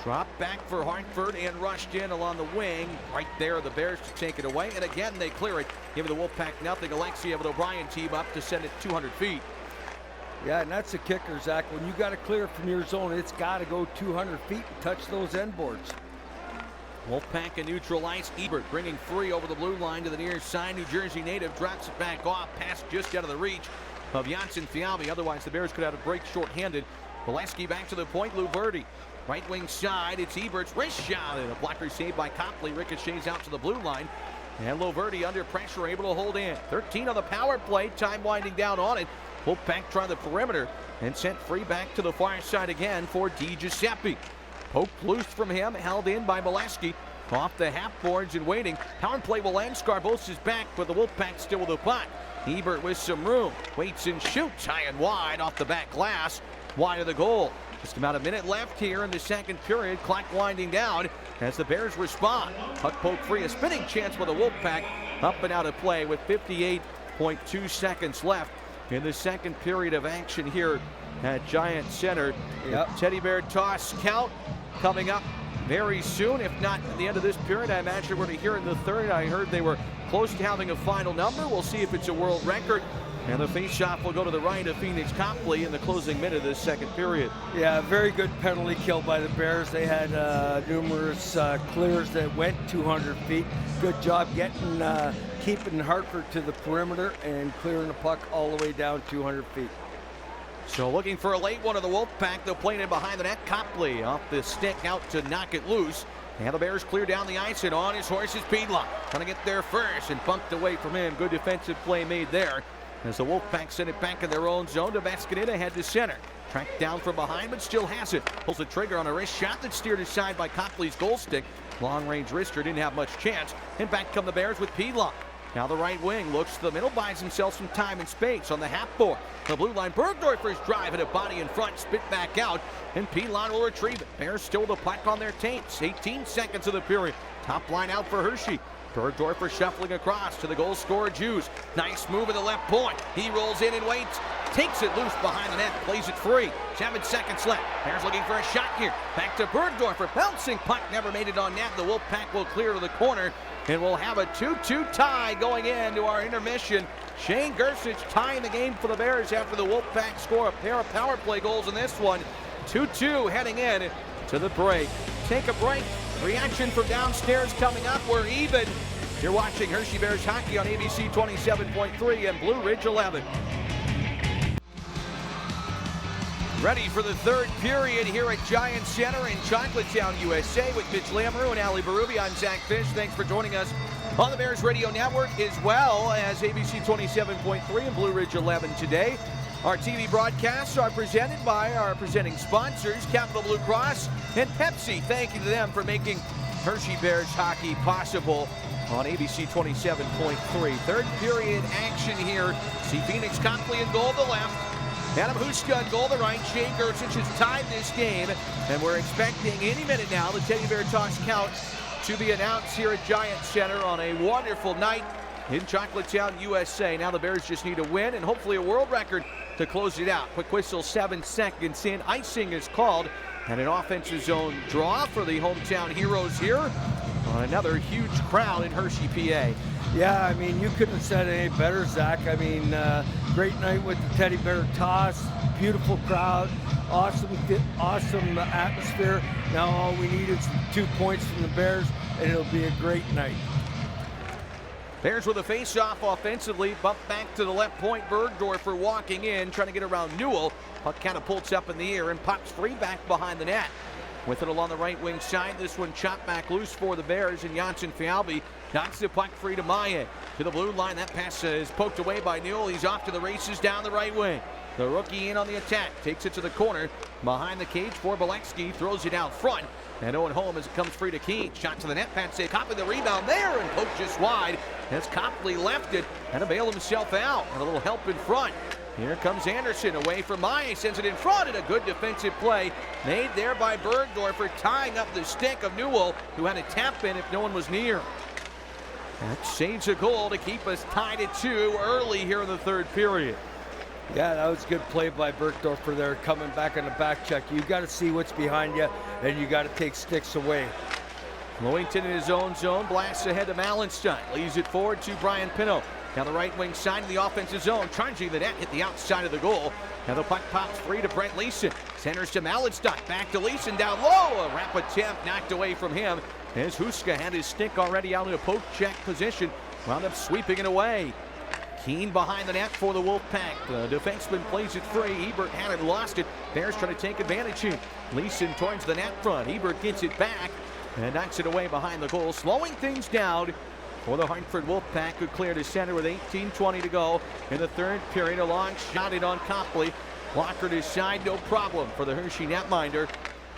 [SPEAKER 1] Dropped back for Hartford and rushed in along the wing. Right there, the Bears to take it away. And again, they clear it. Give the Wolfpack nothing. Alexiev and O'Brien team up to send it 200 feet.
[SPEAKER 2] Yeah, and that's a kicker, Zach. When you got to clear from your zone, it's got to go 200 feet and touch those end boards.
[SPEAKER 1] Wolfpack in neutral ice. Ebert bringing free over the blue line to the near side. New Jersey native drops it back off. Pass just out of the reach of Janssen Fialbi. Otherwise, the Bears could have a break shorthanded. Valesky back to the point. Luverdi. Right wing side, it's Ebert's wrist shot, and a blocker saved by Copley. Ricochets out to the blue line, and Luverdi under pressure, able to hold in. 13 on the power play, time winding down on it. Wolfpack trying the perimeter and sent free back to the far side again for Di Giuseppe. Poked loose from him, held in by Valesky. Off the half boards and waiting. Power play will end. Scarbosa's back, but the Wolfpack still with the puck. Ebert with some room, waits and shoots high and wide off the back glass, wide of the goal. Just about a minute left here in the second period. Clock winding down as the Bears respond. Puck poke free, a spinning chance for the Wolfpack. Up and out of play with 58.2 seconds left in the second period of action here at Giant Center.
[SPEAKER 2] Yep.
[SPEAKER 1] Teddy Bear toss count coming up very soon. If not at the end of this period, I imagine we're going to hear in the third. I heard they were close to having a final number. We'll see if it's a world record. And the face-off will go to the right of Phoenix Copley in the closing minute of this second period.
[SPEAKER 2] Yeah, very good penalty kill by the Bears. They had numerous clears that went 200 feet. Good job keeping Hartford to the perimeter and clearing the puck all the way down 200 feet.
[SPEAKER 1] So looking for a late one of the Wolfpack. They'll play it in behind the net. Copley off the stick out to knock it loose. And the Bears clear down the ice, and on his horse is Piedlot. Trying to get there first and bumped away from him. Good defensive play made there as the Wolfpack send it back in their own zone. To Vasconita ahead to center. Tracked down from behind, but still has it. Pulls the trigger on a wrist shot that's steered aside by Copley's goal stick. Long-range wrister didn't have much chance. And back come the Bears with Piedlot. Now the right wing looks to the middle, buys himself some time and space on the half board. The blue line, Bergdorfer's drive and a body in front, spit back out, and Piedlot will retrieve it. Bears still with the puck on their taints. 18 seconds of the period. Top line out for Hershey. Bergdorfer shuffling across to the goal scorer, Jews. Nice move at the left point. He rolls in and waits. Takes it loose behind the net, plays it free. 7 seconds left. Bears looking for a shot here. Back to Bergdorfer. Bouncing puck, never made it on net. The Wolfpack will clear to the corner. And we'll have a 2-2 tie going into our intermission Shane Gersich tying the game for the Bears after the Wolf Pack score a pair of power play goals in this one. 2-2 heading in to the break. Take a break. Reaction from downstairs coming up. We're even. You're watching Hershey Bears hockey on ABC 27.3 and Blue Ridge 11. Ready for the third period here at Giant Center in Chocolatetown, USA with Mitch Lamoureux and Ali Barubi. I'm Zack Fisch. Thanks for joining us on the Bears Radio Network as well as ABC 27.3 and Blue Ridge 11 today. Our TV broadcasts are presented by our presenting sponsors, Capital Blue Cross and Pepsi. Thank you to them for making Hershey Bears hockey possible on ABC 27.3. Third period action here. See Phoenix Copley in goal to the left. Adam Huska in goal to the right. Shane Gersich has tied this game, and we're expecting any minute now the Teddy Bear toss count to be announced here at Giant Center on a wonderful night in Chocolatetown, USA. Now the Bears just need a win and hopefully a world record to close it out. Quick whistle, 7 seconds in. Icing is called, and an offensive zone draw for the hometown heroes here on another huge crowd in Hershey, PA.
[SPEAKER 2] Yeah, I mean, you couldn't have said it any better, Zach. I mean, great night with the Teddy Bear toss, beautiful crowd, awesome atmosphere. Now all we need is 2 points from the Bears, and it'll be a great night.
[SPEAKER 1] Bears with a face-off offensively, bump back to the left point. Bergdorfer walking in, trying to get around Newell. Puck catapults up in the air and pops free back behind the net. With it along the right wing side, this one chopped back loose for the Bears, and Janssen Fialbi knocks the puck free to Maye. To the blue line, that pass is poked away by Newell. He's off to the races down the right wing. The rookie in on the attack, takes it to the corner. Behind the cage for Bilecki, throws it out front. And Owen home as it comes free to Keene. Shot to the net, Pat say, Copley the rebound there, and poked just wide as Copley left it and to bail himself out. And a little help in front. Here comes Anderson away from Maye, sends it in front, and a good defensive play made there by Bergdorfer, tying up the stick of Newell, who had a tap in if no one was near. That saves a goal to keep us tied at 2 early here in the third period.
[SPEAKER 2] Yeah, that was a good play by Bergdorfer there, coming back on the back check. You got to see what's behind you, and you got to take sticks away.
[SPEAKER 1] Lewington in his own zone, blasts ahead to Mallenstein, leaves it forward to Brian Pinot. Now the right wing side of the offensive zone, charging the net, hit the outside of the goal. Now the puck pops free to Brent Leeson. Centers to Mallenstein, back to Leeson, down low. A rapid attempt knocked away from him as Huska had his stick already out in a poke check position. Wound up sweeping it away. Keene behind the net for the Wolf Pack. The defenseman plays it free. Ebert had it, lost it. Bears trying to take advantage here. Leeson towards the net front. Ebert gets it back and knocks it away behind the goal, slowing things down for the Hartford Wolf Pack, who cleared his center with 18:20 to go in the third period. A long shot in on Copley. Blocker to his side, no problem for the Hershey netminder.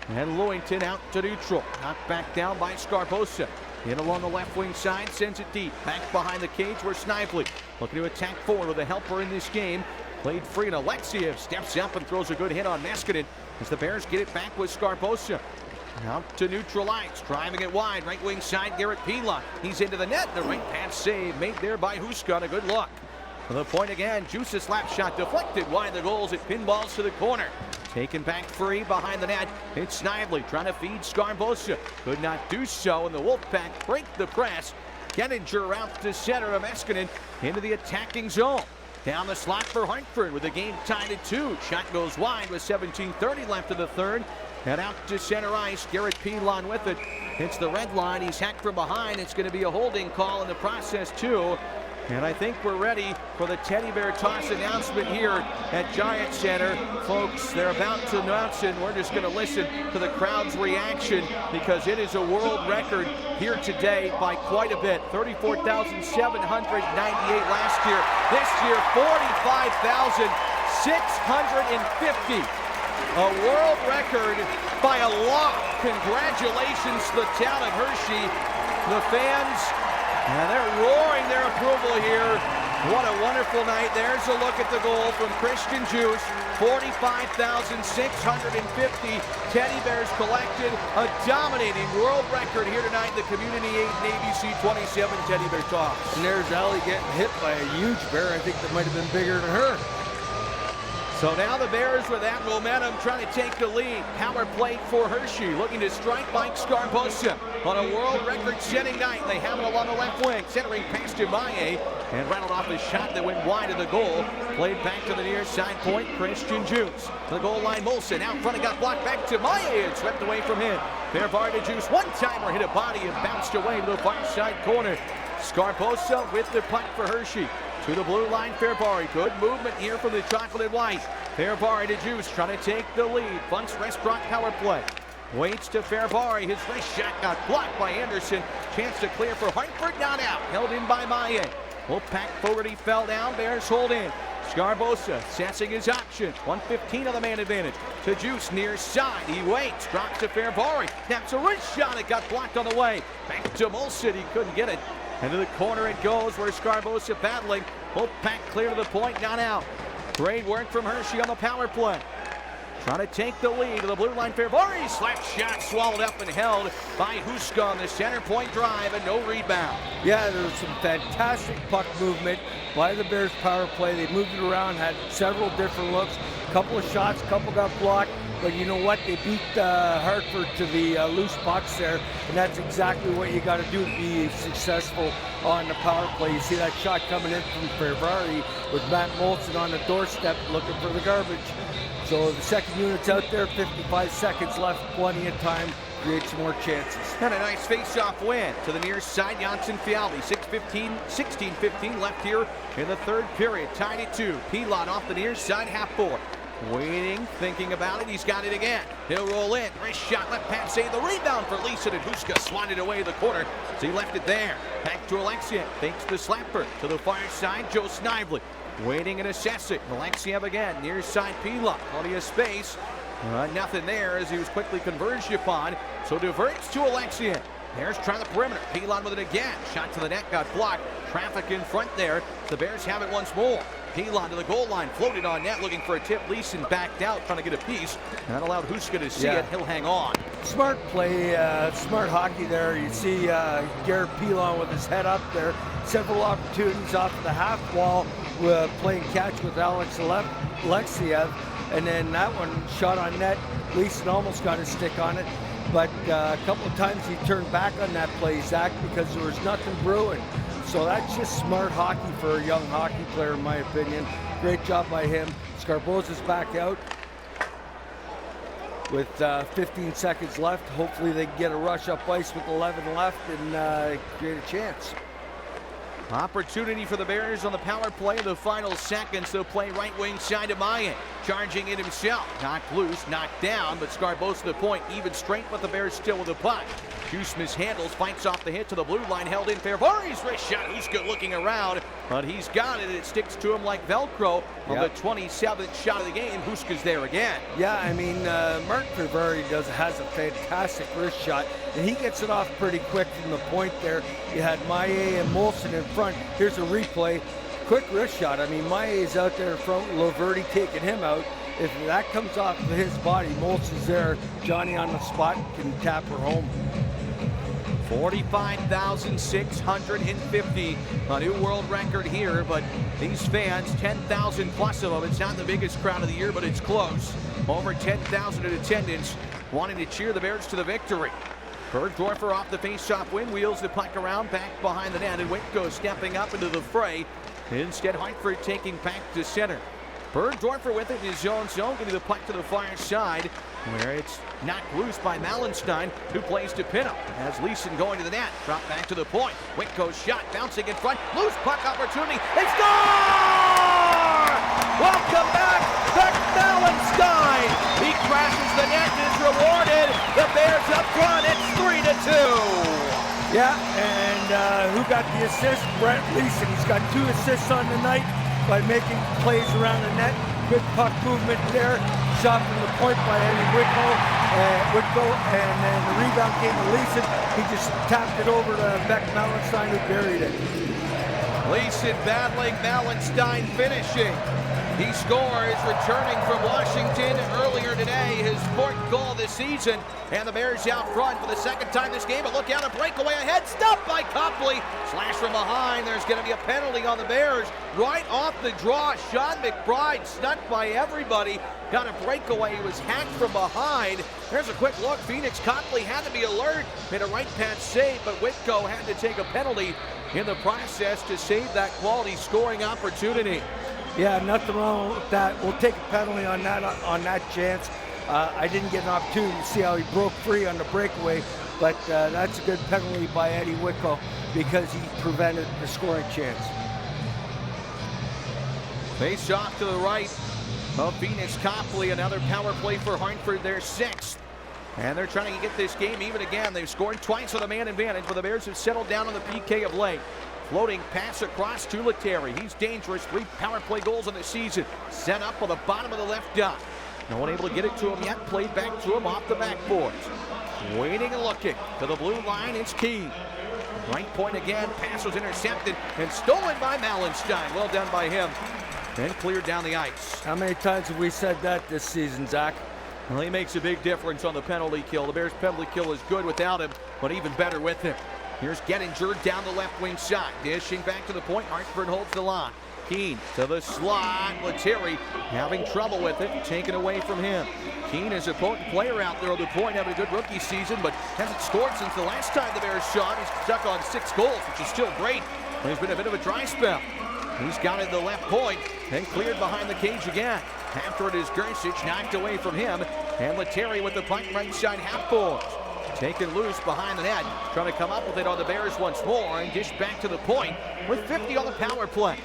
[SPEAKER 1] And Lewington out to neutral. Knocked back down by Scarbosa. In along the left wing side, sends it deep. Back behind the cage where Snively looking to attack forward with a helper in this game. Played free, and Alexiev steps up and throws a good hit on Neskinen as the Bears get it back with Scarbosa. Out to neutral ice, driving it wide. Right wing side, Garrett Pilon. He's into the net. The right pass save made there by Huska. A good look. For the point again, Juice's slap shot deflected wide the goals. It pinballs to the corner. Taken back free behind the net. It's Snively trying to feed Scarbosa. Could not do so, and the Wolfpack break the press. Gettinger out to center of Eskinen into the attacking zone. Down the slot for Hartford with the game tied at 2. Shot goes wide with 17:30 left in the third. And out to center ice, Garrett Pilon with it. Hits the red line. He's hacked from behind. It's going to be a holding call in the process too. And I think we're ready for the Teddy Bear toss announcement here at Giant Center. Folks, they're about to announce it. We're just going to listen to the crowd's reaction because it is a world record here today by quite a bit. 34,798 last year. This year, 45,650. A world record by a lot. Congratulations to the town of Hershey. The fans, and they're roaring their approval here. What a wonderful night. There's a look at the goal from Christian Juice. 45,650 Teddy Bears collected. A dominating world record here tonight in the Community 8 and ABC 27 Teddy Bear toss.
[SPEAKER 2] And there's Allie getting hit by a huge bear. I think that might have been bigger than her.
[SPEAKER 1] So now the Bears with that momentum trying to take the lead. Power play for Hershey, looking to strike Mike Scarbosa on a world record-setting night. They have it along the left wing, centering pass to Maye, and rattled off a shot that went wide of the goal. Played back to the near side point, Christian Juice. The goal line, Molson out front and got blocked back to Maye and swept away from him. Fairbar to Juice, one-timer, hit a body and bounced away to the far side corner. Scarbosa with the puck for Hershey. To the blue line, Fairbar. Good movement here from the chocolate and white. Fairbar to Juice, trying to take the lead. Funk's restaurant power play. Waits to Fairbar. His wrist shot got blocked by Anderson. Chance to clear for Hartford, not out. Held in by Maye. Wolf Pack forward, he fell down. Bears hold in. Scarbosa sensing his option. 1:15 on the man advantage. To Juice near side. He waits. Drops to Fairbar. Snaps a wrist shot. It got blocked on the way. Back to Molson. He couldn't get it. And to the corner it goes, where Scarbosa battling. Wolf Pack clear to the point, not out. Great work from Hershey on the power play. Trying to take the lead to the blue line. Fairbar, slap shot swallowed up and held by Huska on the center point drive, and no rebound.
[SPEAKER 2] Yeah, there was some fantastic puck movement by the Bears power play. They moved it around, had several different looks. Couple of shots, couple got blocked. But you know what? They beat Hartford to the loose pucks there, and that's exactly what you got to do to be successful on the power play. You see that shot coming in from Fairbar with Matt Molson on the doorstep looking for the garbage. So the second unit's out there, 55 seconds left, plenty of time, create some more chances.
[SPEAKER 1] And a nice face-off win to the near side, Janssen Fialdi. 16-15 left here in the third period. Tied at 2. Pilot off the near side, half forward. Waiting, thinking about it, he's got it again. He'll roll in, wrist shot, left pad save, the rebound for Leeson, and Huska swatted away the corner, so he left it there. Back to Alexiev, fakes the slapper, to the far side, Joe Snively. Waiting and assessing, Alexiev again, near side Pilot, plenty of space. Nothing there as he was quickly converged upon, so diverts to Alexiev. Bears trying the perimeter, Pilon with it again, shot to the net, got blocked. Traffic in front there, the Bears have it once more. Pilon to the goal line, floated on net, looking for a tip. Leeson backed out, trying to get a piece. That allowed Huska to see it. He'll hang on.
[SPEAKER 2] Smart play, smart hockey there. You see Garrett Pilon with his head up there. Several opportunities off the half wall, playing catch with Alexiev. And then that one shot on net. Leeson almost got his stick on it. But a couple of times he turned back on that play, Zack, because there was nothing brewing. So that's just smart hockey for a young hockey player, in my opinion. Great job by him. Scarbosa's back out with 15 seconds left. Hopefully they can get a rush up ice with 11 left and create a chance.
[SPEAKER 1] Opportunity for the Bears on the power play. The final seconds, they'll play right wing side of Maye. Charging it himself. Knocked loose, knocked down, but Scarbosa to the point. Even strength, but the Bears still with the puck. Juice mishandles, fights off the hit to the blue line, held in. Fairbar's wrist shot. Huska looking around, but he's got it. It sticks to him like Velcro on the 27th shot of the game. Huska's there again.
[SPEAKER 2] Yeah, I mean, Mark Fairbar has a fantastic wrist shot, and he gets it off pretty quick from the point there. You had Maye and Molson in front. Here's a replay. Quick wrist shot. I mean, Maye's out there in front, Laverty taking him out. If that comes off of his body, Molson's there. Johnny on the spot can tap her home.
[SPEAKER 1] 45,650, a new world record here, but these fans, 10,000 plus of them. It's not the biggest crowd of the year, but it's close. Over 10,000 in attendance, wanting to cheer the Bears to the victory. Bergdorfer off the face-off win, wheels the puck around, back behind the net, and Whitko stepping up into the fray. Instead, Hartford taking back to center. Bergdorfer with it in his own zone, getting the puck to the far side, where it's knocked loose by Malenstein, who plays to pin him. As Leeson going to the net, drop back to the point. Whitko's shot, bouncing in front, loose puck opportunity, they score! Welcome back, Malenstein! He crashes the net and is rewarded. The Bears up front, it's 3-2.
[SPEAKER 2] Yeah, and who got the assist? Brent Leeson. He's got 2 assists on the night by making plays around the net. Good puck movement there. Shot from the point by Eddie Whitko, and then the rebound came to Leeson. He just tapped it over to Beck Malenstein, who buried it.
[SPEAKER 1] Leeson battling, Malenstein finishing. He scores, returning from Washington earlier today, his 4th goal this season. And the Bears out front for the 2nd time this game. But look out, a breakaway ahead, stopped by Copley. Slash from behind, there's going to be a penalty on the Bears. Right off the draw, Sean McBride, snuck by everybody. Got a breakaway, he was hacked from behind. There's a quick look, Phoenix Copley had to be alert. Made a right pass save, but Whitco had to take a penalty in the process to save that quality scoring opportunity.
[SPEAKER 2] Yeah, nothing wrong with that. We'll take a penalty on that chance. I didn't get an opportunity to see how he broke free on the breakaway, but that's a good penalty by Eddie Whitco because he prevented the scoring chance.
[SPEAKER 1] Face off to the right of Phoenix Copley. Another power play for Hartford, their 6th. And they're trying to get this game even again. They've scored twice with a man advantage, but the Bears have settled down on the PK of late. Floating pass across to Lettieri. He's dangerous. 3 power play goals in the season. Set up on the bottom of the left dot. No one able to get it to him yet. Played back to him off the backboards. Waiting and looking to the blue line. It's Keene. Right point again. Pass was intercepted and stolen by Mallenstein. Well done by him. And cleared down the ice.
[SPEAKER 2] How many times have we said that this season, Zach?
[SPEAKER 1] Well, he makes a big difference on the penalty kill. The Bears' penalty kill is good without him, but even better with him. Here's Gettinger down the left wing side. Dishing back to the point. Hartford holds the line. Keene to the slot. Lettieri having trouble with it. Taken away from him. Keene is a potent player out there on the point. Having a good rookie season, but hasn't scored since the last time the Bears shot. He's stuck on 6 goals, which is still great. But he's been a bit of a dry spell. He's got it to the left point and cleared behind the cage again. After it is Gersic knocked away from him. And Lettieri with the puck right side half boards. Taken loose behind the net. Trying to come up with it on the Bears once more and dish back to the point with 50 on the power play.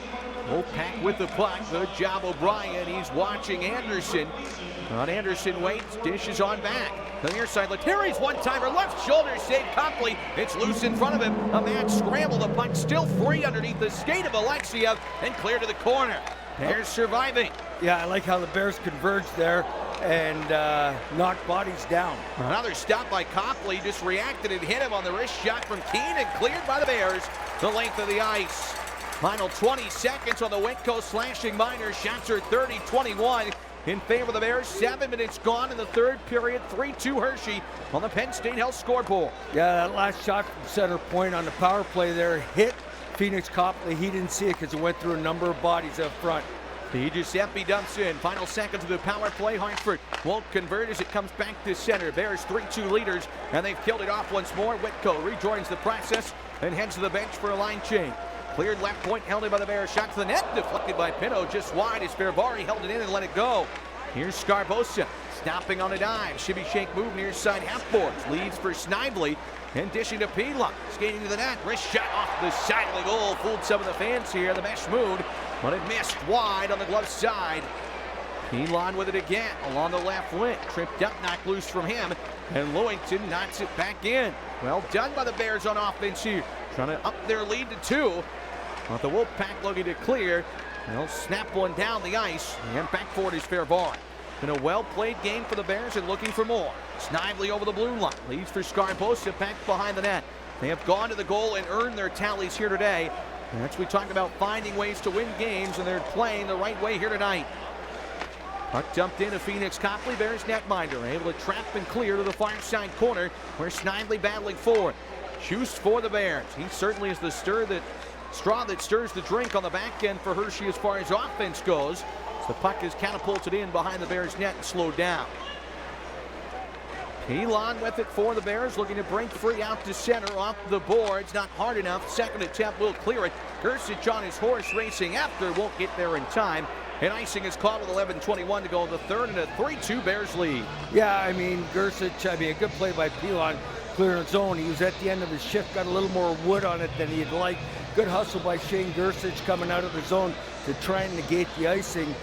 [SPEAKER 1] Wolf Pack with the puck. Good job, O'Brien. He's watching Anderson. Anderson waits. Dishes on back. On the near side, Lettieri's one-timer. Left shoulder save Copley. It's loose in front of him. A mad scramble. The puck still free underneath the skate of Alexiev and clear to the corner. Bears surviving.
[SPEAKER 2] Yeah, I like how the Bears converged there and knocked bodies down.
[SPEAKER 1] Another stop by Copley. Just reacted and hit him on the wrist shot from Keene and cleared by the Bears. The length of the ice. Final 20 seconds on the Whitco slashing minor. Shots are 30-21 in favor of the Bears. 7 minutes gone in the 3rd period. 3-2 Hershey on the Penn State Health scoreboard.
[SPEAKER 2] Yeah, that last shot from center point on the power play there hit Phoenix Copley. He didn't see it because it went through a number of bodies up front.
[SPEAKER 1] Giuseppe dumps in. Final seconds of the power play. Hartford won't convert as it comes back to center. Bears 3-2 leaders, and they've killed it off once more. Whitco rejoins the process and heads to the bench for a line change. Cleared left point, held in by the Bears. Shot to the net, deflected by Pinto, just wide as Fervari held it in and let it go. Here's Scarbosa, stopping on a dive. Shimmy shake move near side half boards. Leads for Snively and dishing to Pilon. Skating to the net, wrist shot off the side of the goal. Fooled some of the fans here, the mesh mood, but it missed wide on the glove side. Pilon with it again along the left wing. Tripped up, knocked loose from him, and Lewington knocks it back in. Well done by the Bears on offense here. Trying to up their lead to 2. But the Wolf Pack looking to clear. They'll snap one down the ice. And back forward is Fervari. Been a well-played game for the Bears and looking for more. Snively over the blue line. Leads for Scarbosa, back behind the net. They have gone to the goal and earned their tallies here today. And that's we talked about finding ways to win games, and they're playing the right way here tonight. Puck dumped into Phoenix Copley. Bears netminder able to trap and clear to the far side corner where Snively battling forward. Shoots for the Bears. He certainly is the straw that stirs the drink on the back end for Hershey as far as offense goes. As the puck is catapulted in behind the Bears net and slowed down. Pilon with it for the Bears, looking to break free out to center off the boards. Not hard enough. Second attempt will clear it. Gersic on his horse racing after, won't get there in time. And icing is called with 11:21 to go in the 3rd and a 3-2 Bears lead.
[SPEAKER 2] Yeah, I mean, Gersic, a good play by Pilon. Clearing zone. He was at the end of his shift, got a little more wood on it than he'd like. Good hustle by Shane Gersic coming out of the zone to try and negate the icing.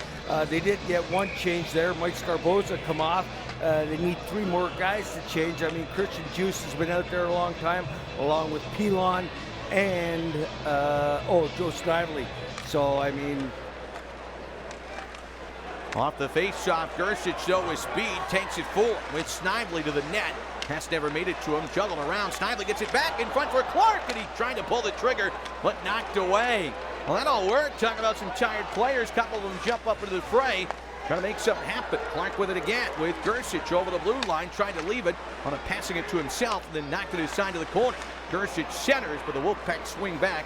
[SPEAKER 2] They did get one change there. Mike Scarbosa come off. They need 3 more guys to change. I mean, Christian Juice has been out there a long time, along with Pilon and Joe Snively. So, I mean,
[SPEAKER 1] off the face-off, Gersic, though, with speed, takes it forward with Snively to the net. Pass never made it to him, juggled around. Snively gets it back in front for Clark, and he's trying to pull the trigger, but knocked away. Well, that all worked. Talking about some tired players. Couple of them jump up into the fray. Trying to make something happen. Clark with it again with Gersic over the blue line. Trying to leave it on a passing it to himself. And then knocked it aside to the corner. Gersic centers, but the Wolfpack swing back.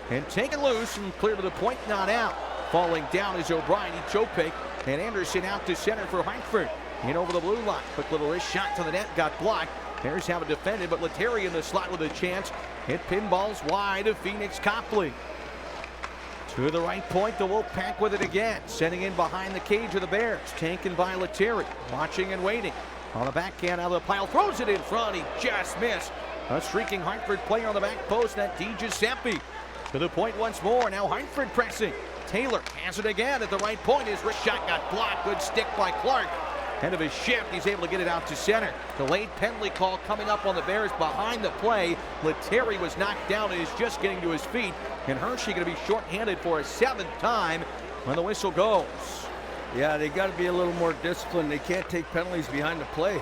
[SPEAKER 1] And take it loose and clear to the point. Not out. Falling down is O'Brien. He choke pick. And Anderson out to center for Hartford. In over the blue line. Quick little wrist shot to the net. Got blocked. Bears have it defended, but Lettieri in the slot with a chance. Hit pinballs wide of Phoenix Copley. To the right point, the Wolfpack with it again. Sending in behind the cage of the Bears. Taken by Lettieri. Watching and waiting. On the backhand out of the pile. Throws it in front. He just missed. A streaking Hartford player on the back post. That DiGiuseppe. To the point once more. Now Hartford pressing. Taylor has it again at the right point. His wrist shot got blocked. Good stick by Clark. End of his shift, he's able to get it out to center. Delayed penalty call coming up on the Bears behind the play. Lettieri was knocked down and is just getting to his feet. And Hershey going to be shorthanded for a 7th time when the whistle goes.
[SPEAKER 2] Yeah, they got to be a little more disciplined. They can't take penalties behind the play.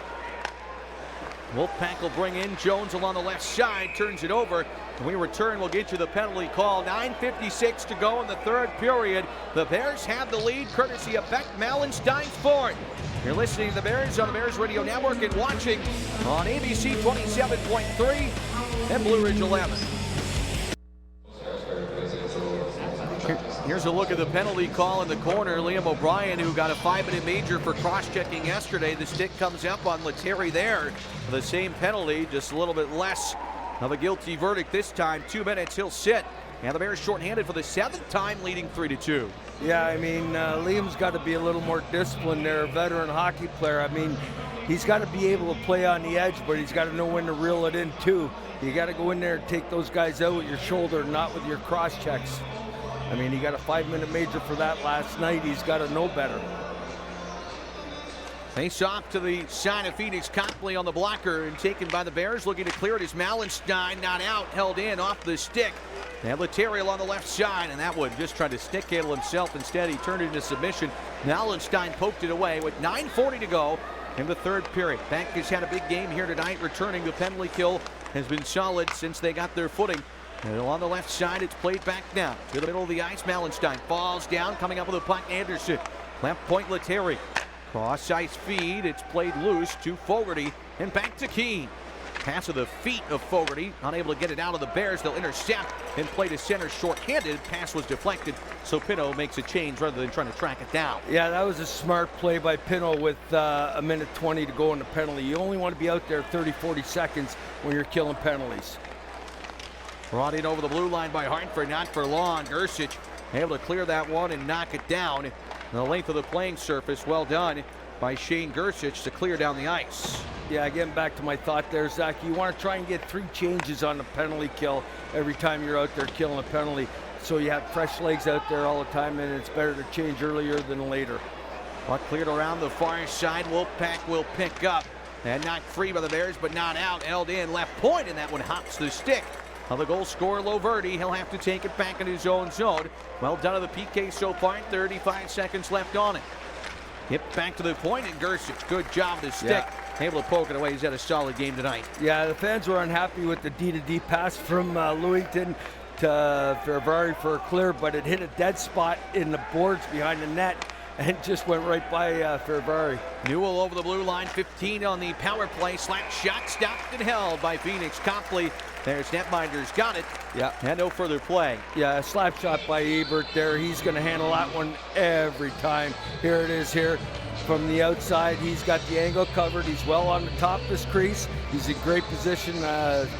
[SPEAKER 1] Wolfpack will bring in Jones along the left side, turns it over. When we return, we'll get you the penalty call. 9:56 to go in the 3rd period. The Bears have the lead, courtesy of Beck Mallenstein's Ford. You're listening to the Bears on the Bears Radio Network and watching on ABC 27.3 and Blue Ridge 11. Here's a look at the penalty call in the corner. Liam O'Brien, who got a 5-minute major for cross-checking yesterday. The stick comes up on Lettieri there. The same penalty, just a little bit less of a guilty verdict this time. 2 minutes, he'll sit. And the Bears shorthanded for the 7th time, leading 3-2.
[SPEAKER 2] Yeah, I mean, Liam's got to be a little more disciplined there, a veteran hockey player. I mean, he's got to be able to play on the edge, but he's got to know when to reel it in, too. You got to go in there and take those guys out with your shoulder, not with your cross-checks. I mean, he got a 5-minute major for that last night. He's got to know better.
[SPEAKER 1] Face off to the side of Phoenix. Copley on the blocker and taken by the Bears. Looking to clear it is Mallenstein. Not out. Held in off the stick. And Lettieri on the left side. And that one just tried to stick handle himself. Instead, he turned it into submission. Mallenstein poked it away with 9:40 to go in the 3rd period. Beck has had a big game here tonight. Returning the penalty kill has been solid since they got their footing. And on the left side, it's played back now to the middle of the ice. Mallenstein falls down, coming up with a puck. Anderson, left point, Lettieri. Cross ice feed. It's played loose to Fogarty and back to Keene. Pass of the feet of Fogarty, unable to get it out of the Bears. They'll intercept and play to center shorthanded. Pass was deflected, so Pino makes a change rather than trying to track it down.
[SPEAKER 2] Yeah, that was a smart play by Pino with 1:20 to go in the penalty. You only want to be out there 30-40 seconds when you're killing penalties.
[SPEAKER 1] Brought in over the blue line by Hartford, not for long. Gersic able to clear that one and knock it down. The length of the playing surface, well done by Shane Gersic to clear down the ice.
[SPEAKER 2] Yeah, getting back to my thought there, Zach, you want to try and get 3 changes on the penalty kill every time you're out there killing a penalty. So you have fresh legs out there all the time, and it's better to change earlier than later.
[SPEAKER 1] Puck cleared around the far side. Wolfpack will pick up. And knocked free by the Bears, but not out. Held in left point, and that one hops the stick. Now the goal scorer, Lamoureux, he'll have to take it back in his own zone. Well done to the PK so far. 35 seconds left on it. Hit back to the point, and Gersic, good job to stick. Yeah. Able to poke it away. He's had a solid game tonight.
[SPEAKER 2] Yeah, the fans were unhappy with the D-to-D pass from Lewington to Ferrari for a clear, but it hit a dead spot in the boards behind the net and just went right by Ferrari.
[SPEAKER 1] Newell over the blue line, 15 on the power play. Slap shot stopped and held by Phoenix. Copley, there's netminders, got it.
[SPEAKER 2] Yeah.
[SPEAKER 1] And no further play.
[SPEAKER 2] Yeah, a slap shot by Ebert there. He's going to handle that one every time. Here it is here from the outside. He's got the angle covered. He's well on the top of this crease. He's in great position.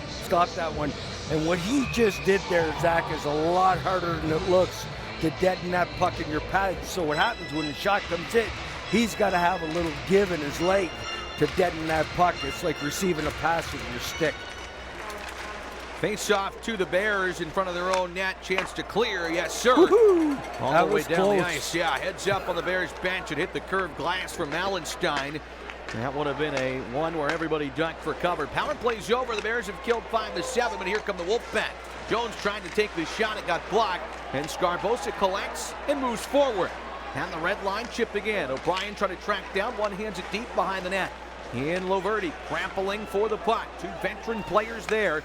[SPEAKER 2] Stop that one. And what he just did there, Zach, is a lot harder than it looks to deaden that puck in your pads. So what happens when the shot comes in, he's got to have a little give in his leg to deaden that puck. It's like receiving a pass with your stick.
[SPEAKER 1] Face off to the Bears in front of their own net. Chance to clear. Yes, sir.
[SPEAKER 2] Woo-hoo!
[SPEAKER 1] All
[SPEAKER 2] that
[SPEAKER 1] the way
[SPEAKER 2] was
[SPEAKER 1] down
[SPEAKER 2] close.
[SPEAKER 1] the ice. Yeah, heads up on the Bears bench. It hit the curved glass from Mallenstein. That would have been a one where everybody ducked for cover. Power play's over. The Bears have killed 5-7, but here come the Wolfpack. Jones trying to take the shot. It got blocked. And Scarbosa collects and moves forward. And the red line chipped again. O'Brien trying to track down. One hands it deep behind the net. In Lamoureux, grappling for the puck. 2 veteran players there.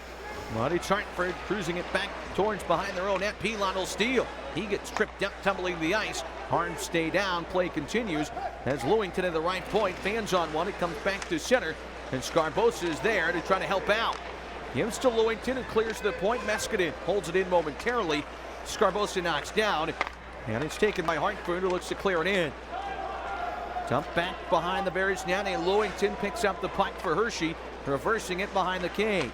[SPEAKER 1] It's Hartford cruising it back towards behind their own net. Pilon will steal. He gets tripped up, tumbling the ice. Arms stay down. Play continues as Lewington at the right point. Fans on one. It comes back to center. And Scarbosa is there to try to help out. Gives to Lewington and clears the point. Meskinen holds it in momentarily. Scarbosa knocks down. And it's taken by Hartford, who looks to clear it in. Dump back behind the Bears net, and Lewington picks up the puck for Hershey, reversing it behind the cage.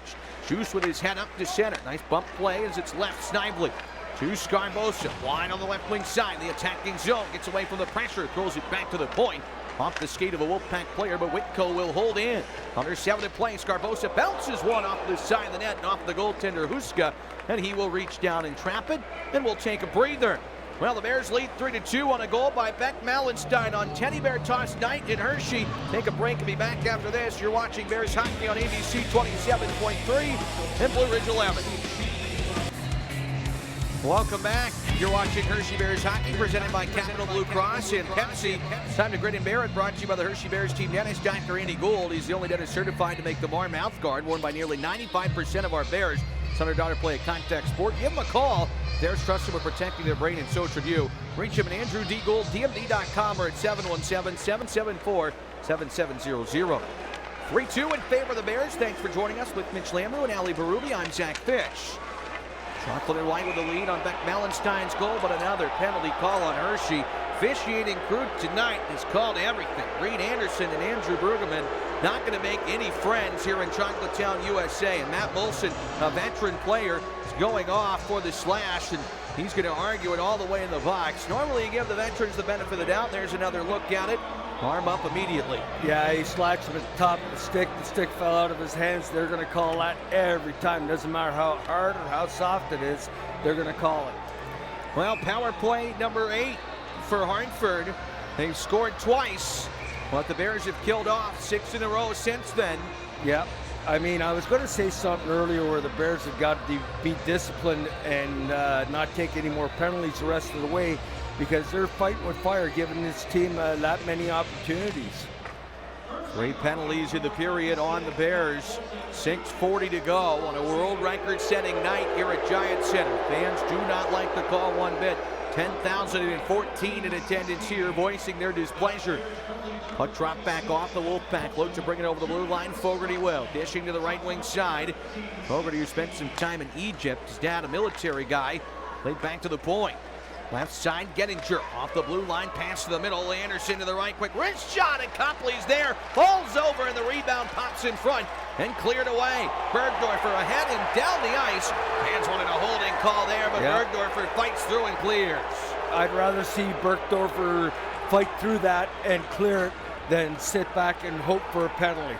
[SPEAKER 1] Juice with his head up to center. Nice bump play as it's left Snively to Scarbosa. Wide on the left wing side. The attacking zone gets away from the pressure, throws it back to the point. Off the skate of a Wolfpack player, but Whitco will hold in. Under 7 to play, Scarbosa bounces one off the side of the net and off the goaltender Huska, and he will reach down and trap it, and we'll take a breather. Well, the Bears lead 3-2 on a goal by Beck Mallenstein on Teddy Bear Toss night in Hershey. Take a break and be back after this. You're watching Bears hockey on ABC 27.3 and Blue Ridge 11. Welcome back. You're watching Hershey Bears hockey presented by Capital Blue Cross and Pepsi. Time to grin and bear it, brought to you by the Hershey Bears team dentist, Dr. Andy Gould. He's the only dentist certified to make the Mar mouth guard, worn by nearly 95% of our Bears. Son or daughter play a contact sport. Give them a call. Bears trust them with protecting their brain, and so should you. Reach him at Andrew D. Gould, DMD.com, or at 717-774-7700. 3-2 in favor of the Bears. Thanks for joining us with Mitch Lamoureux and Ali Barubi. I'm Zack Fisch. Chocolate and white with the lead on Beck Mallenstein's goal, but another penalty call on Hershey. Officiating crew tonight has called everything. Reed Anderson and Andrew Brueggemann not going to make any friends here in Chocolatetown, USA. And Matt Molson, a veteran player, is going off for the slash, and he's going to argue it all the way in the box. Normally you give the veterans the benefit of the doubt. There's another look at it. Arm up immediately.
[SPEAKER 2] Yeah, he slashed him at the top of the stick. The stick fell out of his hands. They're going to call that every time. Doesn't matter how hard or how soft it is. They're going to call it.
[SPEAKER 1] Well, power play number 8 for Hartford. They've scored twice, but the Bears have killed off 6 in a row since then.
[SPEAKER 2] Yeah. I mean, I was going to say something earlier where the Bears have got to be disciplined and not take any more penalties the rest of the way, because they're fighting with fire, giving this team that many opportunities.
[SPEAKER 1] 3 penalties in the period on the Bears. 6:40 to go on a world record-setting night here at Giant Center. Fans do not like the call one bit. 10,014 in attendance here, voicing their displeasure. Puck drop back off the Wolf Pack. Look to bring it over the blue line. Fogarty will. Dishing to the right wing side. Fogarty, who spent some time in Egypt. His dad, a military guy. Played back to the point. Left side, Gettinger off the blue line, pass to the middle. Anderson to the right, quick wrist shot, and Copley's there. Falls over, and the rebound pops in front and cleared away. Bergdorfer ahead and down the ice. Fans wanted a holding call there, but Bergdorfer fights through and clears.
[SPEAKER 2] I'd rather see Bergdorfer fight through that and clear it than sit back and hope for a penalty.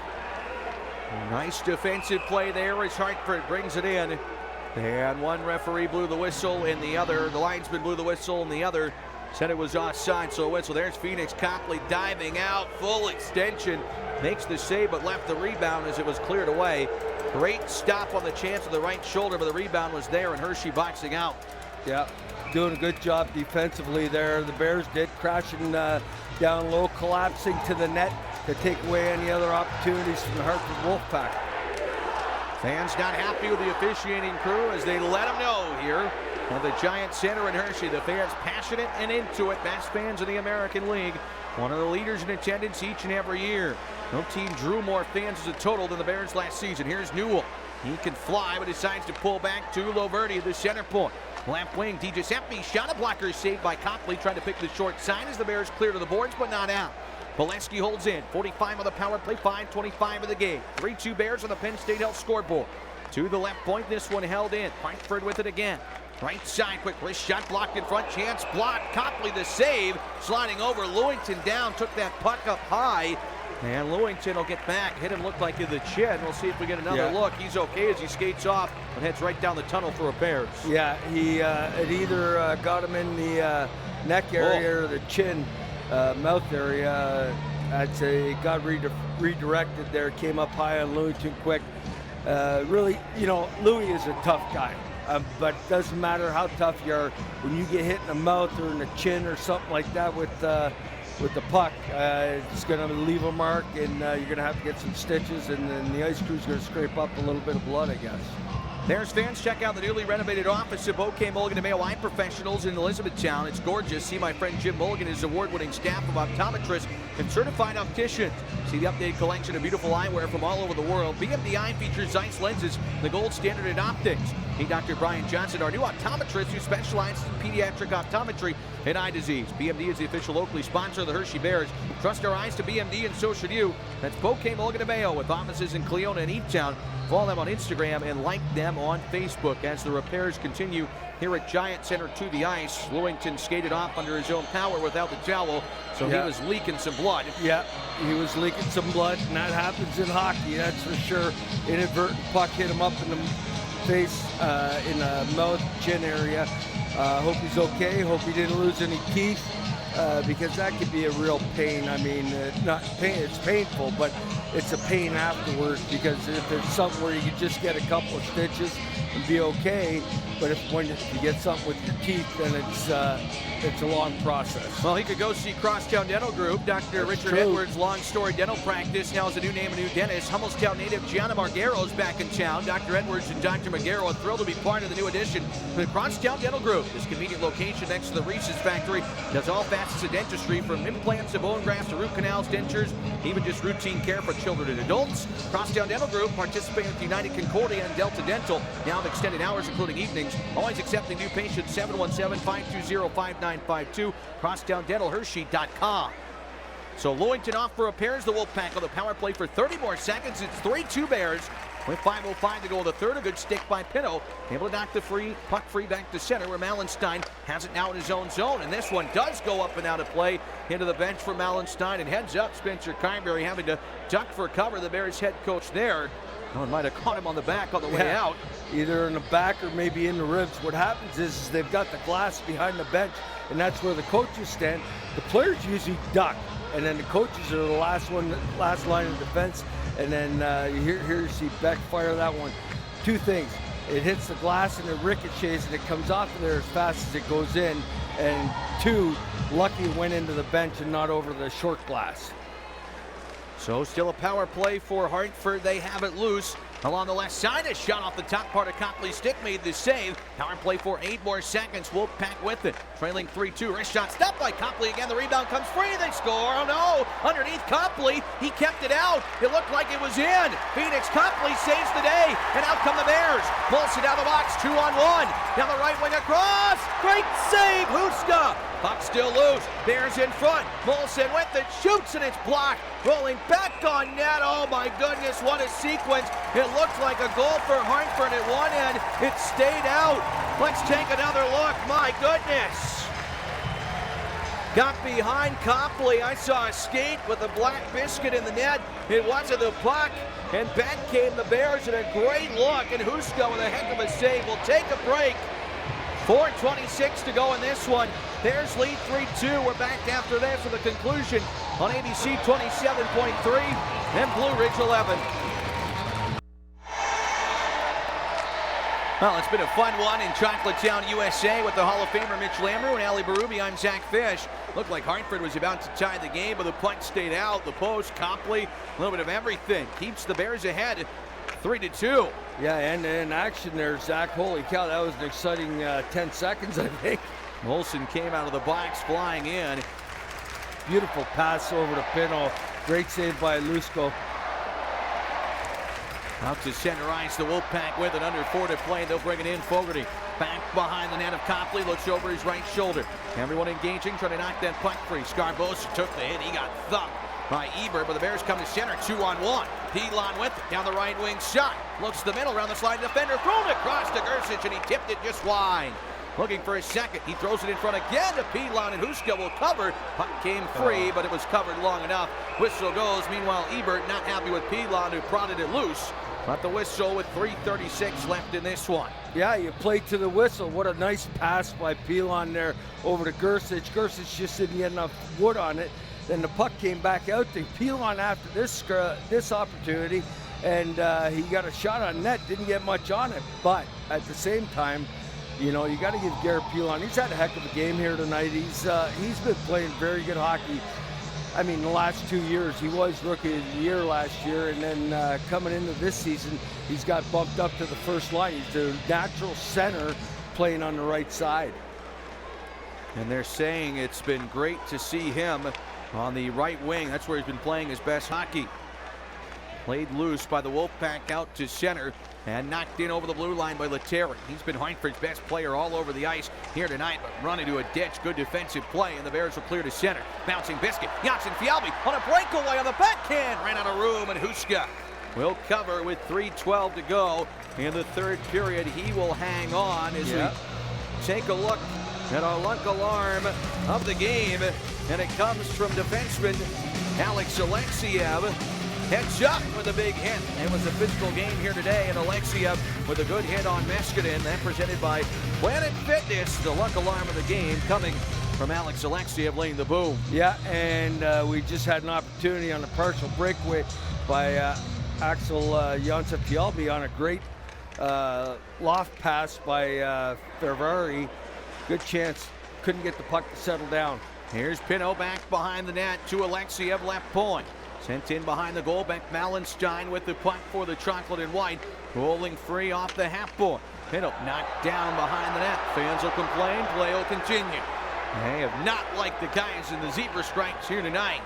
[SPEAKER 1] Nice defensive play there as Hartford brings it in. And one referee blew the whistle, and the linesman blew the whistle, and the other said it was offside, so a whistle. There's Phoenix Copley diving out, full extension, makes the save, but left the rebound as it was cleared away. Great stop on the chance of the right shoulder, but the rebound was there, and Hershey boxing out.
[SPEAKER 2] Yeah, doing a good job defensively there. The Bears did, crashing down low, collapsing to the net to take away any other opportunities from the Hartford Wolf Pack.
[SPEAKER 1] Fans not happy with the officiating crew as they let them know here at the Giant Center in Hershey. The fans passionate and into it. Best fans in the American League. One of the leaders in attendance each and every year. No team drew more fans as a total than the Bears last season. Here's Newell. He can fly, but decides to pull back to Loverdi at the center point. Left wing, DiGiuseppe shot a blocker saved by Copley, trying to pick the short side as the Bears clear to the boards, but not out. Bolesky holds in. 45 on the power play, 5:25 of the game. 3-2 Bears on the Penn State Health scoreboard. To the left point, this one held in. Hartford with it again. Right side, quick wrist shot blocked in front. Chance blocked. Copley the save. Sliding over. Lewington down. Took that puck up high. And Lewington will get back. Hit him, looked like in the chin. We'll see if we get another look. He's okay as he skates off and heads right down the tunnel for a Bears.
[SPEAKER 2] Yeah, it either got him in the neck area or the chin. Mouth area. I'd say it got redirected there, came up high on Lewington quick. Really, Louis is a tough guy, but it doesn't matter how tough you are. When you get hit in the mouth or in the chin or something like that with the puck, it's going to leave a mark, and you're going to have to get some stitches, and then the ice crew's going to scrape up a little bit of blood, I guess.
[SPEAKER 1] Bears fans, check out the newly renovated office of Bouquet Mulligan & Mayo Eye Professionals in Elizabethtown. It's gorgeous. See my friend Jim Mulligan and his award-winning staff of optometrists and certified opticians. See the updated collection of beautiful eyewear from all over the world. BMD Eye features Zeiss lenses, the gold standard in optics. Meet Dr. Brian Johnson, our new optometrist who specializes in pediatric optometry and eye disease. BMD is the official locally sponsor of the Hershey Bears. Trust our eyes to BMD, and so should you. That's Bouquet Mulligan & Mayo with offices in Cleona and Epetown. Follow them on Instagram and like them on Facebook as the repairs continue here at Giant Center to the ice. Lewington skated off under his own power without the towel, so he was leaking some blood.
[SPEAKER 2] Yeah, he was leaking some blood, and that happens in hockey, that's for sure. Inadvertent puck hit him up in the face, in the mouth, chin area. Hope he's okay. Hope he didn't lose any teeth, because that could be a real pain. I mean, not pain, it's painful, but it's a pain afterwards, because if it's something where you can just get a couple of stitches and be okay, but if you get something with your teeth, then it's a long process.
[SPEAKER 1] Well, he could go see Crosstown Dental Group. Dr. Richard Edwards' Long Story Dental Practice now has a new name, a new dentist. Hummelstown native Gianna Margero is back in town. Dr. Edwards and Dr. Margero are thrilled to be part of the new addition to the Crosstown Dental Group. This convenient location next to the Reese's factory does all facets of dentistry, from implants to bone grafts to root canals, dentures, even just routine care for children and adults. Crosstown Dental Group, participating with United Concordia and Delta Dental, now have extended hours including evenings. Always accepting new patients. 717-520-5952. CrosstownDentalHershey.com. So Lewington off for repairs. The Wolf Pack on the power play for 30 more seconds. It's 3-2 Bears with 5:05 to go in the third. A good stick by Pinto, able to knock the puck free back to center, where Mallenstein has it now in his own zone. And this one does go up and out of play into the bench for Mallenstein. And heads up, Spencer Kyneberry having to duck for cover. The Bears head coach there. No one might have caught him on the back on the way out.
[SPEAKER 2] Either in the back or maybe in the ribs. What happens is they've got the glass behind the bench, and that's where the coaches stand. The players usually duck, and then the coaches are the last line of defense. And then here you see Beck fire that one. Two things: it hits the glass and it ricochets, and it comes off of there as fast as it goes in. And two, lucky it went into the bench and not over the short glass.
[SPEAKER 1] So still a power play for Hartford. They have it loose along the left side. A shot off the top part of Copley's stick made the save. Power play for 8 more seconds. Wolfpack with it, trailing 3-2. Wrist shot stopped by Copley again. The rebound comes free. They score. Oh no! Underneath Copley, he kept it out. It looked like it was in. Phoenix Copley saves the day, and out come the Bears. Pulls it out of the box, 2-on-1. Down the right wing across. Great save, Huska. Puck still loose. Bears in front. Molson with it, shoots, and it's blocked. Rolling back on net. Oh my goodness, what a sequence. It looked like a goal for Hartford at one end. It stayed out. Let's take another look. My goodness. Got behind Copley. I saw a skate with a black biscuit in the net. It wasn't the puck. And back came the Bears, and a great look. And Huska with a heck of a save. We'll take a break. 4:26 to go in this one. Bears lead 3-2. We're back after this with a conclusion on ABC 27.3 and Blue Ridge 11. Well, it's been a fun one in Chocolatetown, USA with the Hall of Famer Mitch Lamoureux and Ali Barubi. I'm Zack Fisch. Looked like Hartford was about to tie the game, but the puck stayed out. The post, Copley, a little bit of everything. Keeps the Bears ahead 3-2.
[SPEAKER 2] Yeah, and in action there, Zack. Holy cow, that was an exciting 10 seconds, I think.
[SPEAKER 1] Molson came out of the box flying in.
[SPEAKER 2] Beautiful pass over to Pinto. Great save by Lusko.
[SPEAKER 1] Out to center ice, the Wolfpack with it, under 4 to play. They'll bring it in. Fogarty back behind the net of Copley, looks over his right shoulder. Everyone engaging, trying to knock that puck free. Scarbosa took the hit. He got thumped by Ebert, but the Bears come to center, 2-on-1. Pilon with it, down the right wing shot. Looks to the middle, around the slide defender, thrown across to Gersich, and he tipped it just wide. Looking for his second. He throws it in front again to Pilon, and Huska will cover. Puck came free, but it was covered long enough. Whistle goes. Meanwhile, Ebert not happy with Pilon, who prodded it loose. But the whistle with 3:36 left in this one.
[SPEAKER 2] Yeah, you played to the whistle. What a nice pass by Pilon there over to Gersich. Gersich just didn't get enough wood on it. Then the puck came back out to Pilon after this opportunity, and he got a shot on net. Didn't get much on it, but at the same time, you know, you got to give Garrett Pilon. He's had a heck of a game here tonight. He's been playing very good hockey. I mean, the last 2 years, he was Rookie of the Year last year, and then coming into this season, he's got bumped up to the first line. He's the natural center playing on the right side.
[SPEAKER 1] And they're saying it's been great to see him on the right wing. That's where he's been playing his best hockey. Played loose by the Wolf Pack out to center and knocked in over the blue line by Laterry. He's been Hartford's best player all over the ice here tonight, but run into a ditch. Good defensive play, and the Bears will clear to center. Bouncing biscuit. Janssen Fialbi on a breakaway on the backhand. Ran out of room, and Huska will cover with 3:12 to go in the third period. He will hang on as we take a look at our luck alarm of the game, and it comes from defenseman Alex Alexiev. Heads up with a big hit. It was a physical game here today, and Alexiev with a good hit on Meskidan. That presented by Planet Fitness. The luck alarm of the game coming from Alex Alexiev laying the boom.
[SPEAKER 2] Yeah, and we just had an opportunity on a partial breakaway by Axel Janssen Fialbi on a great loft pass by Ferrari. Good chance. Couldn't get the puck to settle down.
[SPEAKER 1] Here's Pinot back behind the net to Alexiev, left point. Sent in behind the goal, Beck Mallenstein with the puck for the chocolate and white. Rolling free off the half point. Pinot knocked down behind the net. Fans will complain, play will continue. They have not liked the guys in the zebra stripes here tonight.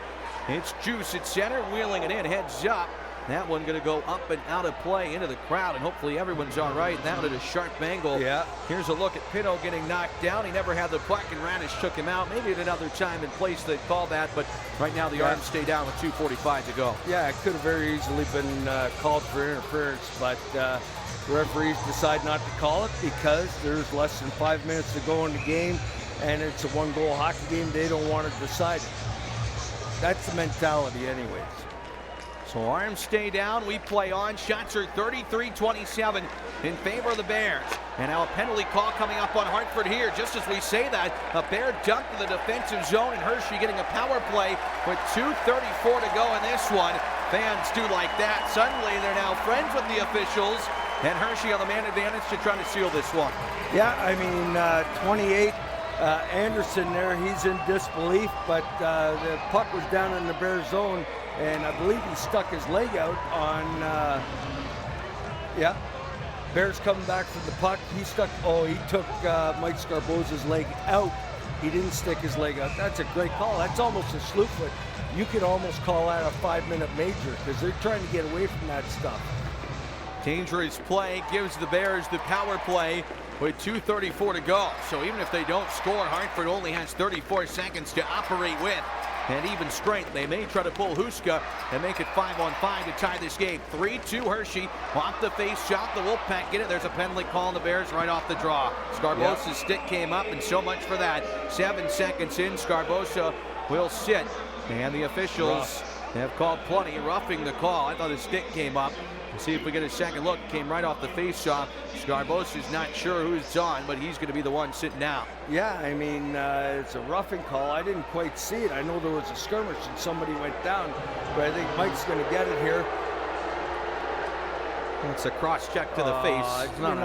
[SPEAKER 1] It's Juice at center, wheeling it in, heads up. That one going to go up and out of play into the crowd, and hopefully everyone's all right. Down at a sharp angle.
[SPEAKER 2] Yeah.
[SPEAKER 1] Here's a look at Pinot getting knocked down. He never had the puck, and Ranish took him out. Maybe at another time and place they'd call that, but right now the arms stay down with 2:45 to go.
[SPEAKER 2] Yeah, it could have very easily been called for interference, but the referees decide not to call it because there's less than 5 minutes to go in the game, and it's a one-goal hockey game. They don't want to decide it. That's the mentality anyways.
[SPEAKER 1] So arms stay down, we play on. Shots are 33-27 in favor of the Bears. And now a penalty call coming up on Hartford here. Just as we say that, a Bear dumped to the defensive zone, and Hershey getting a power play with 2:34 to go in this one. Fans do like that. Suddenly they're now friends with the officials, and Hershey on the man advantage to try to seal this one.
[SPEAKER 2] Yeah, I mean, 28, Anderson there, he's in disbelief, but the puck was down in the Bears zone, and I believe he stuck his leg out on, Bears coming back from the puck. He took Mike Scarboza's leg out. He didn't stick his leg out. That's a great call. That's almost a slew foot. You could almost call that a 5-minute major because they're trying to get away from that stuff.
[SPEAKER 1] Dangerous play gives the Bears the power play with 2:34 to go. So even if they don't score, Hartford only has 34 seconds to operate with. And even strength, they may try to pull Huska and make it 5-on-5 to tie this game. 3-2 Hershey off the face shot. The Wolfpack get it. There's a penalty call on the Bears right off the draw. Scarbosa's stick came up, and so much for that. 7 seconds in, Scarbosa will sit. And the officials have called plenty, roughing the call. I thought his stick came up. Let's see if we get a second look. Came right off the face-off. Scarbosa's not sure who's on, but he's going to be the one sitting down.
[SPEAKER 2] Yeah, I mean, it's a roughing call. I didn't quite see it. I know there was a skirmish and somebody went down, but I think Mike's going to get it here.
[SPEAKER 1] It's a cross-check to the face.
[SPEAKER 2] It's not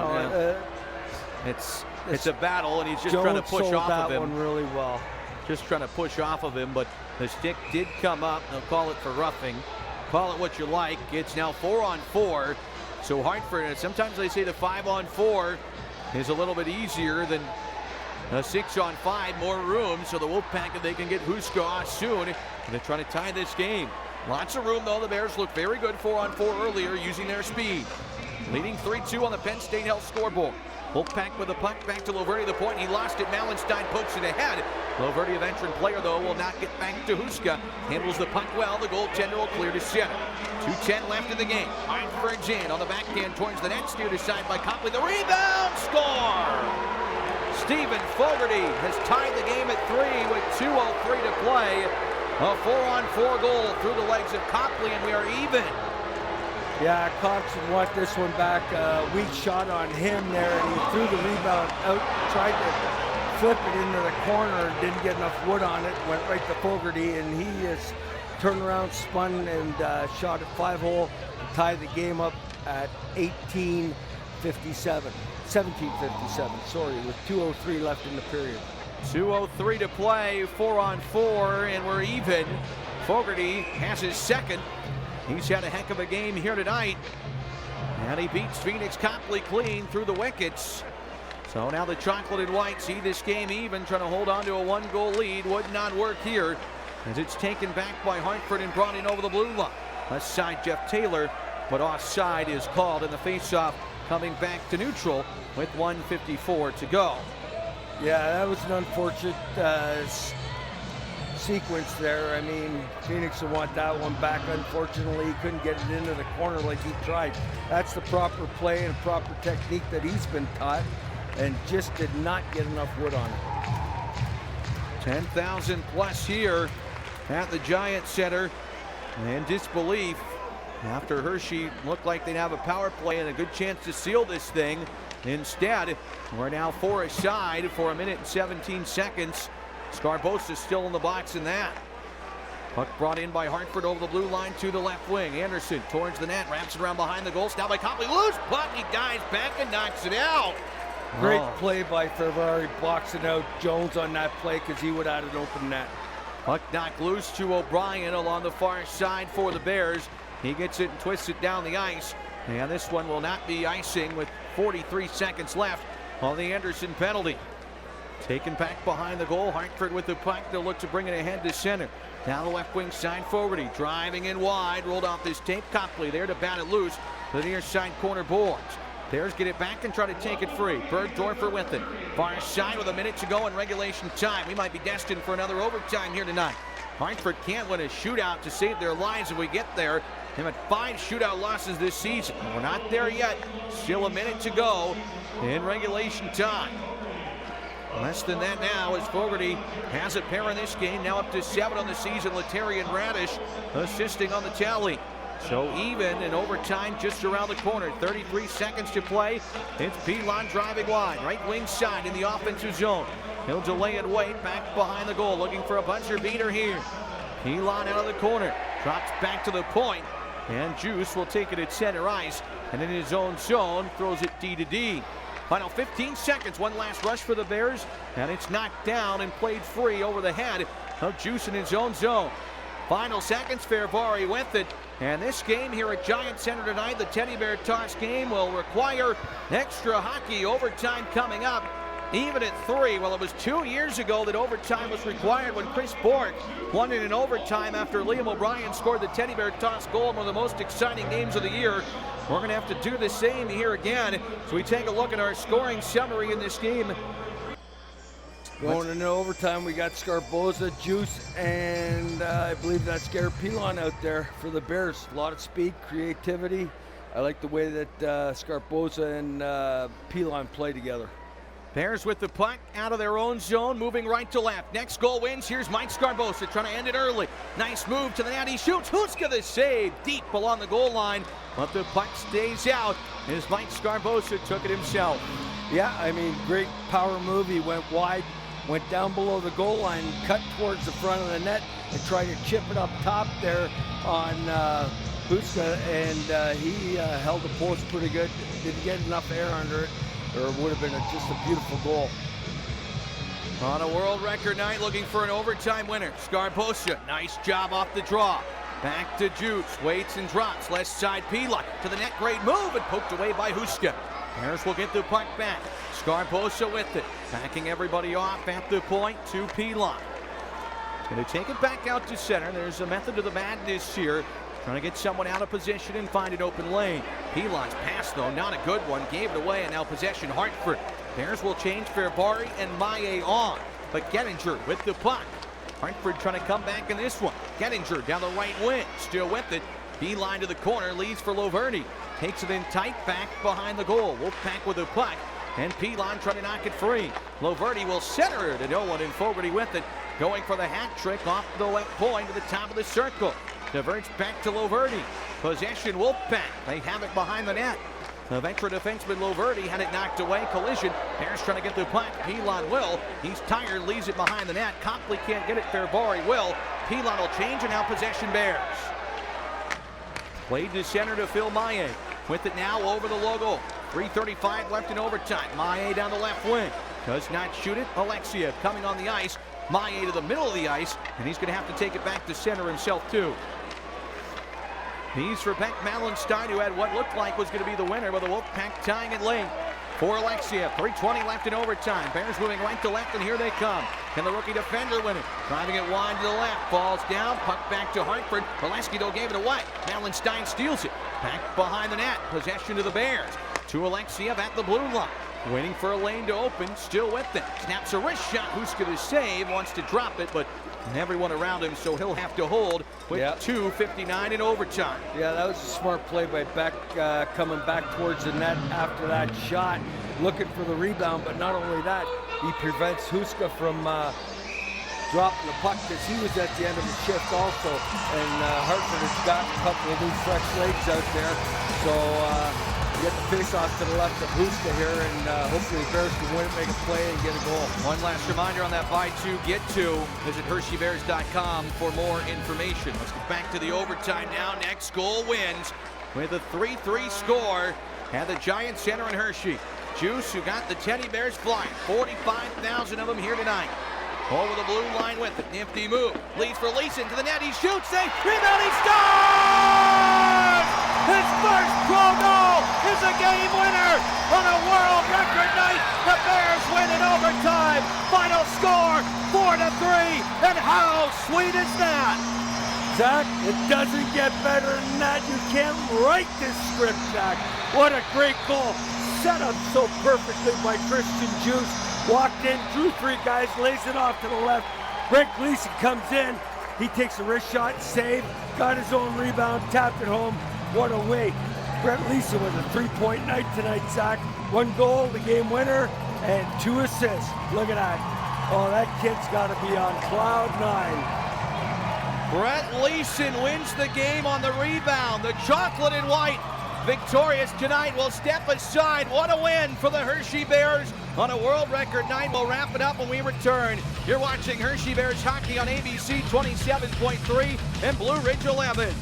[SPEAKER 1] it's a battle, and he's just trying to push off of him.
[SPEAKER 2] That one really well.
[SPEAKER 1] Just trying to push off of him, but the stick did come up. They'll call it for roughing. Call it what you like. It's now 4-on-4. So Hartford, sometimes they say the 5-on-4 is a little bit easier than a 6-on-5, more room. So the Wolfpack, if they can get Huska soon, and they're trying to tie this game. Lots of room, though. The Bears looked very good 4-on-4 earlier using their speed. Leading 3-2 on the Penn State Health scoreboard. Wolfpack with the puck back to Loverde, the point. He lost it. Mallenstein pokes it ahead. Loverde, a veteran player, though, will not get back to Huska. Handles the puck well. The goaltender will clear to center. 2:10 left in the game. Hartford's in on the backhand towards the net. Steered aside by Copley. The rebound, score! Stephen Fogarty has tied the game at 3 with 2:03 to play. A 4-on-4 goal through the legs of Copley, and we are even.
[SPEAKER 2] Yeah, Cox would want this one back. Weak shot on him there, and he threw the rebound out, tried to flip it into the corner, didn't get enough wood on it, went right to Fogarty, and he just turned around, spun, and shot at 5-hole to tie the game up at 17:57, sorry, with 2:03 left in the period.
[SPEAKER 1] 2:03 to play, 4-on-4, and we're even. Fogarty has his second. He's had a heck of a game here tonight. And he beats Phoenix Copley clean through the wickets. So now the chocolate and white see this game even, trying to hold on to a 1-goal lead. Would not work here as it's taken back by Hartford and brought in over the blue line. Left side Jeff Taylor, but offside is called, and the faceoff coming back to neutral with 1:54 to go.
[SPEAKER 2] Yeah, that was an unfortunate sequence there. I mean, Phoenix will want that one back. Unfortunately, he couldn't get it into the corner like he tried. That's the proper play and proper technique that he's been taught, and just did not get enough wood on it.
[SPEAKER 1] 10,000 plus here at the Giant Center, and disbelief after Hershey looked like they'd have a power play and a good chance to seal this thing. Instead, we're now 4 aside for 1 minute and 17 seconds. Scarbosa still in the box in that. Puck brought in by Hartford over the blue line to the left wing. Anderson towards the net, wraps it around behind the goal. Now by Copley, loose puck, he dives back and knocks it out.
[SPEAKER 2] Great play by Ferrari, boxing out Jones on that play because he would have had an open net.
[SPEAKER 1] Puck knocked loose to O'Brien along the far side for the Bears. He gets it and twists it down the ice. And this one will not be icing with 43 seconds left on the Anderson penalty. Taken back behind the goal. Hartford with the puck. They'll look to bring it ahead to center. Now the left wing side Fogarty driving in wide. Rolled off this tape. Copley there to bat it loose to the near side corner boards. Bears get it back and try to take it free. Bergdorfer with it. Far side with 1 minute to go in regulation time. We might be destined for another overtime here tonight. Hartford can't win a shootout to save their lives if we get there. They've had 5 shootout losses this season. We're not there yet. Still 1 minute to go in regulation time. Less than that now as Fogarty has a pair in this game. Now up to 7 on the season. Letarian Radish assisting on the tally. So even in overtime just around the corner. 33 seconds to play. It's Pilon driving wide. Right wing side in the offensive zone. He'll delay and wait back behind the goal. Looking for a buzzer beater here. Pilon out of the corner. Drops back to the point. And Juice will take it at center ice. And in his own zone throws it D to D. Final 15 seconds. One last rush for the Bears. And it's knocked down and played free over the head of Juice in his own zone. Final seconds. Ferrari with it. And this game here at Giant Center tonight, the Teddy Bear toss game, will require extra hockey. Overtime coming up, even at 3. Well, it was 2 years ago that overtime was required when Chris Bork won it in overtime after Liam O'Brien scored the Teddy Bear toss goal in one of the most exciting games of the year. We're going to have to do the same here again. So we take a look at our scoring summary in this game.
[SPEAKER 2] Going into overtime, we got Scarbosa, Juice, and I believe that's Garrett Pilon out there for the Bears. A lot of speed, creativity. I like the way that Scarbosa and Pilon play together.
[SPEAKER 1] Bears with the puck out of their own zone, moving right to left. Next goal wins. Here's Mike Scarbosa trying to end it early. Nice move to the net. He shoots. Huska the save deep along the goal line, but the puck stays out as Mike Scarbosa took it himself.
[SPEAKER 2] Yeah, I mean, great power move. He went wide, went down below the goal line, cut towards the front of the net, and tried to chip it up top there on Huska, and he held the post pretty good. Didn't get enough air under it, or it would have been just a beautiful goal.
[SPEAKER 1] On a world record night, looking for an overtime winner. Scarbosa, nice job off the draw. Back to Juice, waits and drops. Left side Pilon to the net, great move, and poked away by Huska. Bears will get the puck back. Scarbosa with it, backing everybody off at the point to Pilon. Going to take it back out to center. There's a method to the madness here. Trying to get someone out of position and find an open lane. Pilon's pass, though, not a good one. Gave it away, and now possession Hartford. Bears will change Ferrari and Maillet on. But Gettinger with the puck. Hartford trying to come back in this one. Gettinger down the right wing. Still with it. Beeline to the corner. Leads for Lamoureux. Takes it in tight back behind the goal. Wolf Pack with the puck. And Pilon trying to knock it free. Lamoureux will center it to no one, and Fogarty with it. Going for the hat trick off the left point to the top of the circle. Diverts back to Lamoureux. Possession Wolfpack. They have it behind the net. The veteran defenseman Lamoureux had it knocked away. Collision. Bears trying to get the puck. Pilon will. He's tired. Leaves it behind the net. Copley can't get it. Ferrari will. Pilon will change, and now possession Bears. Played to center to Phil Maillet. With it now over the logo. 3:35 left in overtime. Maillet down the left wing. Does not shoot it. Alexia coming on the ice. Maillet to the middle of the ice, and he's going to have to take it back to center himself too. He's for Beck Mallenstein, who had what looked like was going to be the winner, but the Wolf Pack tying it late. For Alexia, 3:20 left in overtime. Bears moving right to left, and here they come. Can the rookie defender win it? Driving it wide to the left, falls down, puck back to Hartford. Valesky though gave it away. Mallenstein steals it. Back behind the net, possession to the Bears. To Alexiev at the blue line. Waiting for a lane to open, still with them. Snaps a wrist shot, Huska to save, wants to drop it, but everyone around him, so he'll have to hold with 2:59 in overtime.
[SPEAKER 2] Yeah, that was a smart play by Beck, coming back towards the net after that shot, looking for the rebound, but not only that, he prevents Huska from dropping the puck because he was at the end of the shift also, and Hartford has got a couple of new fresh legs out there, so get the face-off to the left of Huska here, and hopefully the Bears can win it, make a play, and get a goal.
[SPEAKER 1] One last reminder on that buy two, get two. Visit HersheyBears.com for more information. Let's get back to the overtime now. Next goal wins with a 3-3 score at the Giant Center in Hershey. Juice, who got the Teddy Bears flying. 45,000 of them here tonight. Over the blue line with it. Nifty move. Leads for Leeson to the net. He shoots. Safe. Rebound. He scores! His first pro goal is a game winner on a world record night. The Bears win in overtime. Final score 4-3. And how sweet is that?
[SPEAKER 2] Zack, it doesn't get better than that. You can't write this script, Zack. What a great goal. Set up so perfectly by Christian Juice. Walked in, drew three guys, lays it off to the left. Brent Gleason comes in. He takes a wrist shot, save, got his own rebound, tapped it home. What a way. Brent Gleason with a 3-point night tonight, Zack. 1 goal, the game winner, and 2 assists. Look at that. Oh, that kid's got to be on cloud 9.
[SPEAKER 1] Brent Leeson wins the game on the rebound. The chocolate and white victorious tonight will step aside. What a win for the Hershey Bears on a world record night. We'll wrap it up when we return. You're watching Hershey Bears hockey on ABC 27.3 and Blue Ridge 11.